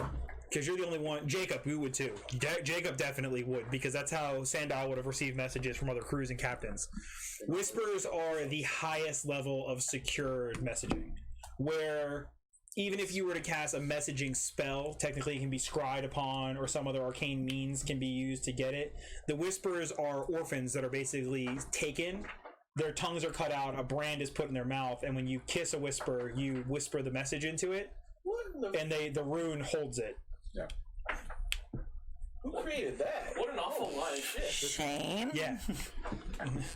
Because you're the only one... Jacob, you would too. Jacob definitely would, because that's how Sandal would have received messages from other crews and captains. Whispers are the highest level of secured messaging, where even if you were to cast a messaging spell, technically it can be scried upon, or some other arcane means can be used to get it. The Whispers are orphans that are basically taken. Their tongues are cut out, a brand is put in their mouth, and when you kiss a Whisper, you whisper the message into it, and the rune holds it. Yeah. Who created that? What an awful line of shit. Shane? Yeah.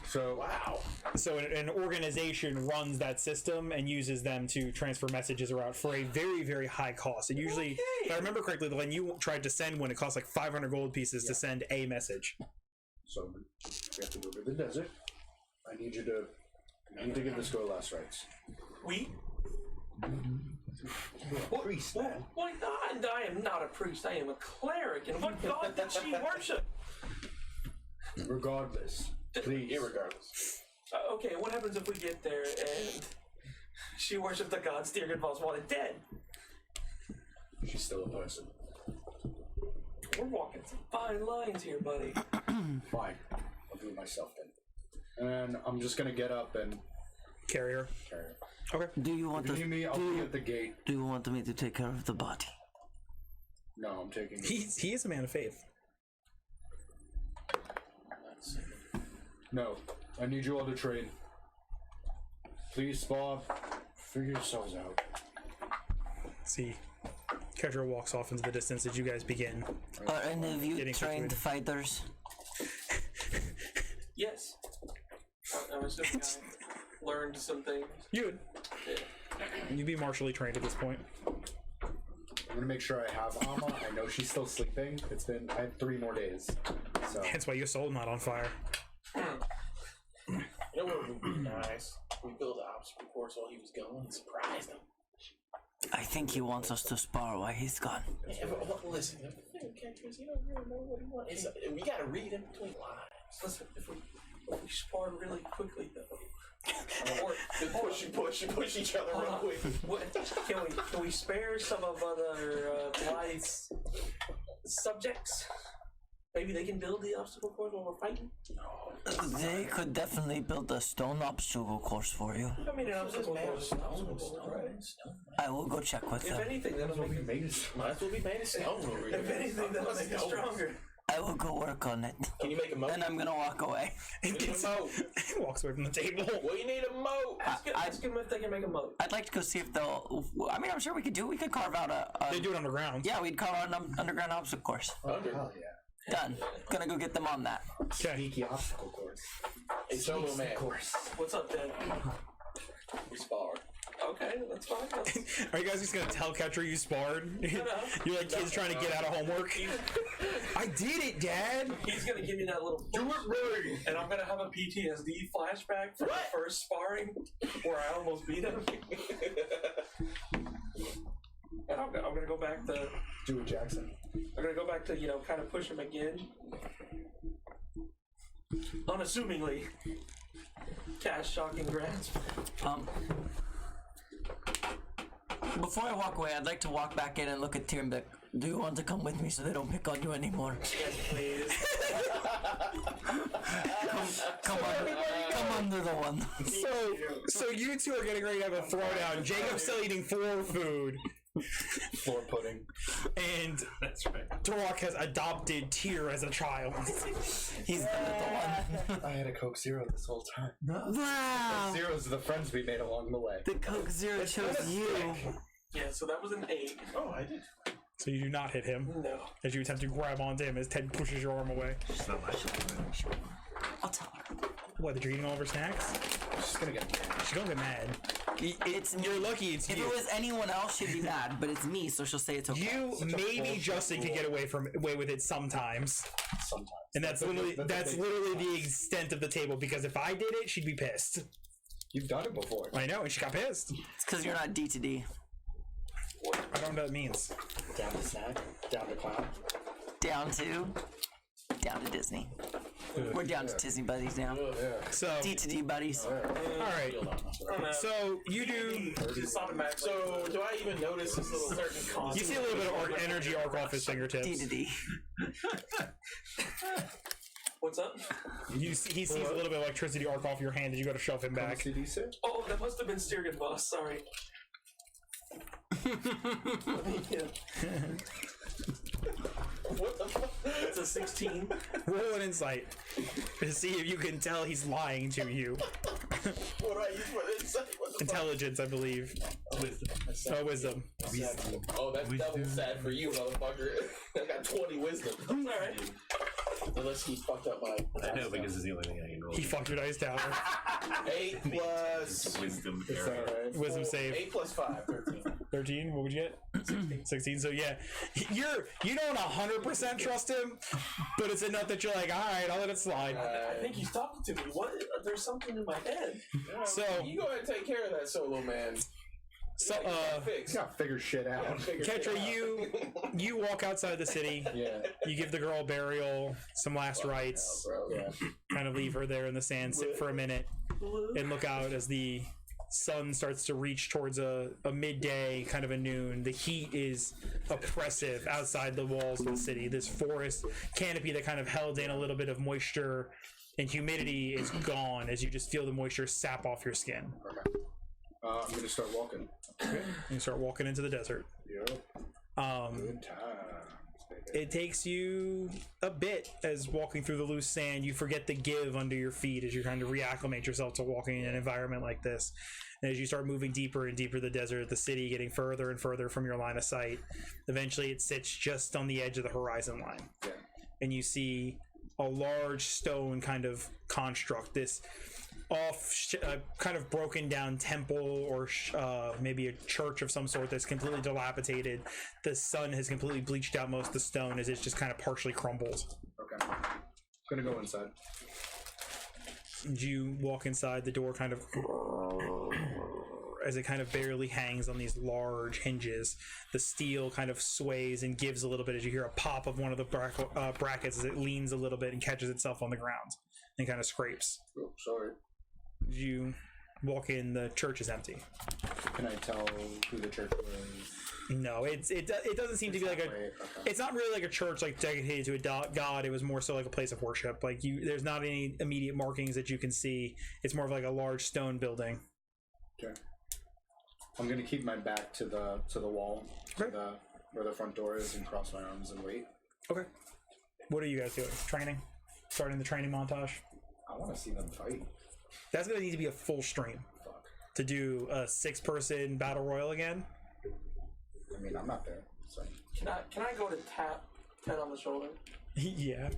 So, Wow. So an organization runs that system and uses them to transfer messages around for a very, very high cost. And usually, if I remember correctly, when you tried to send one, it cost like 500 gold pieces to send a message. so we have to go to the desert. I need to give this girl last rites. We? What? Priest, man. What? I am not a priest. I am a cleric. And what god did she worship? Regardless, please. Irregardless. Okay, what happens if we get there and she worshipped the god Stirgenval's wanted dead? She's still a person. We're walking some fine lines here, buddy. Fine. I'll do it myself then. And I'm just gonna get up and Carry her. carry her. Okay. Do you want If you to? need me, I'll be at the gate. Do you want me to take care of the body? No, I'm taking. He is a man of faith. No, I need you all to train. Please, Bob, figure yourselves out. See, Kedra walks off into the distance as you guys begin. Are any of you Getting trained situated. fighters? Yes. I'm assuming I learned some things. You would. Yeah. You'd be martially trained at this point. I'm gonna make sure I have Amma. I know she's still sleeping. I had 3 more days. So Hence why your soul's not on fire. You know what would be nice? We built an obstacle course while he was going and surprised him. I think he wants us to spar while he's gone. Yeah, but listen, characters, you don't really know what he wants. We gotta read in between lines. Listen, if we spar really quickly though. Or push each other real quick. Can we spare some of other Blythe's subjects? Maybe they can build the obstacle course while we're fighting. They could definitely build a stone obstacle course for you. I mean, an obstacle course. I will go check with If them. anything, that'll make it. Might as well be made of stone over here. If anything, that'll make it stronger. I will go work on it. Can you make a moat? Then I'm gonna walk away. We need a moat. He walks away from the table. We need a moat. Ask them if they can make a moat. I'd like to go see if they'll. I mean, I'm sure we could do. We could carve out a. They do it underground. Yeah, we'd carve out an underground obstacle course. Hell yeah. Done. Gonna go get them on that. Okay. Sneaky obstacle course. A solo man. What's up, Dad? We spar. Okay, that's fine. Are you guys just gonna tell Ketra you sparred? You're like kids trying to get out of homework. I did it, Dad. He's gonna give me that little Do it really. and I'm gonna have a PTSD flashback from the first sparring where I almost beat him. And I'm gonna go back to. Do it, Jackson. I'm gonna go back to kind of push him again, unassumingly. Cast shocking grasp. Before I walk away, I'd like to walk back in and look at Tyr and be like, do you want to come with me so they don't pick on you anymore? Yes, please. Come under the one. So you two are getting ready to have a throwdown. Jacob's still eating floor food. Floor pudding. And That's right. Turok has adopted Tyr as a child. He's the little one. I had a Coke Zero this whole time. Wow. Zeros are the friends we made along the way. The Coke Zero chose you. Yeah, so that was an 8. Oh, I did. So you do not hit him No. as you attempt to grab onto him as Ted pushes your arm away. So much. I'll tell her. What, that you're eating all of her snacks? She's gonna get mad. She don't get mad. It's You're lucky it's If you. it was anyone else, she'd be mad, but it's me, so she'll say it's okay. You, maybe Justin could get away with it sometimes. Sometimes. And that's literally the extent of the table, because if I did it, she'd be pissed. You've done it before. I know, and she got pissed. It's because you're not D to D. I don't know what that means. Down to snack. Down to clown. Down to Disney. We're down to Disney buddies now. So, D to D buddies. alright. So, you do. It's automatic. So, do I even notice this little certain cost? You see a little bit of energy arc off his D fingertips. to D. What's up? He sees a little bit of electricity arc off your hand as you go to shove him back. Oh, that must have been Sturgeon Boss. Sorry. What the fuck? It's a 16. Roll an insight to see if you can tell he's lying to you. What do I use for this? What the Intelligence, I believe. Oh, wisdom. fuck? Oh, that's double sad for you, motherfucker. I got 20 wisdom. Alright. Unless he fucked up my. I know, because it's the only thing I can roll. He fucked your dice down. 8 plus. Wisdom. It's alright. Wisdom save. 8 plus 5, 13. 13? What would you get? 16. So yeah, you don't 100% trust him, but it's enough that you're like, all right, I'll let it slide. I think he's talking to me. What? There's something in my head. So You go ahead and take care of that solo man. so Fix. You gotta figure shit out. Ketra, you walk outside the city. Yeah. You give the girl a burial, some last rites, Bro. Yeah. kind of leave her there in the sand, sit for a minute, and look out as the sun starts to reach towards a midday, kind of a noon. The heat is oppressive outside the walls of the city. This forest canopy that kind of held in a little bit of moisture and humidity is gone as you just feel the moisture sap off your skin. I'm gonna start walking. You start walking into the desert. Yep. Good times, baby. It takes you a bit as walking through the loose sand. You forget the give under your feet as you're trying to reacclimate yourself to walking in an environment like this. And as you start moving deeper and deeper the desert, the city getting further and further from your line of sight, eventually it sits just on the edge of the horizon line. Yeah. And you see a large stone kind of construct, this kind of broken down temple or maybe a church of some sort that's completely dilapidated. The sun has completely bleached out most of the stone as it's just kind of partially crumbled. Okay. I'm gonna go inside. And you walk inside, the door kind of as it kind of barely hangs on these large hinges. The steel kind of sways and gives a little bit as you hear a pop of one of the brackets as it leans a little bit and catches itself on the ground and kind of scrapes. Oh, sorry. As you walk in, the church is empty. Can I tell who the church was? No, it doesn't seem to be like a. Okay. It's not really like a church like dedicated to a god. It was more so like a place of worship. Like there's not any immediate markings that you can see. It's more of like a large stone building. Okay. I'm gonna keep my back to the wall, Okay. where the front door is, and cross my arms and wait. Okay. What are you guys doing? Training? Starting the training montage? I want to see them fight. That's gonna need to be a full stream Fuck. to do a 6-person battle royal again. I mean, I'm not there. So. Can I go to tap Ted on the shoulder? Yeah.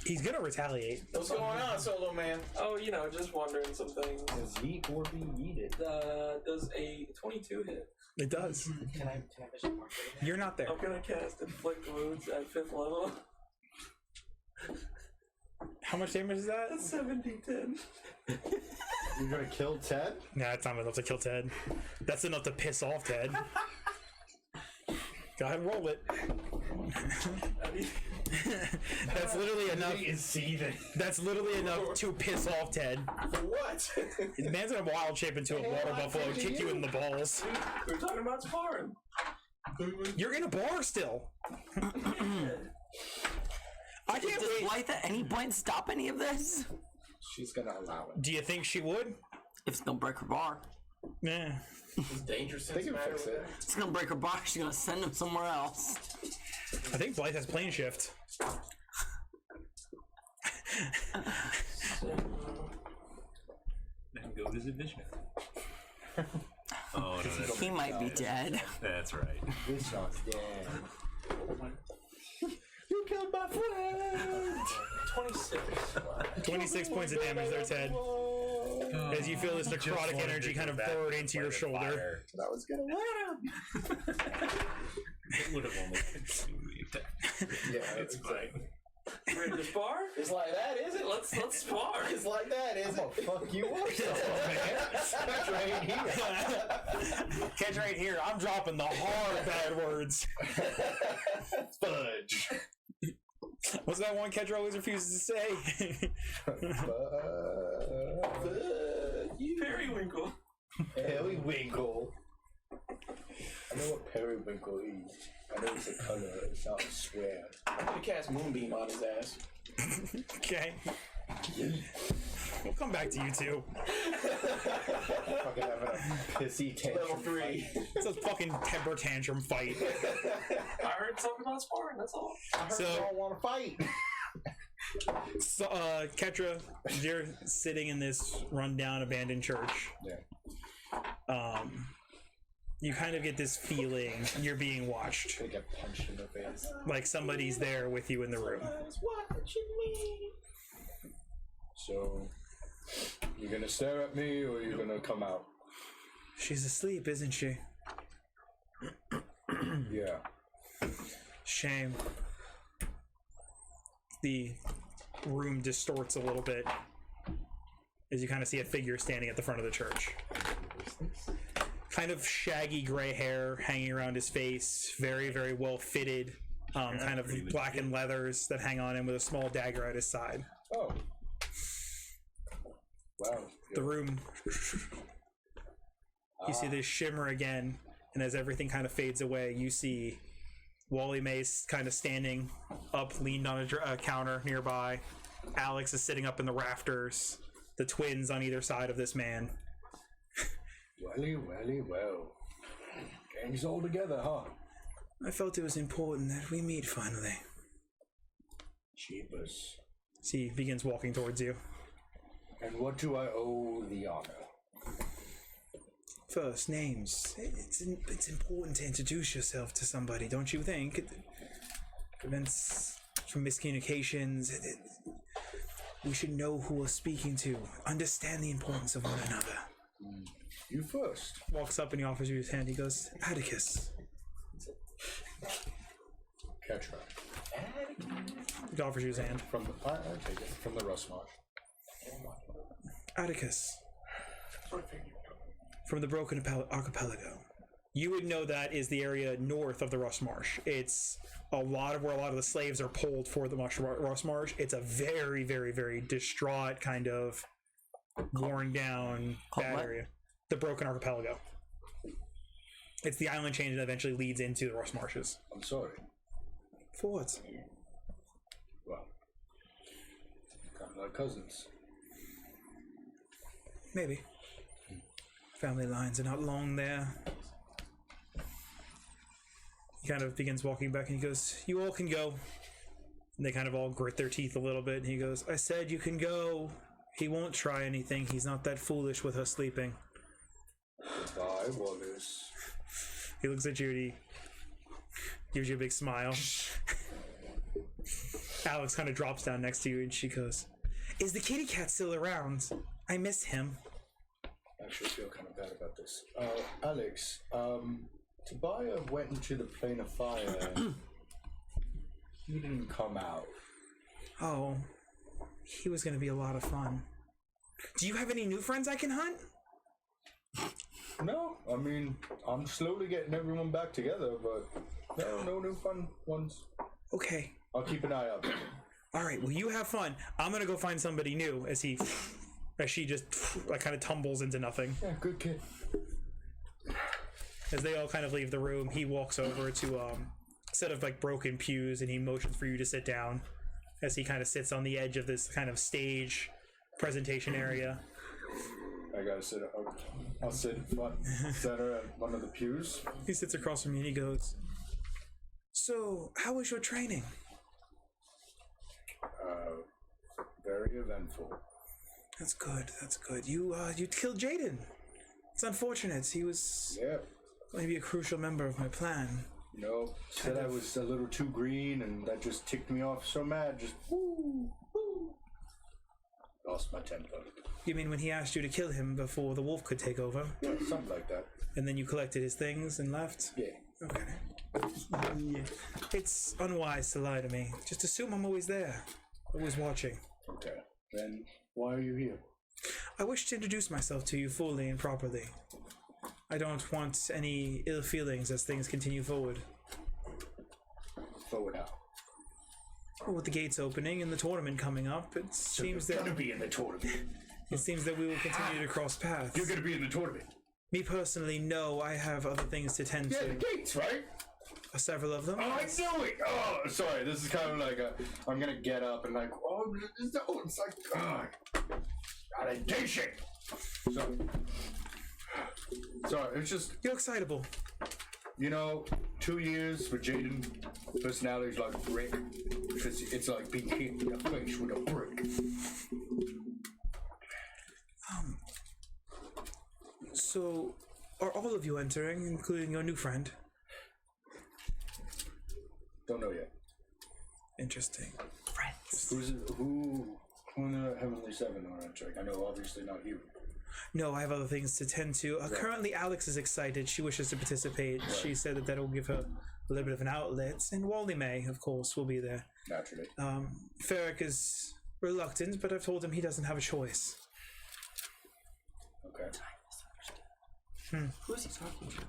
He's gonna retaliate. What's going on, Solo Man? Oh, just wondering some things. Does yeet or be yeeted? Does a 22 hit? It does. Can I vision mark it? You're not there. I'm gonna cast Inflict Wounds at 5th level. How much damage is that? That's 70-10. You're gonna kill Ted? Nah, it's not enough to kill Ted. That's enough to piss off Ted. Go ahead and roll it. That's literally enough. That's literally enough to piss off Ted. For what? The man's gonna wild shape into a water buffalo and kick you in the balls. We're talking about sparring. You're in a bar still. I can't Does wait. Blythe at any point stop any of this? She's gonna allow it. Do you think she would? If it's gonna break her bar. Nah. It's dangerous. They can fix it. It's gonna break her bar, she's gonna send him somewhere else. I think Blythe has plane shift. Then go visit Vishnu. Oh, no, He might be dead. that's right. This shot's dead. You killed my friend. 26. 26 points of damage there, Ted. As you feel this necrotic energy kind of burn into your shoulder. That was gonna let him. It would have only consumed the attack. Yeah, It's fine. Ready to spar? It's like that, is it? Let's spar. It's like that, is it? Fuck you up, That's right here. Catch right here. I'm dropping the hard bad words. Fudge. What's that one Kedra always refuses to say? Periwinkle. Periwinkle. I know what periwinkle is. I know it's a color. It's not a swear. I'm gonna cast Moonbeam on his ass. Okay. We'll come back to you two. Fucking having a pissy tantrum. Level 3. It's a fucking temper tantrum fight. I heard something about sparring, that's all. I heard So- y'all want to fight. So, Ketra, you're sitting in this rundown, abandoned church. Yeah. You kind of get this feeling you're being watched. Gonna get punched in the face. Like somebody's there with you in the room. So, you gonna stare at me or you gonna come out? She's asleep, isn't she? Yeah. Shame. The room distorts a little bit as you kind of see a figure standing at the front of the church. Kind of shaggy gray hair hanging around his face, very, very well fitted, kind of blackened leathers that hang on him with a small dagger at his side. Oh. Wow. The room, you see this shimmer again, and as everything kind of fades away, you see Wally Mace kind of standing up, leaned on a counter nearby. Alex is sitting up in the rafters, the twins on either side of this man. Well. Gang's all together, huh? I felt it was important that we meet finally. Jeepers. See, he begins walking towards you. And what do I owe the honor? First, names. It's important to introduce yourself to somebody, don't you think? It prevents from miscommunications. We should know who we're speaking to, understand the importance of one another. You first. Walks up and he offers you his hand. He goes, Atticus. Ketra. He offers you his hand. From the I take it from the Rustmarsh. Atticus. From the Broken Archipelago. You would know that is the area north of the Rust Marsh. It's a lot of where a lot of the slaves are pulled for the Rust Marsh. It's a very, very, very distraught kind of worn down bad area. The Broken Archipelago. It's the island chain that eventually leads into the Rust Marshes. I'm sorry. For what? Well, kind of like cousins. Maybe. Family lines are not long there. He kind of begins walking back and he goes, "You all can go." And they kind of all grit their teeth a little bit and he goes, "I said you can go. He won't try anything. He's not that foolish with her sleeping." Goodbye, Wallace. He looks at you and he gives you a big smile. Alex kind of drops down next to you and she goes, "Is the kitty cat still around? I miss him." I actually feel kind of bad about this. Alex, Tobiah went into the plane of fire. He didn't come out. Oh, he was going to be a lot of fun. Do you have any new friends I can hunt? No, I mean, I'm slowly getting everyone back together, but no new fun ones. Okay. I'll keep an eye out. All right, well, you have fun. I'm going to go find somebody new as she just like kind of tumbles into nothing. Yeah, good kid. As they all kind of leave the room, he walks over to a set of like broken pews and he motions for you to sit down as he kind of sits on the edge of this kind of stage presentation area. I gotta sit. I'll sit in front, center at one of the pews. He sits across from you and he goes, "So, how was your training?" Very eventful. That's good. That's good. You killed Jaden. It's unfortunate. He was going to be a crucial member of my plan. No, said I was a little too green, and that just ticked me off so mad. Just woo. Lost my temper. You mean when he asked you to kill him before the wolf could take over? Yeah, something like that. And then you collected his things and left? Yeah. Okay. Yeah. It's unwise to lie to me. Just assume I'm always there. Always watching. Okay. Then why are you here? I wish to introduce myself to you fully and properly. I don't want any ill feelings as things continue forward. Forward how? Well, with the gates opening and the tournament coming up, it seems that... You're gonna be in the tournament. It seems that we will continue to cross paths. You're gonna be in the tournament. Me personally, no, I have other things to tend to. Yeah, the gates, right? Several of them. Oh, I knew it! Oh, sorry, this is kind of like I'm gonna get up and like, oh, it's like, God. Validation! Sorry, it's just... You're excitable. You know, 2 years with Jaden, personality's like a brick. Because it's like being hit in the face with a brick. So, are all of you entering, including your new friend? Don't know yet. Interesting. Friends. Who in the Heavenly Seven are entering? I know obviously not you. No, I have other things to tend to. Currently, Alex is excited. She wishes to participate. Right. She said that will give her a little bit of an outlet. And Wally May, of course, will be there. Naturally. Ferric is reluctant, but I've told him he doesn't have a choice. Okay. Who's he talking to?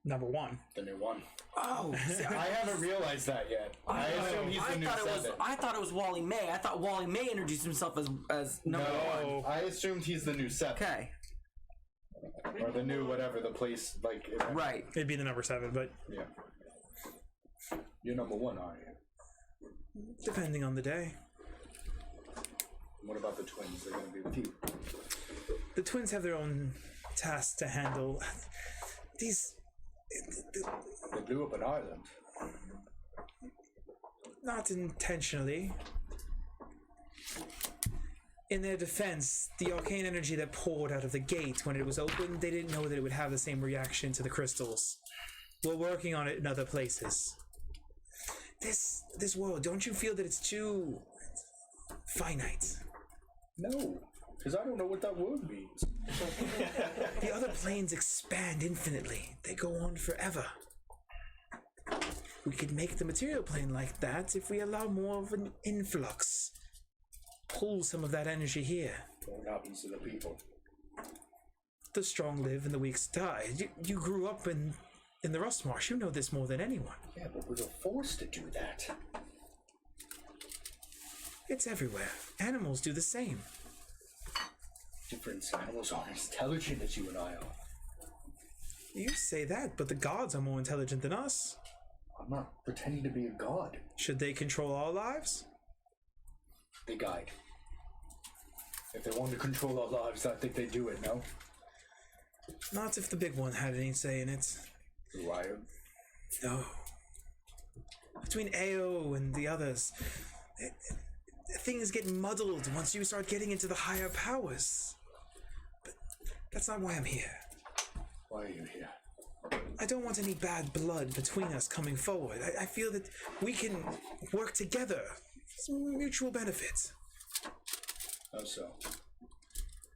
Number one. The new one. Oh, see, I haven't realized that yet. I assume he's the new seven. I thought it was Wally May. I thought Wally May introduced himself as number one. I assumed he's the new seven. Okay. Or the new whatever the place like. Right. It'd be the number 7, but yeah. You're number 1, aren't you? Depending on the day. What about the twins? They're gonna be with you. The twins have their own tasks to handle. They blew up an island. Not intentionally. In their defense, the arcane energy that poured out of the gate when it was opened, they didn't know that it would have the same reaction to the crystals. We're working on it in other places. This world, don't you feel that it's too finite? No, because I don't know what that word means. The other planes expand infinitely. They go on forever. We could make the material plane like that if we allow more of an influx. Pull some of that energy here. What happens to the people? The strong live and the weak die. You grew up in the Rust Marsh. You know this more than anyone. Yeah, but we were forced to do that. It's everywhere. Animals do the same. Different animals aren't as intelligent as you and I are. You say that, but the gods are more intelligent than us. I'm not pretending to be a god. Should they control our lives? They guide. If they want to control our lives, I think they do it, no? Not if the big one had any say in it. Liar. No. Between AO and the others, things get muddled once you start getting into the higher powers. But that's not why I'm here. Why are you here? I don't want any bad blood between us coming forward. I feel that we can work together. Some mutual benefits. How so?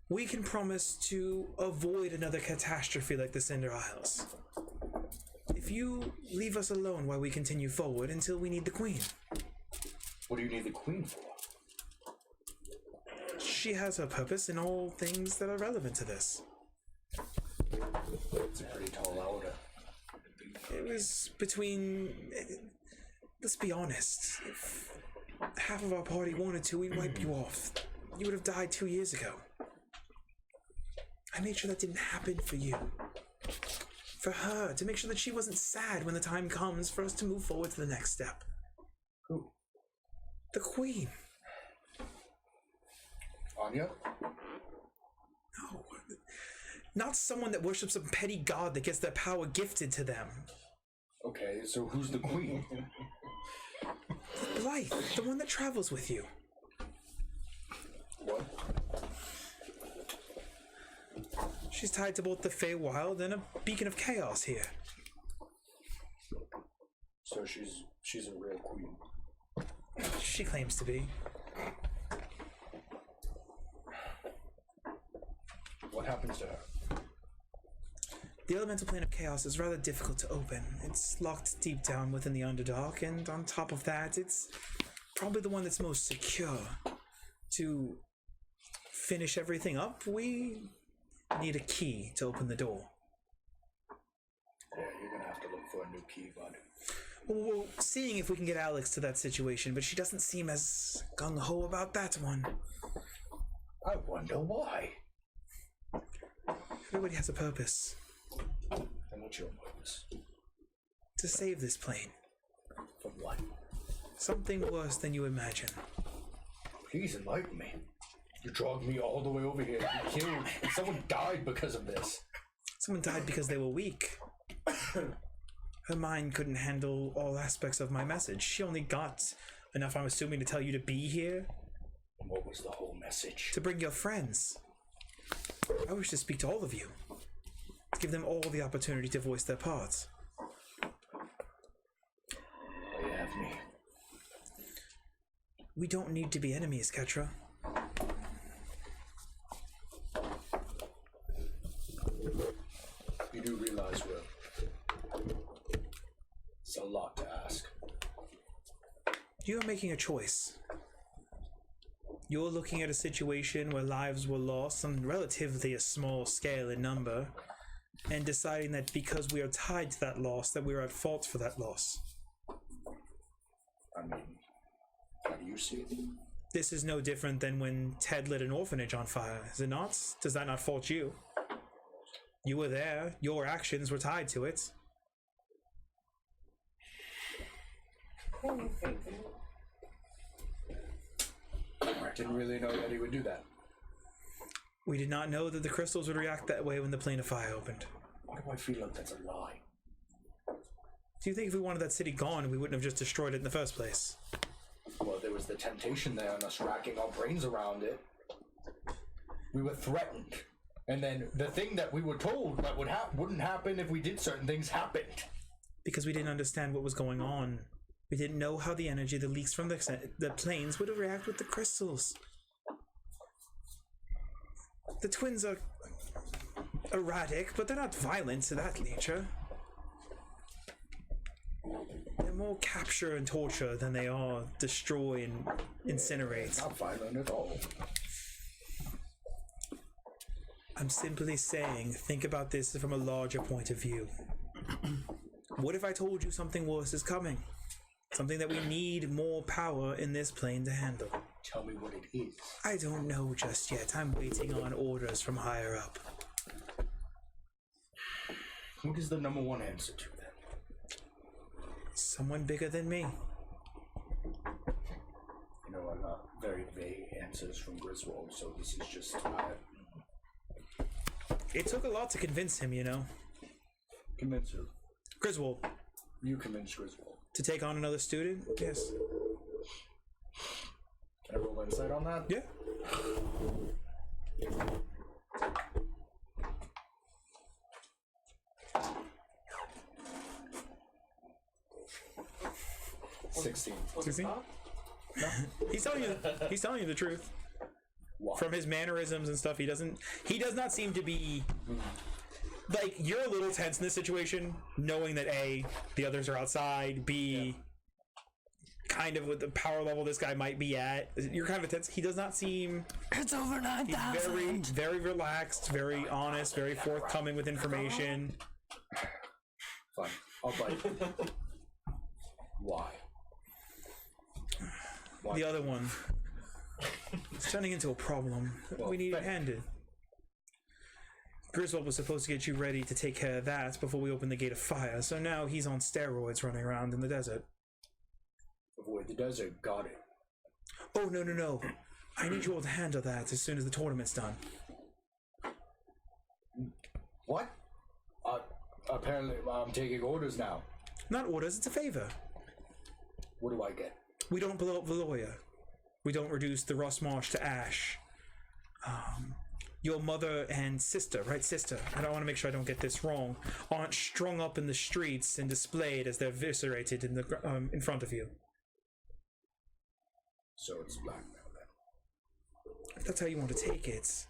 We can promise to avoid another catastrophe like the Cinder Isles. If you leave us alone while we continue forward until we need the Queen. What do you need the Queen for? She has her purpose in all things that are relevant to this. It's a pretty tall order. It was between... Let's be honest. If half of our party wanted to, we'd wipe you off. You would have died 2 years ago. I made sure that didn't happen for you. For her, to make sure that she wasn't sad when the time comes for us to move forward to the next step. Who? The Queen. Anya? No. Not someone that worships some petty god that gets their power gifted to them. Okay, so who's the Queen? Blythe, the one that travels with you. What? She's tied to both the Feywild and a beacon of chaos here. So she's a real queen. She claims to be. What happens to her? The elemental plane of chaos is rather difficult to open. It's locked deep down within the Underdark, and on top of that, it's probably the one that's most secure. To finish everything up, we need a key to open the door. Yeah, you're gonna have to look for a new key, bud. We're seeing if we can get Alex to that situation, but she doesn't seem as gung-ho about that one. I wonder why. Everybody has a purpose. And what's your purpose? To save this plane. From what? Something worse than you imagine. Please enlighten me. You dragged me all the way over here. You killed. Someone died because of this. Someone died because they were weak. Her mind couldn't handle all aspects of my message. She only got enough, I'm assuming, to tell you to be here. And what was the whole message? To bring your friends. I wish to speak to all of you. To give them all the opportunity to voice their parts. You have me. We don't need to be enemies, Ketra. You do realize it's a lot to ask. You are making a choice. You're looking at a situation where lives were lost on relatively a small scale in number, and deciding that because we are tied to that loss, that we are at fault for that loss. I mean, how do you see it? This is no different than when Ted lit an orphanage on fire, is it not? Does that not fault you? You were there, your actions were tied to it. I didn't really know that he would do that. We did not know that the crystals would react that way when the plane of fire opened. Why do I feel like that's a lie? Do you think if we wanted that city gone, we wouldn't have just destroyed it in the first place? Well, there was the temptation there and us racking our brains around it. We were threatened. And then the thing that we were told that wouldn't happen if we did certain things happened. Because we didn't understand what was going on. We didn't know how the energy that leaks from the planes would react with the crystals. The twins are erratic, but they're not violent to that nature. They're more capture and torture than they are destroy and incinerate. Not violent at all. I'm simply saying, think about this from a larger point of view. What if I told you something worse is coming? Something that we need more power in this plane to handle. Tell me what it is. I don't know just yet. I'm waiting on orders from higher up. What is the number one answer to that? Someone bigger than me. You know, I'm not very vague answers from Griswold, so this is just... It took a lot to convince him, you know. Convince who? Griswold. You convinced Griswold. To take on another student? Yes. Can I roll insight on that? Yeah. $16. 16? No. He's telling you the truth. Wow. From his mannerisms and stuff, he does not seem to be like, you're a little tense in this situation, knowing that A, the others are outside, B, kind of with the power level this guy might be at. You're kind of tense. He does not seem... It's over 9,000! Very, very relaxed, very honest, very forthcoming with information. Fine. I'll bite. Why? The other one. It's turning into a problem. Well, we need it handed. Griswold was supposed to get you ready to take care of that before we open the gate of fire, so now he's on steroids running around in the desert. Avoid the desert. Got it. Oh, no. I need you all to handle that as soon as the tournament's done. What? Apparently I'm taking orders now. Not orders, it's a favor. What do I get? We don't blow up the lawyer. We don't reduce the Ross Marsh to ash. Your mother and sister, right, sister, I don't want to make sure I don't get this wrong, aren't strung up in the streets and displayed as they're eviscerated in front of you. So it's blackmail then. That's how you want to take it.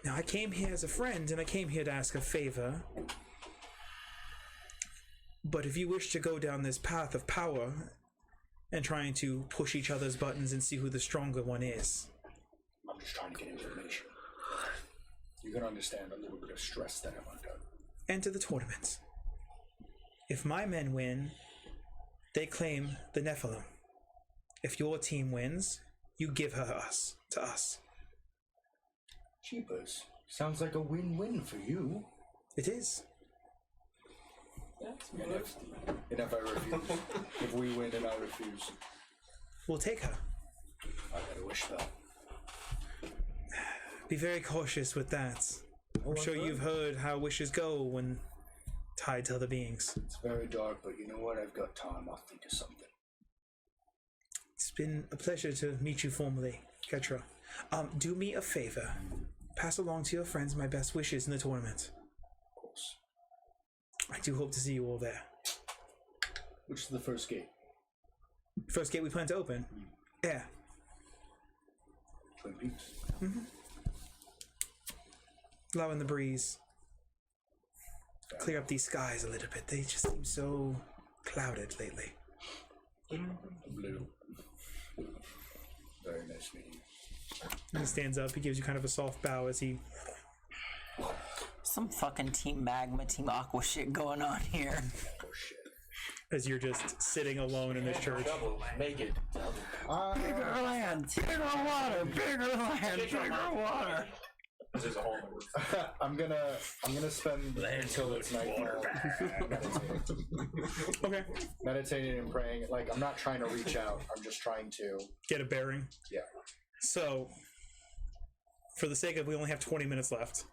Now, I came here as a friend, and I came here to ask a favor. But if you wish to go down this path of power and trying to push each other's buttons and see who the stronger one is... I'm just trying to get information. You can understand a little bit of stress that I'm under. Enter the tournament. If my men win, they claim the Nephilim. If your team wins, you give her to us. Cheapers. Sounds like a win-win for you. It is. And if I refuse, if we win and I refuse, We'll take her. I gotta wish that. Be very cautious with that. I'm sure you've heard how wishes go when tied to other beings. It's very dark, but you know what? I've got time. I'll think of something. It's been a pleasure to meet you formally, Ketra. Do me a favor. Pass along to your friends my best wishes in the tournament. Of course. I do hope to see you all there. Which is the first gate? First gate we plan to open? Yeah. Twin Peaks. Allowing the breeze. Clear up these skies a little bit. They just seem so clouded lately. Blue. Very nice meeting you. He stands up. He gives you kind of a soft bow as he... Some fucking Team Magma, Team Aqua shit going on here. Oh shit. As you're just sitting alone in this church. Make it. Bigger land, bigger water, bigger land, bigger water. This is a whole number. I'm gonna spend until it's nightfall meditating. Okay. Meditating and praying. Like, I'm not trying to reach out. I'm just trying to Get a bearing. Yeah. So, for the sake of, we only have 20 minutes left.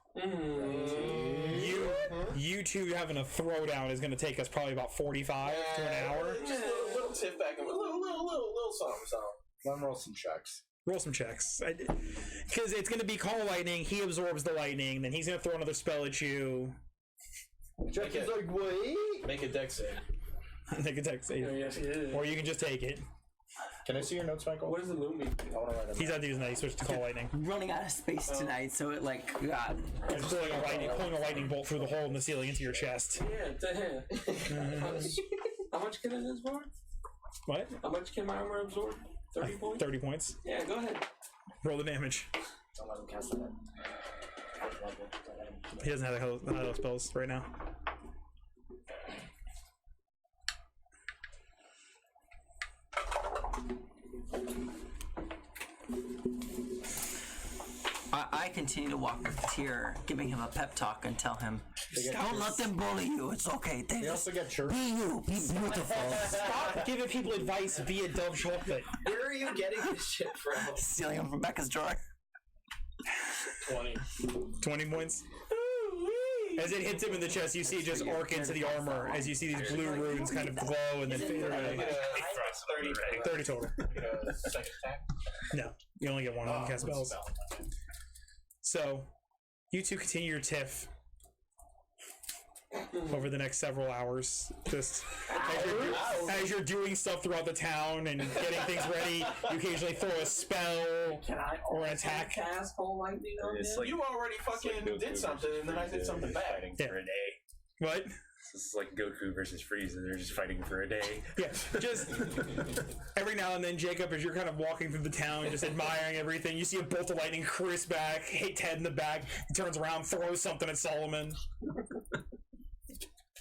You two having a throwdown is going to take us probably about 45 to an hour. Just a little tip back and a little something. Let me roll some checks. Roll some checks. Because it's going to be call lightning, he absorbs the lightning, then he's going to throw another spell at you. Check is like, wait. Make a dex save. Make a dex save. Yes, he is. Or you can just take it. Can I see your notes, Michael? What does the moon mean? I want to write them He's down. not using that, he switched to call lightning. Running out of space tonight, so it like God. It's pulling a lightning bolt through the hole in the ceiling into your chest. Yeah, damn. How much can it absorb? What? How much can my armor absorb? 30 points? 30 points. Yeah, go ahead. Roll the damage. Don't let him cast that. He doesn't have the high spells right now. I continue to walk with Tyr, giving him a pep talk and tell him, don't let them bully you. It's okay. They also get shirts. Be you. Be beautiful. Stop giving people advice via Dove chocolate. Where are you getting this shit from? Stealing them from Becca's drawer. 20 points. As it hits him in the chest, you see it just arc into the armor as you see these blue runes kind of glow and then fade away. 30 total. Second attack. No, you only get one when you cast spells. So, you two continue your tiff over the next several hours. Just as you're doing stuff throughout the town and getting things ready, you occasionally throw a spell or an attack. Cast Whole Lightning on him? You already fucking did something, and then I did something back. Fighting for a day. What? This is like Goku versus Frieza. They're just fighting for a day. Yeah, just every now and then, Jacob, as you're kind of walking through the town, just admiring everything, you see a bolt of lightning crisp back, hit Ted in the back, he turns around, throws something at Solomon.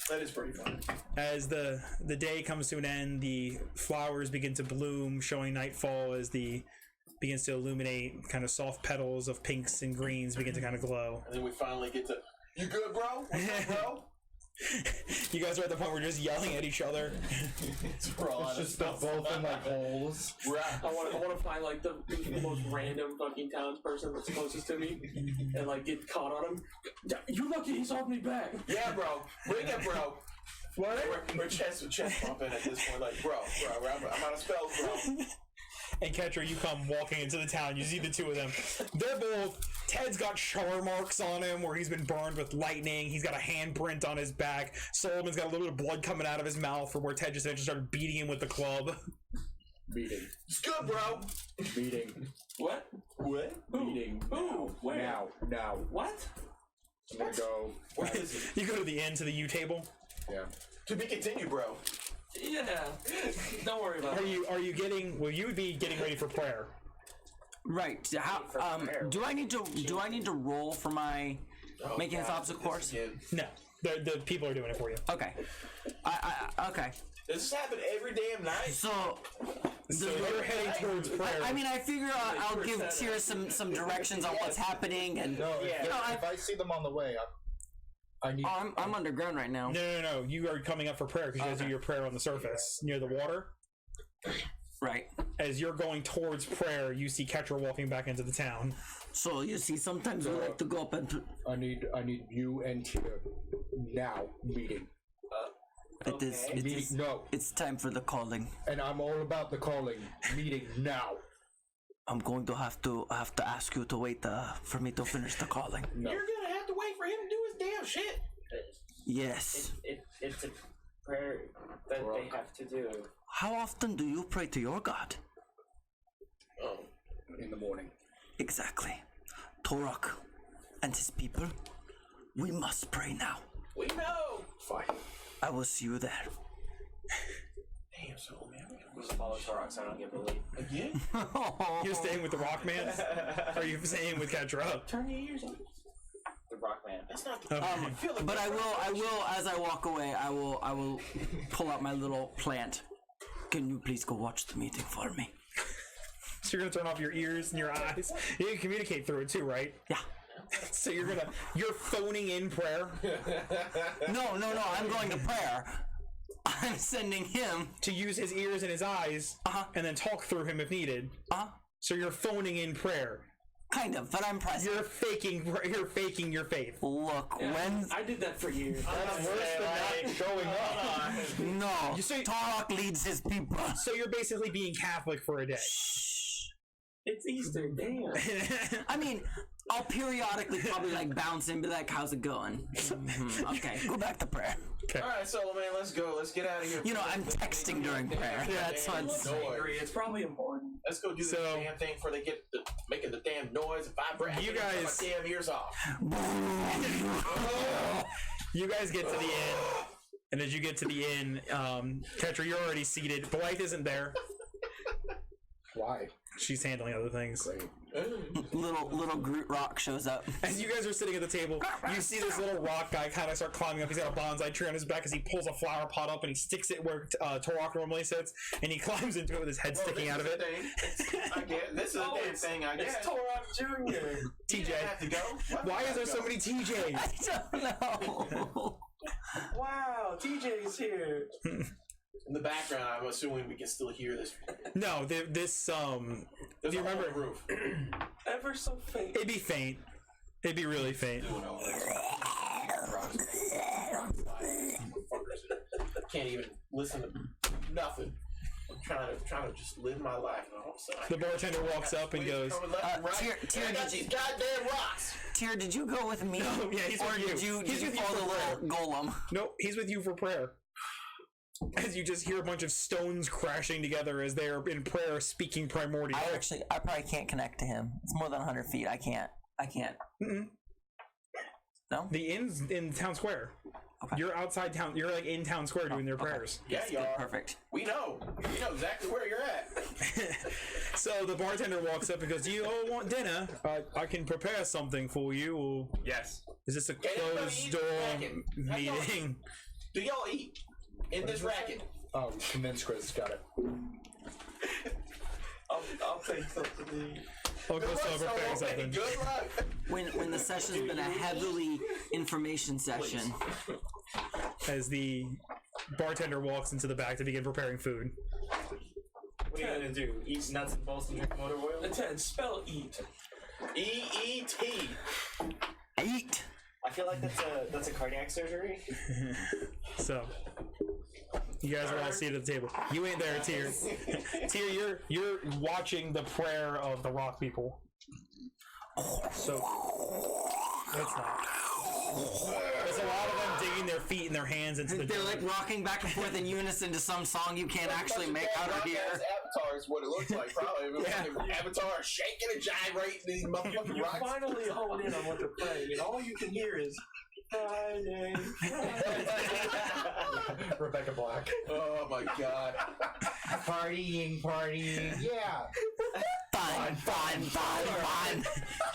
That is pretty fun. As the day comes to an end, the flowers begin to bloom, showing nightfall as the begins to illuminate, kind of soft petals of pinks and greens begin to kind of glow. And then we finally get to, you good, bro? What's up, bro? You guys are at the point where you're just yelling at each other. It's just the both in like holes. I want to find like the most random fucking townsperson that's closest to me, and like get caught on him. You lucky he saw me back. Yeah, bro. Bring it, bro. What? We're chest bumping at this point. Like, bro, I'm out of spells, bro. And Ketra, you come walking into the town. You see the two of them. They're both. Ted's got char marks on him where he's been burned with lightning. He's got a handprint on his back. Solomon's got a little bit of blood coming out of his mouth from where Ted just started beating him with the club. Beating. It's good, bro. Beating. What? What? Beating. Who? Where? Now. What? I'm gonna go. What is it? You go to the end to the U table. Yeah. To be continued, bro. Yeah. Don't worry about it. Are you getting? Well, you would be getting ready for prayer. Right. How? Do I need to roll for my making this obstacle course? No, the people are doing it for you. Okay. Okay. Does this happen every damn night? So you're heading towards prayer. I mean, I figure I'll give Tyr some directions on what's happening, and if I see them on the way, I need. Oh, I'm underground right now. No. You are coming up for prayer because you guys do your prayer on the surface near the water. Right. As you're going towards prayer, you see Ketra walking back into the town. So you see, sometimes we like to go up and. I need you and Tyr now meeting. It's time for the calling. And I'm all about the calling. Meeting now. I'm going to have to ask you to wait for me to finish the calling. No. You're gonna have to wait for him to do his damn shit. Yes. It's a prayer that they have to do. How often do you pray to your God? In the morning. Exactly. Torok and his people, we must pray now. We know. Fine. I will see you there. Damn, so man. We should follow Torok so I don't get bullied. Again? You're staying with the Rockman? Or are you staying with Ketra? Turn your ears up. The Rockman. That's not. But I will. As I walk away, I will pull out my little plant. Can you please go watch the meeting for me? So you're gonna turn off your ears and your eyes. You can communicate through it too, right? Yeah. So you're phoning in prayer. No. I'm going to prayer. I'm sending him to use his ears and his eyes, and then talk through him if needed. So you're phoning in prayer. Kind of, but I'm present. You're faking your faith. Look, when I did that for years. That's worse than not showing up. No, Torok leads his people. So you're basically being Catholic for a day. It's Easter, damn. I mean, I'll periodically probably like bounce and be like, "How's it going?" Okay, go back to prayer. Okay. All right, Solomon, let's go. Let's get out of here. You know, I'm texting during prayer. Yeah, that's what's. It's probably important. Let's go do this damn thing before they get making the damn noise and vibrate. You guys, my damn ears off. You guys get to the inn, and as you get to the inn, Ketra, you're already seated. Blythe isn't there. Why? She's handling other things. Little Groot Rock shows up. As you guys are sitting at the table, you see this little rock guy kind of start climbing up. He's got a bonsai tree on his back as he pulls a flower pot up and he sticks it where Torok normally sits, and he climbs into it with his head sticking out of it. I get this is a damn thing. I guess. It's Torok Jr. TJ, have to go. why is there so many TJs? I don't know. Wow, TJ's here. In the background, I'm assuming we can still hear this. No, this There's do you a hole remember? in the roof. Ever so faint. It'd be faint. It'd be really faint. Can't even listen to nothing. I'm trying to just live my life. And all of a sudden, The bartender walks up and goes, Tyr, I got these goddamn rocks. Tyr, did you go with me? No, yeah, he's or with did you. you, He's did you with you follow the for little golem? nope, he's with you for prayer. As you just hear a bunch of stones crashing together as they are in prayer speaking primordial. I probably can't connect to him. It's more than 100 feet. I can't. Mm-mm. No? The inn's in town square. Okay. You're outside town. You're like in town square doing their prayers. Yeah, you are. Perfect. We know exactly where you're at. So the bartender walks up and goes, "Do you all want dinner? I can prepare something for you." Or Yes. is this a everybody closed eat door racket? How y'all meeting? Do y'all eat in this racket? Oh, convince Chris. Got it. I'll take something to eat. I'll go start preparing something. Good luck. When the session's been a heavily information session. As the bartender walks into the back to begin preparing food. What are you gonna do? Eat nuts and bolts and drink motor oil? A 10. Spell eat. E-E-T. Eat. I feel like that's a cardiac surgery. So you guys are all seated at the table. You ain't there, Tyr. Tyr, you're watching the prayer of the rock people. So that's not. There's a lot of them digging their feet and their hands into the They're dirt. like rocking back and forth in unison to some song you can't actually make out or hear. Avatar is what it looks like, probably. Yeah. Avatar shaking and gyrating these motherfucking You rocks. finally hone in on what they're playing, and all you can hear is Friday. Rebecca Black. Oh my god. Partying. Yeah. Fine.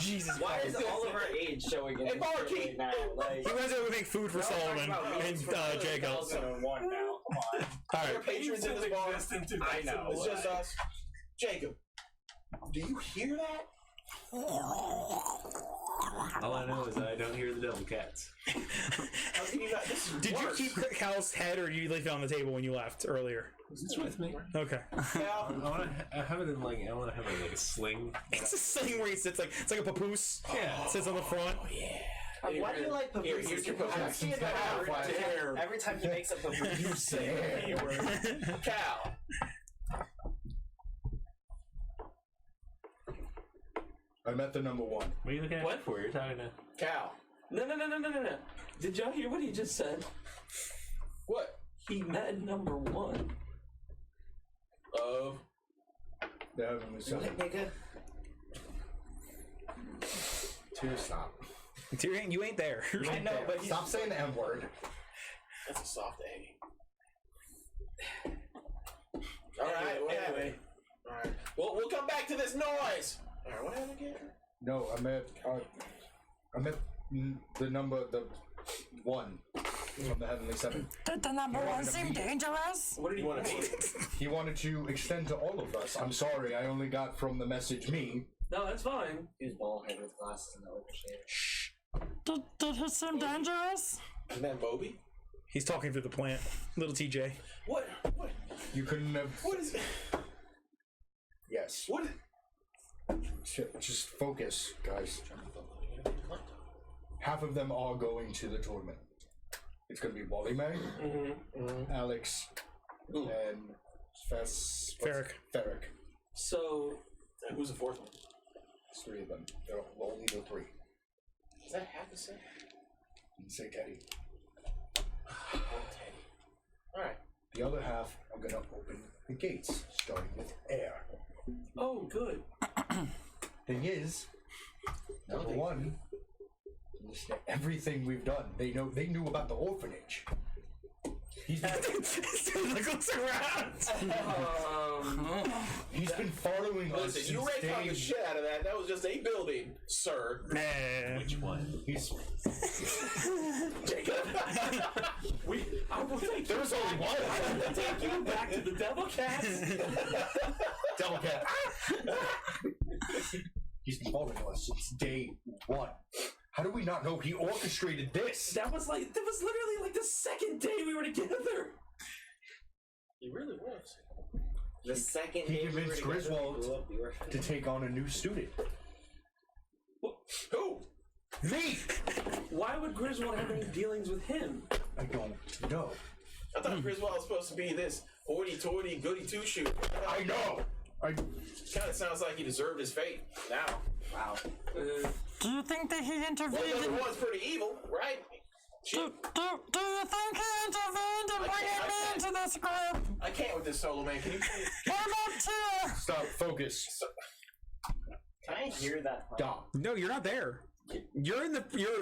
Jesus Why Christ. is all of our age showing in Hey, Barkeep! right now? Like, He went over to make food for Solomon and Jacob. 2001 now. Come on. Alright. Your patrons in this bar. I know. It's just us. Jacob, do you hear that? All I know is that I don't hear the devil cats. How can you not? This is Did you worse. keep Cal's head or did you leave it on the table when you left earlier? It's with me. Okay. Cal, I want to have it in like a sling. It's a thing where he sits like it's like a papoose. Yeah. It sits on the front. Why do you like papoose? Here's your I papoose. see it every time he makes a papoose. You say Cal. I met the number one. What are you looking at What? for? You're talking to. Cal. No. Did y'all hear what he just said? What? He met number one. The heavenly son. Nigga. Tear, stop. Tyr, you ain't there. I know, but he's Stop saying the M word. That's a soft A. Alright, what happened? Alright. Well, we'll come back to this noise! Alright, what happened again? No, I met the one from the Heavenly Seven. Did the number one seem dangerous? What did you want to meet? He wanted to extend to all of us. I'm sorry, I only got from the message me. No, that's fine. He was bald head with glasses and overshaven. Did he seem dangerous? Isn't that Moby? He's talking through the plant. Little TJ. What? You couldn't have. What is it? Yes. What is Just focus, guys. Half of them are going to the tournament. It's going to be Wally May, Alex, and Ferric. Ferric. So, And who's the fourth one? It's three of them. They're only the three. Is that half a set? And say Teddy. Alright. The other half are going to open the gates, starting with air. oh, good. Thing is, number one, listen to everything we've done. They knew about the orphanage. He's Looks around. He's been following us Listen, you since raked on the day. shit out of that. That was just a building, sir. Which one? He's Jacob, I will take there was only one. I will take you back to the Devil Cats. Devil Cat. He's been following us since day one. How do we not know he orchestrated this? That was literally like the second day we were together. He really was. The second He day we were convinced together, Griswold we blew up the orphanage. to take on a new student. Who? Me! Why would Griswold have any dealings with him? I don't know. I thought Griswold was supposed to be this hoity-toity, goody-two-shoe. I know! Kind of sounds like he deserved his fate. Now. Wow. Do you think that he intervened? Well, number one's pretty evil, right? Do you think he intervened and bring him into this group? I can't with this solo man. Can you please What about Tia? Stop, focus. Can I hear that? Stop. No, you're not there. You're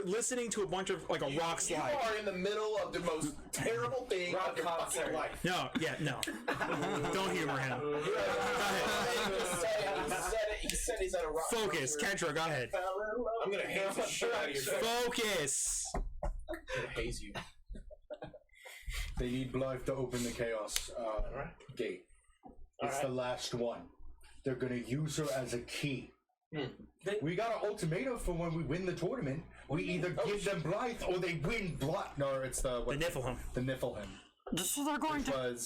listening to a bunch of like a rock You slide. are in the middle of the most terrible thing of your fucking life. No, yeah, no. Don't humor him. Go ahead. He said he's at a rock. Focus, Kendra, go ahead. I'm gonna haze the shit out of your face. Focus. I'm gonna haze you. They need Blythe to open the Chaos gate. It's the last one. They're gonna use her as a key. We got an ultimatum for when we win the tournament. We either give them Blythe or they win Blythe. No, it's the Niflheim. The Niflheim. So they're going to.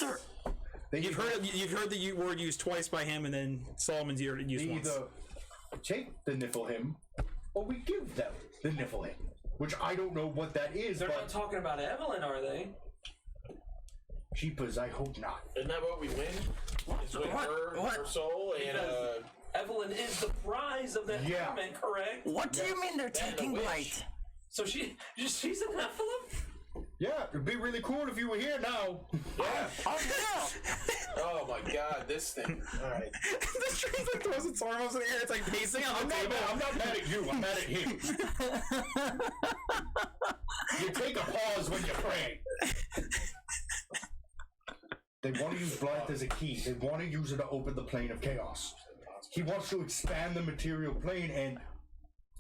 You've heard the word used twice by him, and then Solomon's used They once. either take the Niflheim or we give them the Niflheim, which I don't know what that is. They're but not talking about Evelyn, are they? Jeepers, I hope not. Isn't that what we win? Is with her soul and Evelyn is the prize of that tournament, correct? What do you mean they're taking Blight? So she's an Nephilim? Yeah, it'd be really cool if you were here now. Yeah. Oh my god, this thing. Alright. The tree like throws its arms in the air. It's like pacing on the table. I'm not mad at you. I'm mad at him. You take a pause when you pray. They want to use Blythe as a key. They want to use it to open the plane of chaos. He wants to expand the material plane, and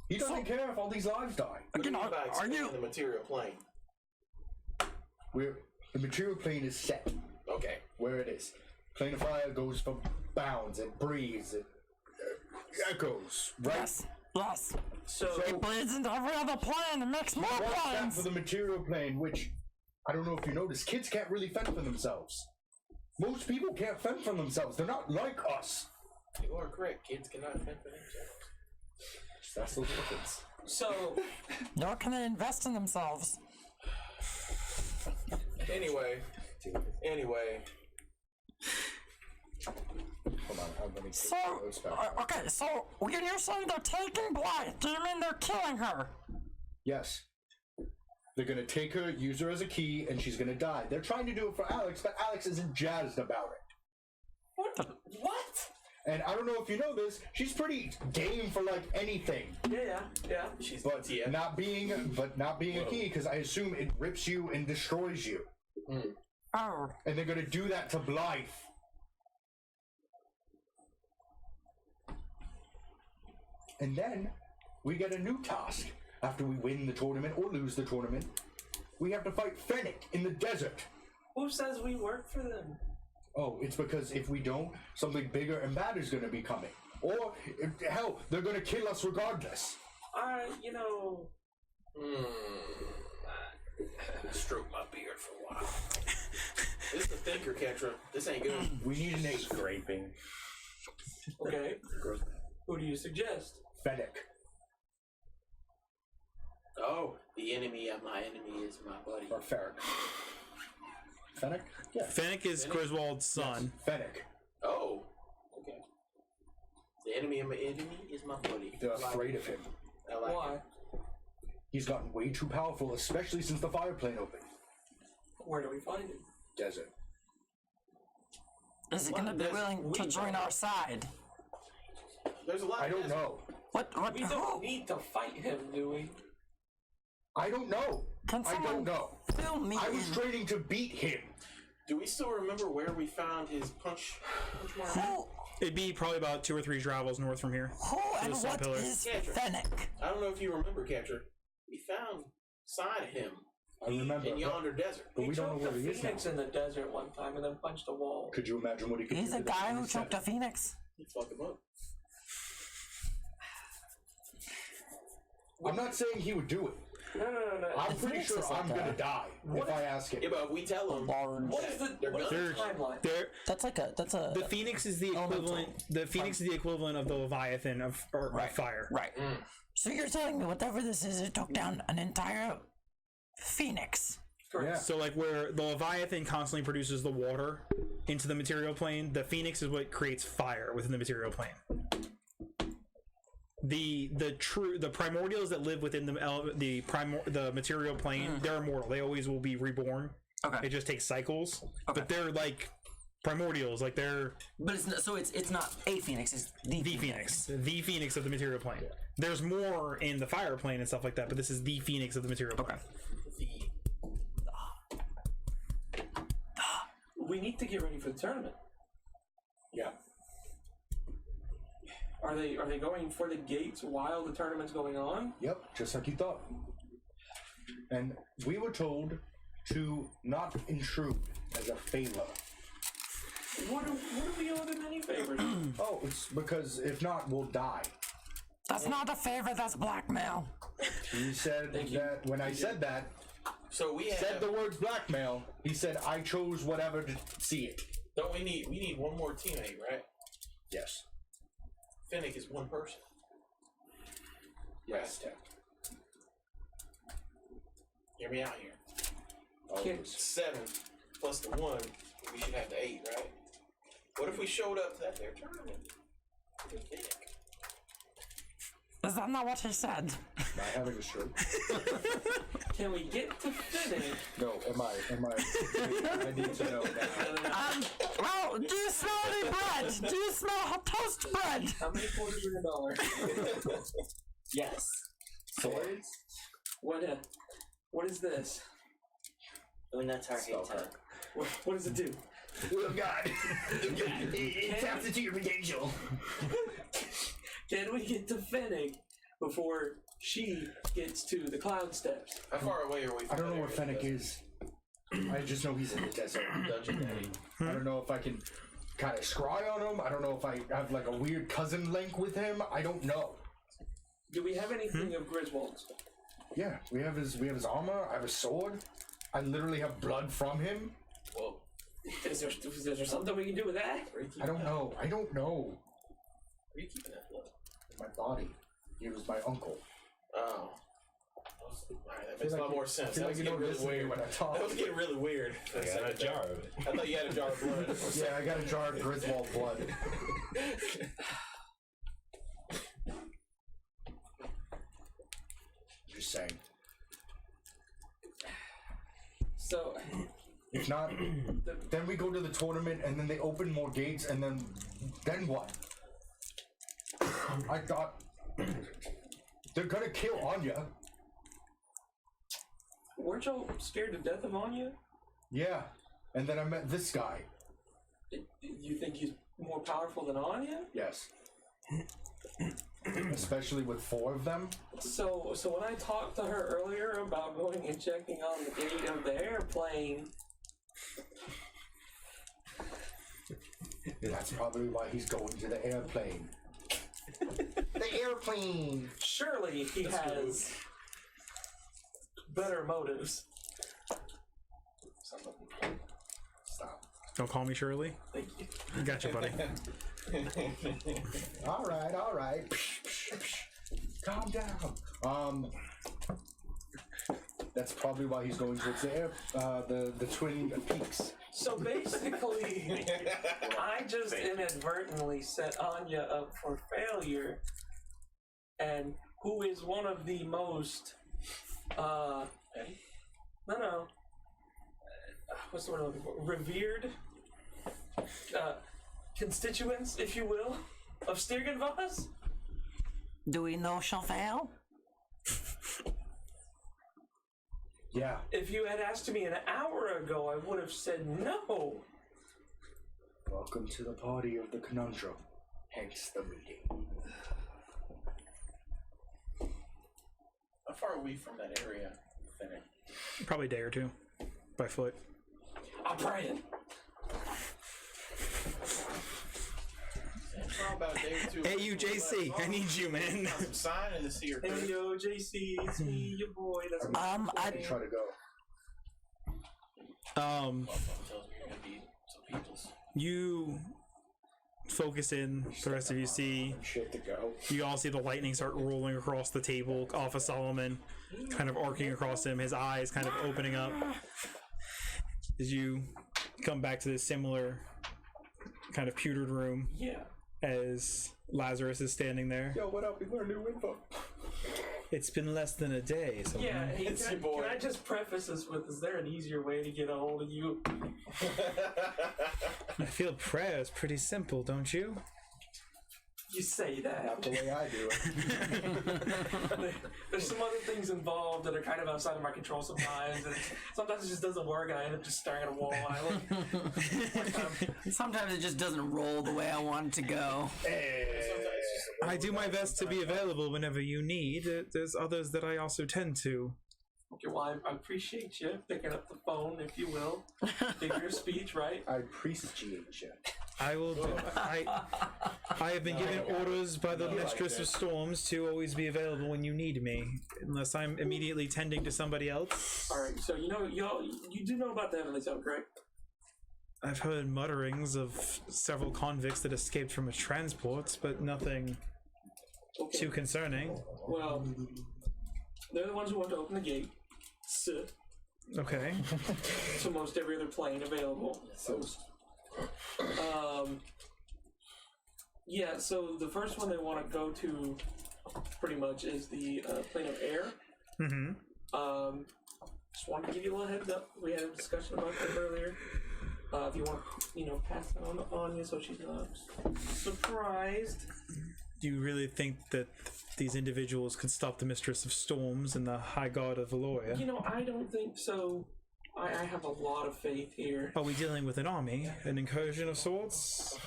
he doesn't care if all these lives die. Again, are you the material plane? The material plane is set. Okay. Where it is. Plane of fire goes for bounds, it breathes, it echoes, right? Yes. So it bleeds into every other plane and makes more planes. For the material plane, which I don't know if you noticed, kids can't really fend for themselves. Most people can't fend for themselves. They're not like us. You are correct. Kids cannot fend for themselves. That's the difference. So, nor can they invest in themselves. Anyway. Hold on, I'm gonna So, okay, so when you're saying they're taking Blythe, do you mean they're killing her? Yes. They're gonna take her, use her as a key, and she's gonna die. They're trying to do it for Alex, but Alex isn't jazzed about it. What? And I don't know if you know this, she's pretty game for like anything. Yeah. She's not being a key, because I assume it rips you and destroys you. Oh. And they're gonna do that to Blythe. And then we get a new task. After we win the tournament or lose the tournament, we have to fight Fennec in the desert. Who says we work for them? Oh, it's because if we don't, something bigger and bad is going to be coming. Or, hell, they're going to kill us regardless. Stroke my beard for a while. This is the thinker, Ketra. This ain't good. We need an ace. Scraping. Okay. Who do you suggest? Fennec. Oh, the enemy of my enemy is my buddy. Or Ferric. Fennec? Yeah. Fennec is Griswold's son. Yes. Fennec. Oh, okay. The enemy of my enemy is my buddy. They're afraid of him. Why? He's gotten way too powerful, especially since the fire plane opened. Where do we find him? Desert. Is he going to be willing to join our side? There's a lot. I don't know. What? We don't need to fight him, do we? I don't know. Can I don't know. fill me I was in? training to beat him. Do we still remember where we found his punch mark? Who, It'd be probably about 2 or 3 travels north from here. who and Those what pillar. is Catcher. Fennec? I don't know if you remember, Catcher. We found sign of him I remember. in yonder desert. But we don't know choked where a he is now. phoenix in the desert one time and then punched a wall. Could you imagine what he could He's do? a to that guy who Phoenix choked a head? phoenix. He fucked him up. I'm not saying he would do it. No. I'm The pretty Phoenix sure is like I'm gonna that. die if I ask him. Yeah, but if we tell him, Large. What is the They're what is the gone. timeline? That's a The Phoenix is the Elemental. equivalent. The Phoenix is the equivalent of the Leviathan of fire. right. So you're telling me whatever this is, it took down an entire phoenix. Correct. Yeah. So like where the Leviathan constantly produces the water into the material plane, the Phoenix is what creates fire within the material plane. The primordials that live within the material plane, they're immortal. They always will be reborn. Okay. It just takes cycles. Okay. But they're like primordials, like they're But it's not, so it's not a phoenix, it's the Phoenix. The Phoenix of the material plane. There's more in the fire plane and stuff like that, but this is the Phoenix of the material plane. We need to get ready for the tournament. Yeah. Are they going for the gates while the tournament's going on? Yep, just like you thought. And we were told to not intrude as a favor. What do we owe them any favors? Oh, it's because if not, we'll die. That's not a favor, that's blackmail. He said that when I said that, so we have. said the words blackmail, he said I chose whatever to see it. Don't we need one more teammate, right? Yes. Fennec is one person. Yes. Hear me out here. Can't- 7 plus the 1, we should have the 8, right? What if we showed up at their tournament? with Fennec? Is that not what he said? Am I having a stroke? Can we get to Fennec? No, am I? I need to know now. Well, do you smell any bread? Do you smell toast bread? How many quarters in a dollar? Yes. Swords? What is this? Oh, that's our hate time. What does it do? Oh God! It taps into your potential. Can we get to Fennec before she gets to the cloud steps? How far away are we from I don't know that where area? Fennec is. I just know he's in the desert. Dungeon Daddy. I don't know if I can kind of scry on him. I don't know if I have like a weird cousin link with him. I don't know. Do we have anything of Griswold's? Yeah, we have his armor. I have a sword. I literally have blood from him. Whoa. Is there something we can do with that? Where are you keeping I don't that? know. I don't know. Where are you keeping that blood? My body. He was my uncle. Oh. Alright, that makes a lot more sense. Feel That like was you getting don't really listen to me weird. when I talk. That was getting really weird. I got a jar of it. I thought you had a jar of blood. Yeah, I got a jar of Griswold blood. Just saying. So, If not, then we go to the tournament, and then they open more gates, and then what? I thought they're gonna kill Anya. weren't y'all scared to death of Anya? Yeah, and then I met this guy. You think he's more powerful than Anya? Yes. Especially with 4 of them. So when I talked to her earlier about going and checking on the gate of the airplane, That's probably why he's going to the airplane. The airplane! surely he has better motives. Stop. Don't call me Shirley. Thank you. Gotcha, buddy. Alright. Calm down. That's probably why he's going towards the air, the Twin Peaks. So basically, I just inadvertently set Anya up for failure, and who is one of the most, what's the word I'm looking for? Revered, constituents, if you will, of Stirgenvoss? Do we know she'll fail? Yeah. If you had asked me an hour ago, I would have said no. Welcome to the party of the conundrum. Hence the meeting. How far are we from that area? Finnick? Probably a day or two by foot. I'm praying. How about a day or two? Hey, you, JC, I need you, man. Some sign in the sea or Hey yo, JC, it's me, your boy. That's I try to go. tells me you're gonna be some people's. You focus in. The rest of you see. Shit to go. You all see the lightning start rolling across the table off of Solomon, kind of arcing across him. His eyes kind of opening up. As you come back to this similar kind of pewtered room, yeah. as Lazarus is standing there. Yo, what up? We learned new info. It's been less than a day, so Yeah, hey, It's can, your boy. can I just preface this with, is there an easier way to get a hold of you? I feel prayer is pretty simple, don't you? You say that. Not the way I do it. There's some other things involved that are kind of outside of my control sometimes, and sometimes it just doesn't work, and I end up just staring at a wall. And I look. Sometimes it just doesn't roll the way I want it to go. I do my best to be available whenever you need. There's others that I also tend to. Okay, well, I appreciate you picking up the phone, if you will. Figure of speech, right? I appreciate you. I will. I have been given orders by the Mistress of Storms to always be available when you need me, unless I'm immediately tending to somebody else. All right, so you do know about the Heavenly Zone, correct? I've heard mutterings of several convicts that escaped from a transport, but nothing too concerning. Well, they're the ones who want to open the gate. So, Okay. to most every other plane available. Yeah, so the first one they want to go to pretty much is the plane of air. Mm-hmm. Just wanted to give you a little heads up. We had a discussion about that earlier. If you want, pass that on to Anya so she's not surprised. Do you really think that these individuals could stop the Mistress of Storms and the High God of Valoria? I don't think so. I have a lot of faith here. Are we dealing with an army? An incursion of sorts?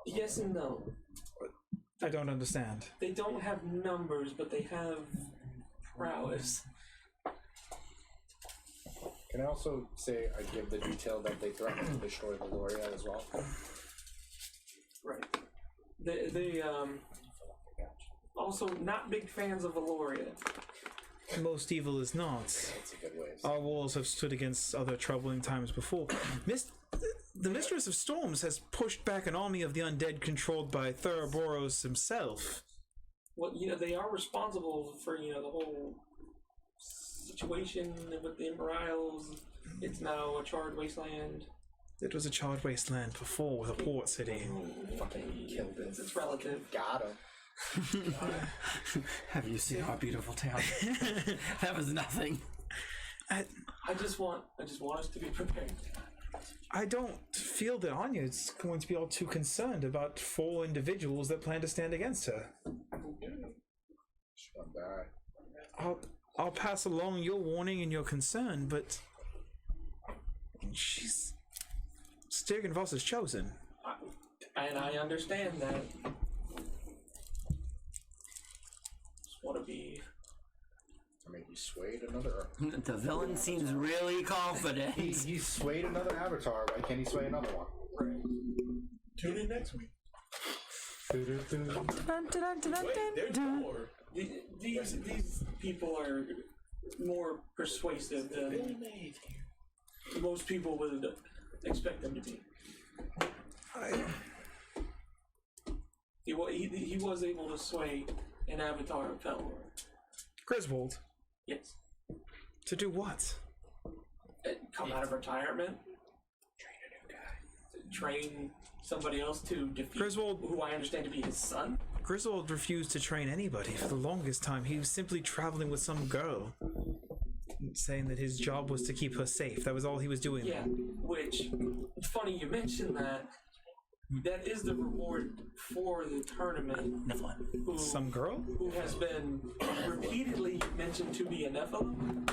Yes and no. I don't understand. They don't have numbers, but they have prowess. Can I also say I give the detail that they threatened to destroy Valoria as well? Right. They also not big fans of Valoria. Most evil is not. That's a good way. Our walls have stood against other troubling times before. The Mistress of Storms has pushed back an army of the undead controlled by Theraboros himself. Well, they are responsible for, the whole situation with the Emperors. It's now a charred wasteland. It was a charred wasteland before with a port city. Fucking killed it. It's relative. Got him. Have you seen our beautiful town? That was nothing. I just want us to be prepared. I don't feel that Anya is going to be all too concerned about 4 individuals that plan to stand against her. She's not bad. I'll pass along your warning and your concern, but she's Sturgen Voss is chosen. And I understand that. Just want to be. I mean, he swayed another. The villain seems really confident. He swayed another avatar. Why can't he sway another one? Tune in next week. Wait, there's more. These people are more persuasive than most people would expect them to be. He was able to sway an avatar of Pelor. Griswold. Yes. To do what? Come out of retirement. Train a new guy. Train somebody else to defeat Griswold, who I understand to be his son. Griswold refused to train anybody for the longest time. He was simply traveling with some girl, saying that his job was to keep her safe. That was all he was doing. Yeah, which, it's funny you mentioned that, that is the reward for the tournament. Nephilim. Some girl? Who has been repeatedly mentioned to be a Nephilim.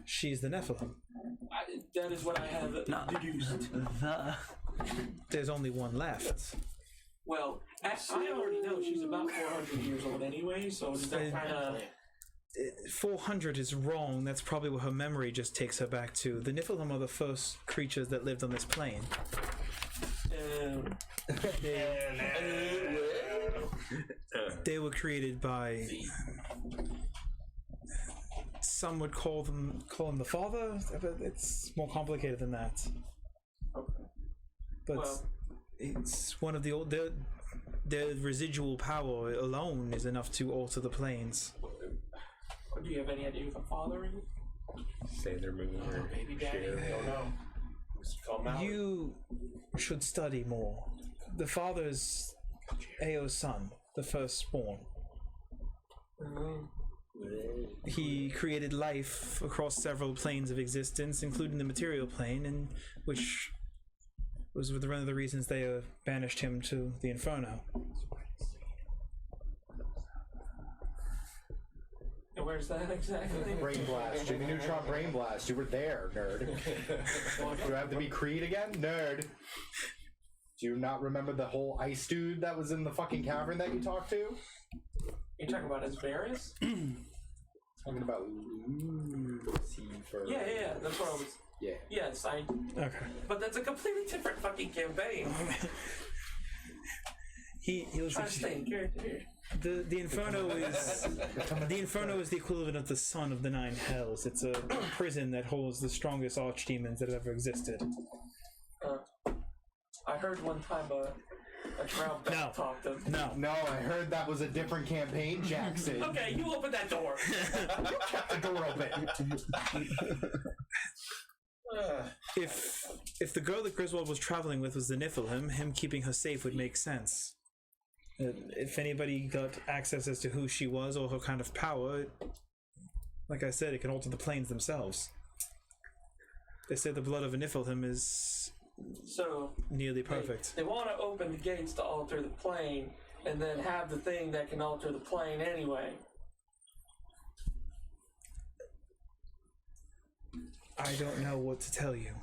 She's the Nephilim. That is what I have deduced. There's only one left. Well, I already know she's about 400 years old anyway, so does that kind of... 400 is wrong. That's probably what her memory just takes her back to. The Nephilim are the first creatures that lived on this plane. They were created by... Some would call him the father, but it's more complicated than that. But it's one of the old... Their residual power alone is enough to alter the planes. Do you have any idea who the father is? Sailor Moon or Baby Daddy? I don't know. You should study more. The father's Ao's son, the firstborn. He created life across several planes of existence, including the material plane, and which was one of the reasons they banished him to the Inferno. And where's that exactly? Brain blast. Jimmy Neutron brain blast. You were there, nerd. Do you have to be Creed again? Nerd. Do you not remember the whole ice dude that was in the fucking cavern that you talked to? You're talking about Asvarus? Talking about Lucifer. Yeah, that's what I was... Yeah. Yes, I... Okay. But that's a completely different fucking campaign. He was trying to stay in character here. The Inferno is the equivalent of the Son of the Nine Hells. It's a prison that holds the strongest archdemons that have ever existed. I heard one time a drowned bat talked to him. No, I heard that was a different campaign, Jackson. Okay, you open that door. You kept the door open. If the girl that Griswold was traveling with was the Nephilim, him keeping her safe would make sense. If anybody got access as to who she was or her kind of power, like I said, it can alter the planes themselves. They say the blood of a Nephilim is nearly perfect. They want to open the gates to alter the plane, and then have the thing that can alter the plane anyway. I don't know what to tell you.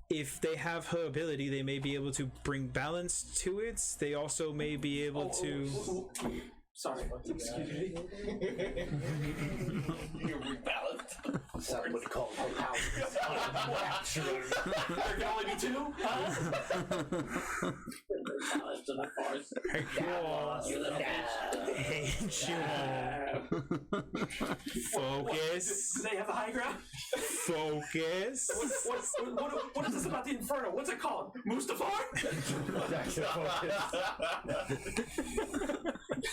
If they have her ability, they may be able to bring balance to it. They also may be able to... Sorry, excuse me. You're rebalanced. Some would call her power. There can only be two? Huh? Hey, Focus. Do they have a high ground? Focus. What is this about the Inferno? What's it called? Mustafar?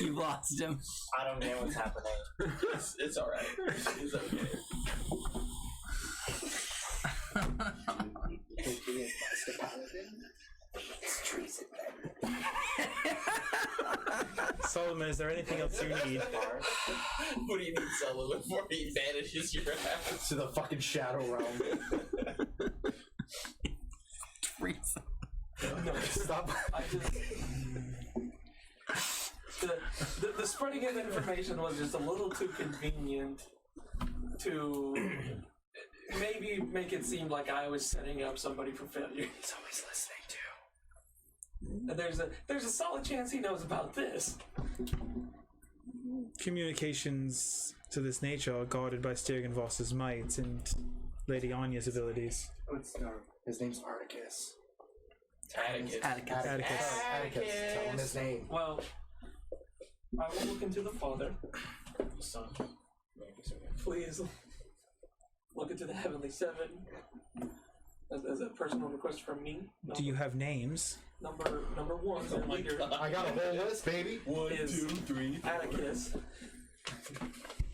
You lost him. I don't know what's happening. It's alright. It's okay. Solomon, is there anything else you need? What do you need, Sullivan, before he vanishes your ass? To the fucking shadow realm. No, stop. I just... The spreading of information was just a little too convenient to maybe make it seem like I was setting up somebody for failure. He's always listening too. And there's a solid chance he knows about this. Communications to this nature are guarded by Styrian Voss's might and Lady Anya's abilities. His name's Articus. Atticus. Atticus. Tell him his name. Well, I will look into the father. Son. Please look into the Heavenly Seven as a personal request from me. Do you have names? Number one. I got a whole list, baby. 1, 2, 3. Atticus.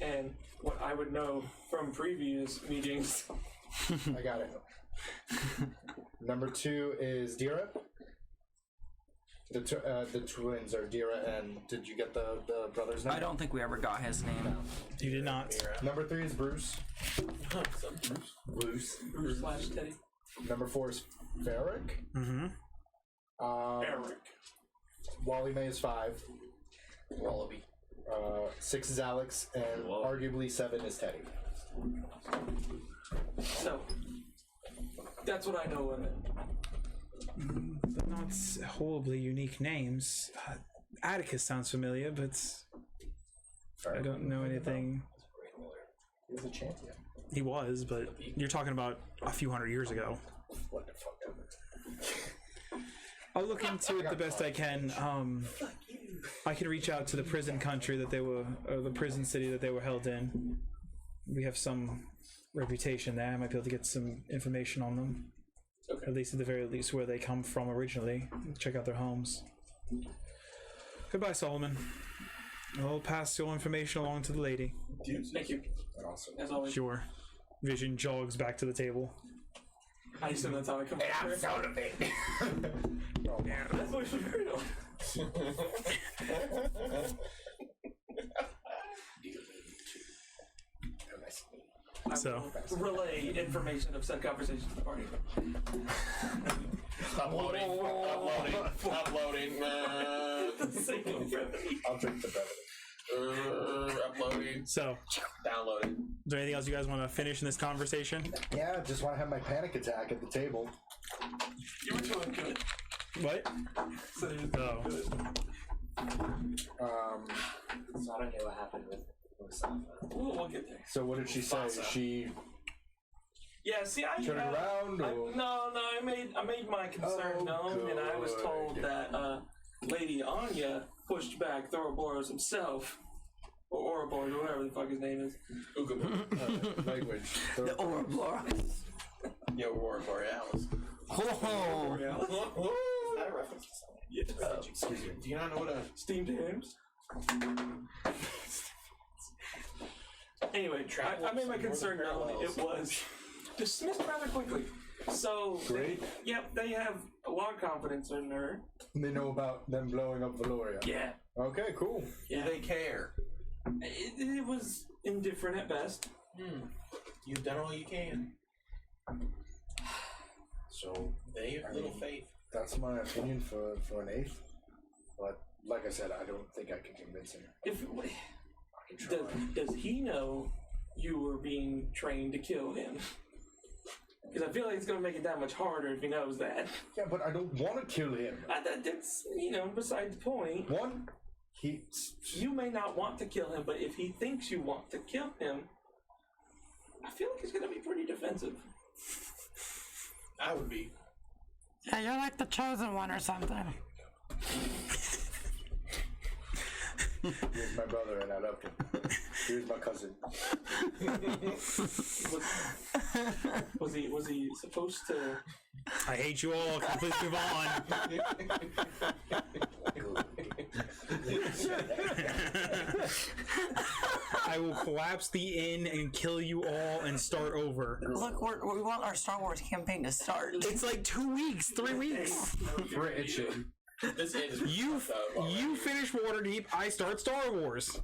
And what I would know from previous meetings. I got it. Number 2 is Dira. The twins are Dira and did you get the brother's name? I don't think we ever got his name. You did not. Number 3 is Bruce. Bruce / Teddy. Number 4 is Ferric. Mm-hmm. Eric. Wally May is 5. Wallaby. 6 is Alex, and arguably 7 is Teddy. So, that's what I know of it. They're not horribly unique names. Atticus sounds familiar, but I don't know anything. He was a champion. He was, but you're talking about a few hundred years ago. What the fuck ever. I'll look into it the best I can. I can reach out to the prison country that they were, or the prison city that they were held in. We have some reputation there. I might be able to get some information on them. Okay. At least, at the very least, where they come from originally. Check out their homes. Goodbye, Solomon. I'll pass your information along to the lady. Thank you. Awesome. As always. Sure. Vision jogs back to the table. I assume that's how I come I'm so of it. That's what you heard of. So, Relay information of said conversation to the party. Uploading. Single brevity. I'll drink the brevity. Uploading. so, Downloading. is there anything else you guys want to finish in this conversation? Yeah, just want to have my panic attack at the table. You were doing good. What? So you're Oh. good. So I don't know what happened with Musafa. We'll get there. So what did she say? Mufasa. She Yeah, see, I turned around, or no, I made my concern known, and I was told good. that Lady Anya pushed back Thoroughboros himself, or Ouroboros, or whatever the fuck his name is. language. The Ouroboros. Yo, Aurora Borealis. Oh, Is that a reference to something? Yeah. Excuse me. Do you not know what a Steamed hams. Anyway, I made my concern known. It was dismissed rather quickly. So, Great. They have a lot of confidence in her. They know about them blowing up Valoria. Yeah. Okay, cool. Do they care? It was indifferent at best. You've done all you can. So they have little faith. That's my opinion for an 8th. But like I said, I don't think I can convince him. If does he know you were being trained to kill him? Because I feel like it's going to make it that much harder if he knows that. Yeah, but I don't want to kill him. That's, beside the point. One, You may not want to kill him, but if he thinks you want to kill him, I feel like he's going to be pretty defensive. I would be. Yeah, you're like the chosen one or something. Here's my brother and I love him. Here's my cousin. Was he supposed to? I hate you all. Can you please move on? I will collapse the inn and kill you all and start over. look, we want our Star Wars campaign to start. It's like 2 weeks, 3 weeks. We're itching. This is You finish Waterdeep, I start Star Wars.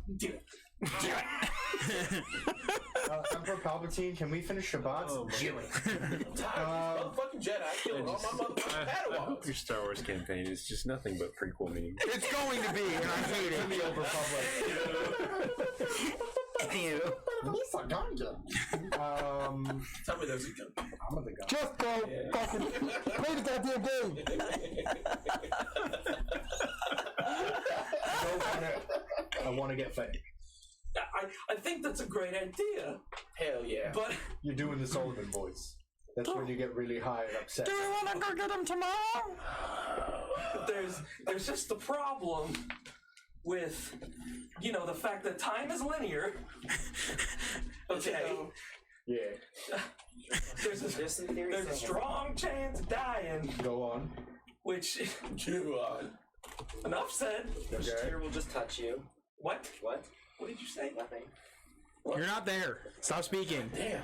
Emperor Palpatine, can we finish Shabbat? motherfucking Jedi killing all my motherfucking I hope Padawans. your Star Wars campaign is just nothing but prequel memes. It's going to be, and I hate it. The Old Republic. Ew. Lisa Ganja. Tell me there's a gun. I'm the guy. Just go fucking play the goddamn game. I want to get fed. I think that's a great idea, Hell yeah. but You're doing the Sullivan voice. That's when you get really high and upset. Do we want to go get him tomorrow? there's just the problem with the fact that time is linear. Okay. Yeah. There's a strong chance of dying, Go on. which Chew on. enough said. Okay. Tear will just touch you. What? What? What did you say? Nothing. You're not there. Stop speaking. Damn.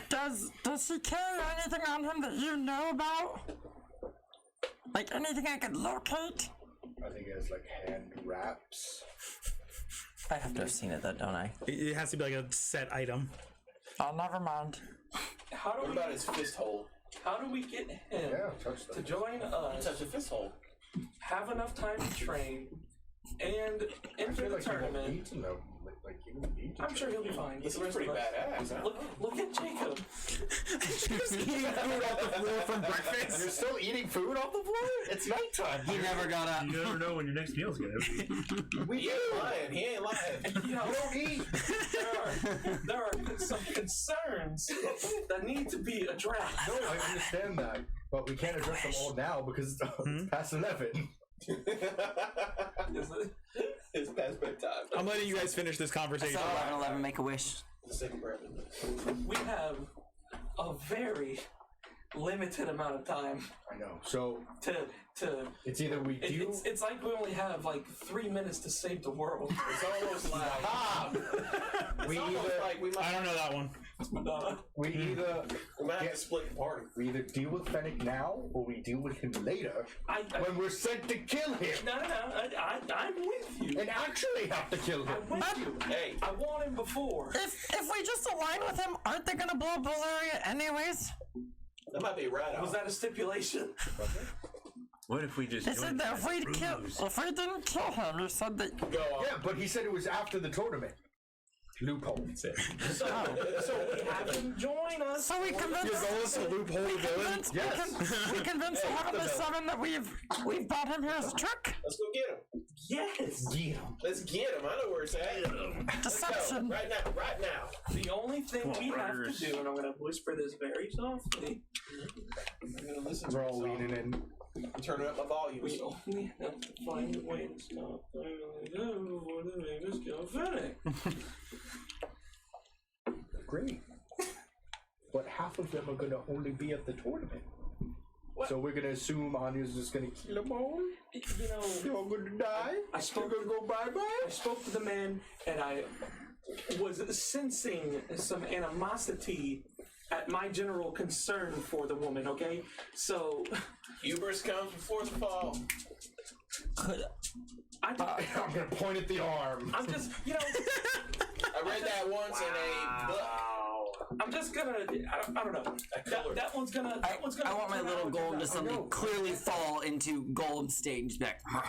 Does he carry anything on him that you know about? Like anything I could locate? I think it has like hand wraps. I have to have seen it though, don't I? It has to be like a set item. Oh, never mind. How do What we about his fist hole? how do we get him touch to join us? Touch a fist hole. Have enough time to train and enter the tournament. I'm sure he'll be fine. He's pretty badass, huh? Look at Jacob. Just eating food off the floor from breakfast. You're still eating food off the floor? It's nighttime. He never got up. You never know when your next meal's gonna be. He ain't lying. He ain't lying. You know, We don't eat. there are some concerns that need to be addressed. No, I understand that. But we can't address them all now because it's past 11. It's past bedtime. I'm letting you guys finish this conversation. So 11 make a wish. The second breath. We have a very limited amount of time I know. So to it's either we do. it's like we only have like 3 minutes to save the world. It's almost like we almost either like we I might, don't know that one. we either we might have to split the party. we either deal with Fennec now or we deal with him later when we're sent to kill him No, I'm with you. and actually have to kill him. I'm with you. Hey, I want him before. If we just align with him, aren't they gonna blow Bullaria anyways? that might be right Was off. that a stipulation? What if we just They join said that if we didn't kill him, you said that. Go on. Yeah, but he said it was after the tournament. Loophole. So we have him join us. So we convinced. Your goal is to loophole the villain? We convinced the Heavenly Seven that we've brought him here as a trick. Let's go get him. Yes. Let's get him. I know where it's at. Let's go. Deception. Right now. Right now. The only thing we have brothers. to do, and I'm going to whisper this very softly. I'm going to listen to We're all myself. leaning in. I'm turning up my volume. We only have to find a way to stop before the niggas go Fennec. Great. But half of them are gonna only be at the tournament. What? So we're gonna assume Anya's just gonna kill them all? You know, You're all gonna die? I spoke You're gonna go bye-bye? I spoke to the man, and I was sensing some animosity at my general concern for the woman, okay? So, Hubris comes before the fall. I'm gonna point at the arm. I'm just, you know, I read that once in a book. I'm just gonna, I don't know. That one's gonna, I want my turn little out golem to like suddenly know. clearly fall into golem state and just be like, "Huh,"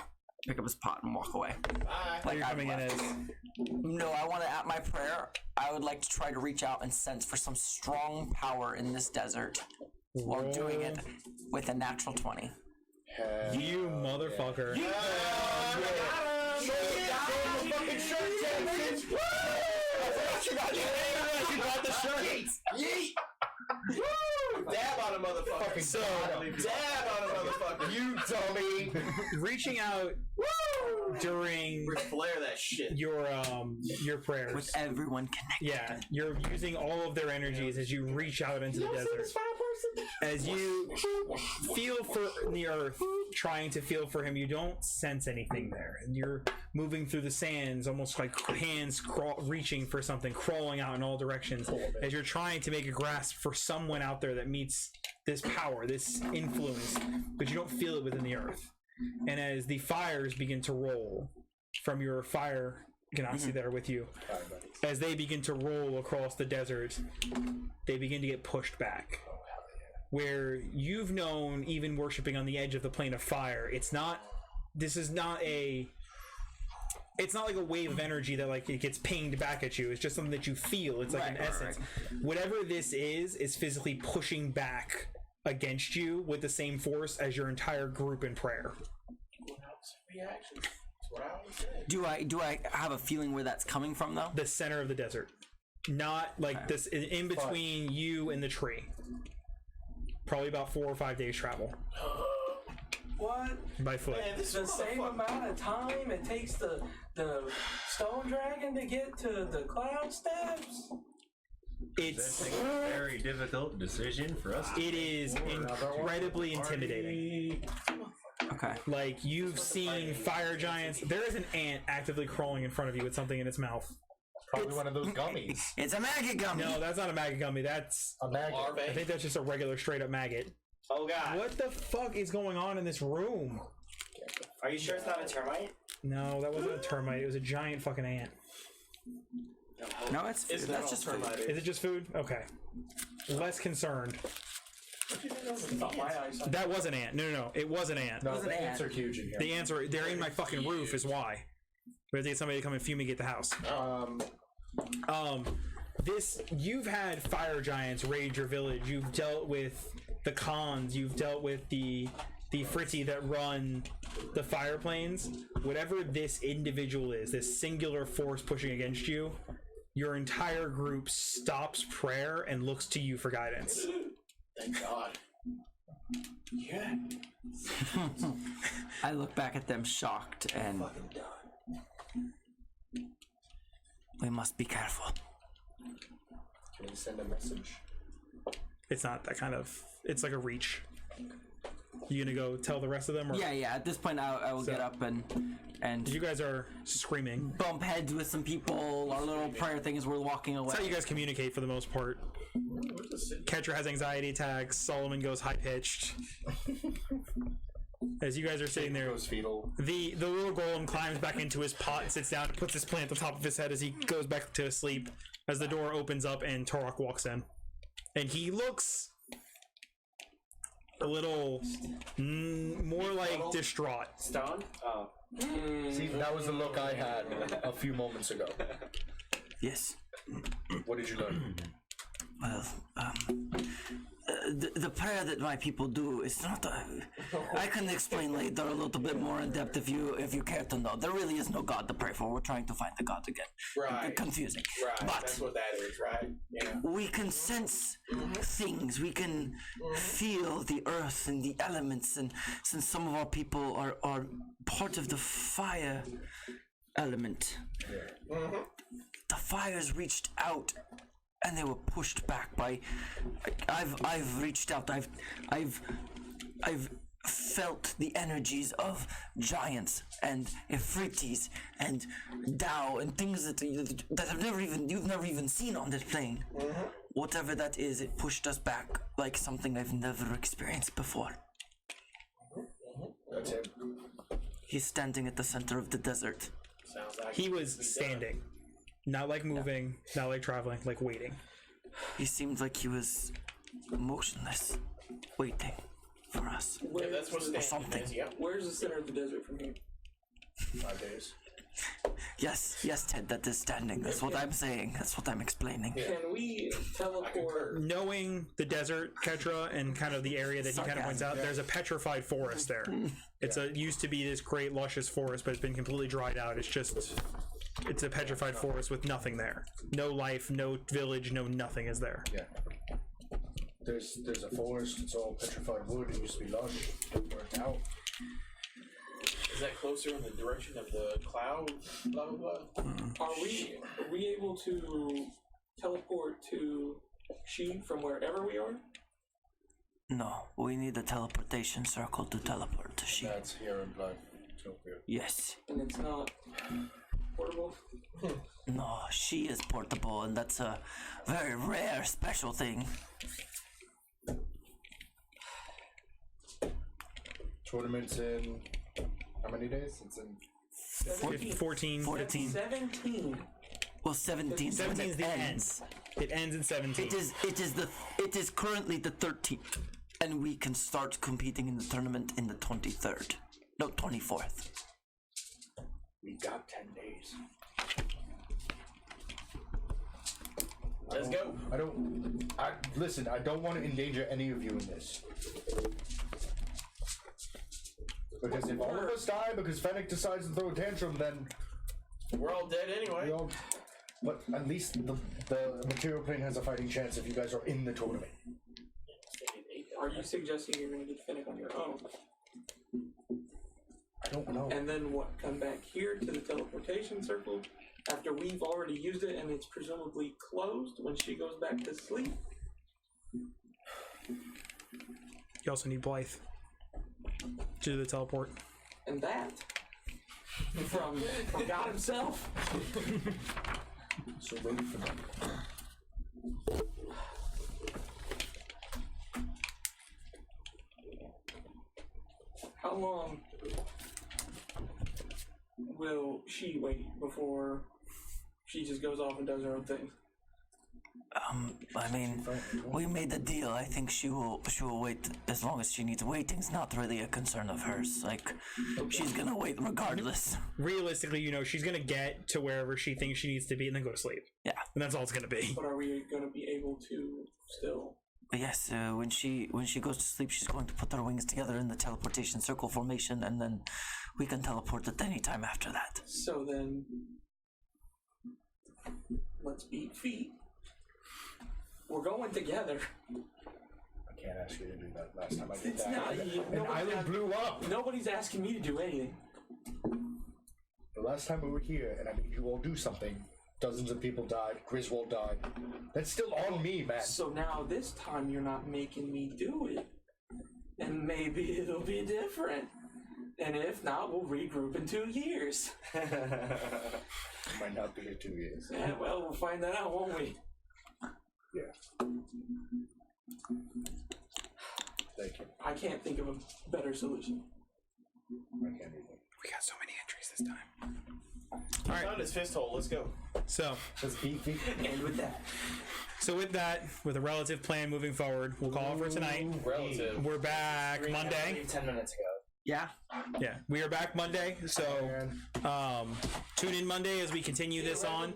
pick up his pot and walk away. Bye. Like You're I've coming in left. as No, I want to, at my prayer, I would like to try to reach out and sense for some strong power in this desert while doing it with a natural 20. you motherfucker. Dab on a motherfucker. So, Dab on a motherfucker. You dummy! reaching out during Ric Flair that shit. your prayers. With everyone connected. Yeah, you're using all of their energies as you reach out into the desert. As you feel for the earth, trying to feel for him, you don't sense anything there. And you're moving through the sands, almost like hands reaching for something, crawling out in all directions, as you're trying to make a grasp for someone out there that meets this power, this influence, but you don't feel it within the earth. And as the fires begin to roll from your fire ganassi that are with you, as they begin to roll across the desert, they begin to get pushed back. Where you've known, even worshiping on the edge of the plane of fire, it's not like a wave of energy that like it gets pinged back at you. It's just something that you feel. It's like an essence. Whatever this is physically pushing back against you with the same force as your entire group in prayer. Reaction. That's what I always say. Do I have a feeling where that's coming from though? The center of the desert, not like this in between you and the tree. Probably about 4 or 5 days travel What? by foot. Man, this The is same amount of time it takes the stone dragon to get to the cloud steps? It's That's a very difficult decision for us. it is incredibly intimidating. Okay. Like you've seen fire giants. There is an ant actively crawling in front of you with something in its mouth. Probably one of those gummies. It's a maggot gummy. No, that's not a maggot gummy. That's A maggot. I think that's just a regular straight up maggot. Oh god. What the fuck is going on in this room? Are you sure it's not a termite? No, that wasn't a termite. It was a giant fucking ant. No, it's food. That's just food. Is it just food? Okay. Less concerned. Oh, That was an ant. No. It was an ant. No, the ants are huge in here. The ants are, they're in my fucking roof is why. We have to get somebody to come and fumigate the house. You've had fire giants raid your village. You've dealt with the Khans. You've dealt with the Fritzy that run the fire planes. Whatever this individual is, this singular force pushing against you, your entire group stops prayer and looks to you for guidance. Thank God. Yeah. I look back at them shocked and we must be careful. Can we send a message? It's not that kind of. It's like a reach. You gonna go tell the rest of them? Or? Yeah. At this point, I will get up and you guys are screaming. Bump heads with some people. Our little prayer thing is we're walking away. That's how you guys communicate for the most part. Catcher has anxiety attacks. Solomon goes high pitched. As you guys are sitting there, Goes fetal. the little golem climbs back into his pot and sits down and puts his plant on top of his head as he goes back to sleep. As the door opens up and Torok walks in, and he looks a little more like distraught. Stone? Oh. See, that was the look I had a few moments ago. Yes. What did you learn? Well, the prayer that my people do is not. I can explain later a little bit more in depth if you care to know. There really is no God to pray for. We're trying to find the God again. Right. Confusing. Right. But That's what that is, right? Yeah. we can sense things. We can feel the earth and the elements. And since some of our people are part of the fire element, the fires reached out. And they were pushed back by. I've reached out. I've felt the energies of giants and Ifritis and Tao and things that you've never even seen on this plane. Whatever that is, it pushed us back like something I've never experienced before. That's it. He's standing at the center of the desert. Sounds like He was standing, not like moving, not like traveling, like waiting. He seemed like he was motionless, waiting for us. Yeah, that's what standing something. is, yeah. Where's the center of the desert from here? 5 days. Yes, Ted, that is standing. That's what I'm saying. That's what I'm explaining. Can we teleport? Knowing the desert, Ketra, and kind of the area that he kind of points out, there's a petrified forest there. It's used to be this great luscious forest, but it's been completely dried out. It's a petrified forest with nothing there. No life, no village, no nothing is there. Yeah. There's a forest. It's all petrified wood. It used to be lush. Burnt out. Is that closer in the direction of the cloud? Blah blah blah. Are we able to teleport to She from wherever we are? No, we need a teleportation circle to teleport to She. That's here in blood. Yes. And it's not portable? No, She is portable, and that's a very rare, special thing. Tournament's in how many days? It's in 14. 17. Well, 17. 17 is the end. It ends in 17. It is currently the 13th, and we can start competing in the tournament in the 23rd. No, 24th. We got 10 days. Let's go. Listen, I don't want to endanger any of you in this. Because if all of us die because Fennec decides to throw a tantrum, then we're all dead anyway. But at least the material plane has a fighting chance if you guys are in the tournament. Are you suggesting you're going to get Fennec on your own? I don't know. And then what? Come back here to the teleportation circle after we've already used it and it's presumably closed when she goes back to sleep? You also need Blythe to do the teleport. And that from God himself. So wait for them. How long will she wait before she just goes off and does her own thing? I mean, we made the deal. I think she will wait as long as she needs. Waiting's not really a concern of hers. Like, she's gonna wait regardless. Realistically, you know, she's gonna get to wherever she thinks she needs to be and then go to sleep. Yeah. And that's all it's gonna be. But are we gonna be able to still? Yes, when she goes to sleep, she's going to put her wings together in the teleportation circle formation, and then we can teleport at any time after that. So then, let's beat feet. We're going together. I can't ask you to do that. Last time I did It's that, not. an island blew up. Nobody's asking me to do anything. The last time we were here, and I made you all do something, dozens of people died. Griswold died. That's still on me, man. So now this time you're not making me do it, and maybe it'll be different. And if not, we'll regroup in 2 years. Might not be here 2 years. Yeah, well, we'll find that out, won't we? Yeah. Thank you. I can't think of a better solution. I can't either. We got so many entries this time. All right. Found his fist hole. Let's go. So, Let's beat feet. And with that, with a relative plan moving forward, we'll call it for tonight. Relative. We're back Monday. 10 minutes ago. Yeah. Yeah, we are back Monday. So, tune in Monday as we continue this on.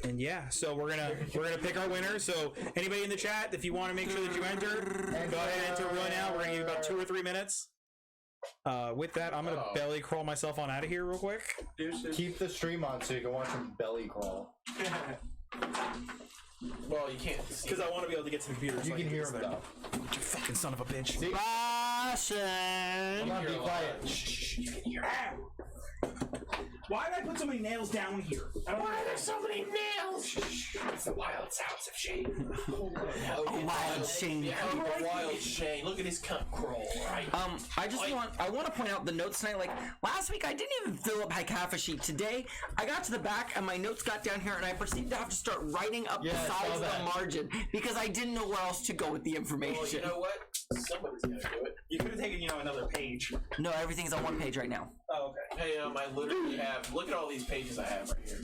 And yeah, so we're gonna pick our winner. So anybody in the chat, if you want to make sure that you enter, go ahead and enter right now. We're gonna give you about 2 or 3 minutes. With that, I'm gonna belly crawl myself on out of here real quick. Keep the stream on so you can watch him belly crawl. Well, you can't. Because I want to be able to get to the computer. You can hear him though. You fucking son of a bitch. See? Russian. Come on, be quiet. Shh, you can hear. Ow! Why did I put so many nails down here? Why are there so many nails? Shh, it's the wild sounds of Shane. Wild Shane. Yeah, wild Shane. Look at his cunt crawl, right? I want to point out the notes tonight. Like last week, I didn't even fill up like half a sheet. Today, I got to the back and my notes got down here, and I proceeded to have to start writing up the sides of the margin because I didn't know where else to go with the information. Well, you know what? Somebody's gonna do it. You could have taken, another page. No, everything's on one page right now. Oh, okay. Hey, I literally have. Look at all these pages I have right here.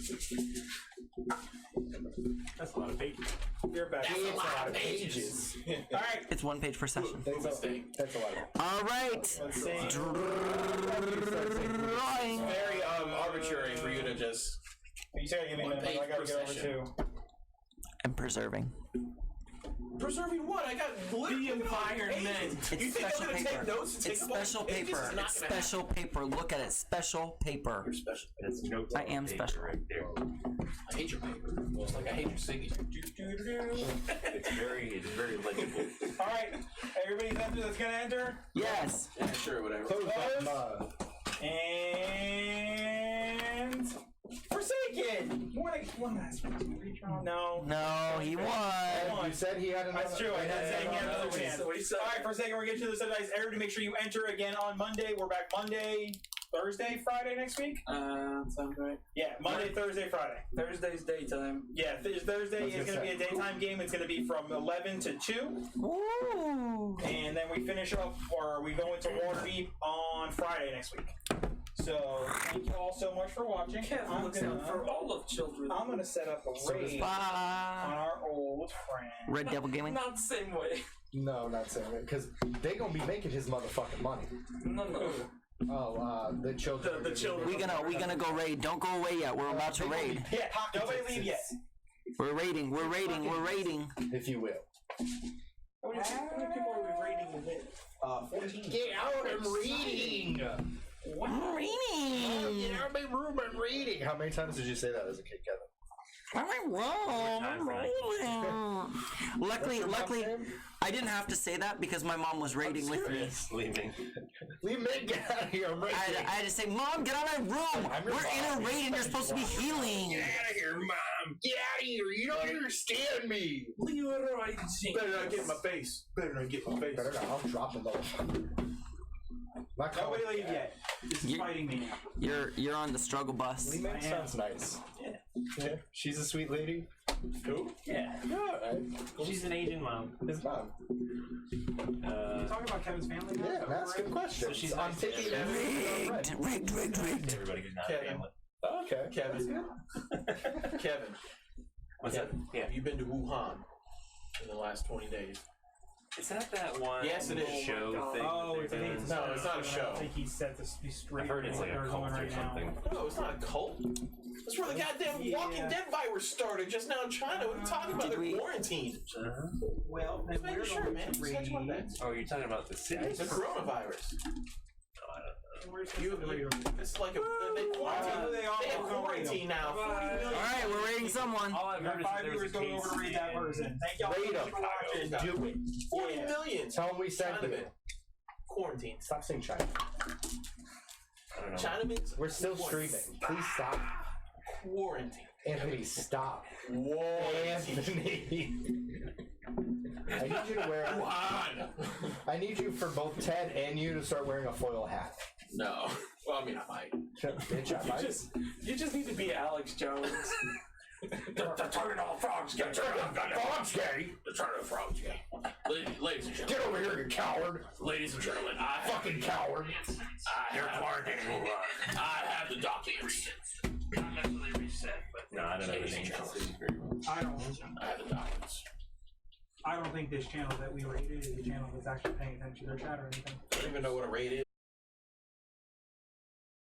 That's a lot of pages. You're back. That's a lot of pages. All right. It's 1 page per session. That's a lot. All right. Let's see. Drawing. Very arbitrary for you to just. You said give me a minute. I gotta get over to. And preserving. Preserving what? I got literally the environment. It's You think I'm special gonna paper. take notes and take It's a bunch of special pages? paper. It's not It's gonna happen. special paper. Look at it. Special paper. You're special. It's notes I on am paper special. right there. I hate your paper. It's like I hate your signature. It's very legible. All right. Everybody's enter that's gonna enter. Yes. Yeah, sure, whatever. Close that mug. And Forsaken. You want one last one? No. No, he won. You said he had another. That's true. I had saying he had another chance. So what he said. All right, Forsaken. We're getting to the subdice. Everybody, make sure you enter again on Monday. We're back Monday, Thursday, Friday next week. Sounds right. Yeah, Monday, Thursday, Friday. Thursday's daytime. Yeah, Thursday is going to be a daytime game. It's going to be from 11 to 2. Ooh. And then we finish up, or we go into Waterdeep on Friday next week. So, thank you all so much for watching. Kevin looks out for all of children. I'm going to set up a raid on our old friend. Red Devil Gaming. Not the same way. No, not saying it, because they gonna be making his motherfucking money. No. Oh, the children. The children. We gonna go raid. Don't go away yet. We're about to raid. Yeah, nobody leave yet. We're raiding. We're raiding. We're raiding. If you will. How many people are we raiding with? 14. Get out! I'm reading. I'm raiding. Get out of my room! I'm reading. How many times did you say that as a kid, Kevin? I'm raiding. Luckily, I didn't have to say that because my mom was raiding with me. Leaving. Leave me. Get out of here! I'm reading. I had to say, Mom, get out of my room. We're in a raid and you're supposed to be healing. Get out of here, Mom! Get out of here! You don't understand me! Leroy Jenkins. Better not get in my face. Better not get in my face. Better not. I'll drop the motherfucker. Nobody leave yet. This is fighting me now. You're on the struggle bus. Lee May sounds nice. Yeah. She's a sweet lady. Who? Yeah. Yeah, right. She's an Asian mom. His mom. Can you talk about Kevin's family now? Yeah, ask him questions. So she's I'm nice. taking Rigged. Everybody who's not a Kevin. family. Okay. Okay. Kevin. Kevin. What's that? Yeah. Have you been to Wuhan in the last 20 days? Is that one? Yes, it is. Show thing. Oh, that it's they're an doing? No, it's not a show. I think he's set to be straight. I've heard it's with like what a they're cult going or right now. something. No, it's not a cult. That's where the goddamn Walking Dead virus started just now in China. What are you talking about? They're quarantined. Well, then Just making we're sure, going man. to Just catch my back. Oh, you're talking about the city? It's a coronavirus. It's like they quarantine. They all They have go quarantine now. 40 million. All right, we're rating someone. All I've We got heard is that 5 there was a viewers going case over to read that in- person. Thank y'all Rate so much them. for watching. Do it. 40 Yeah. million. Tell them we sent you. Chinaman. Quarantine. Stop saying China. I don't know. Chinaman's We're still streaming. Please stop. quarantine. Anthony, stop. Quarantine. Anthony. I need you to wear. Wuhan. I need you for both Ted and you to start wearing a foil hat. No. Well, I mean, I might. Bitch, I might. You just need to be Alex Jones. The Eternal Frogs Gay. Frogs gay. The Eternal Frogs Gay. Ladies and Get gentlemen. over here, you coward. Ladies and gentlemen, I Fucking coward. You're quarantining. I have the documents. Not necessarily reset, but No, I don't know the ladies and name of the gentlemen, city very well. I have the documents. I don't think this channel that we rated is a channel that's actually paying attention to their chat or anything. I don't even know what a raid is.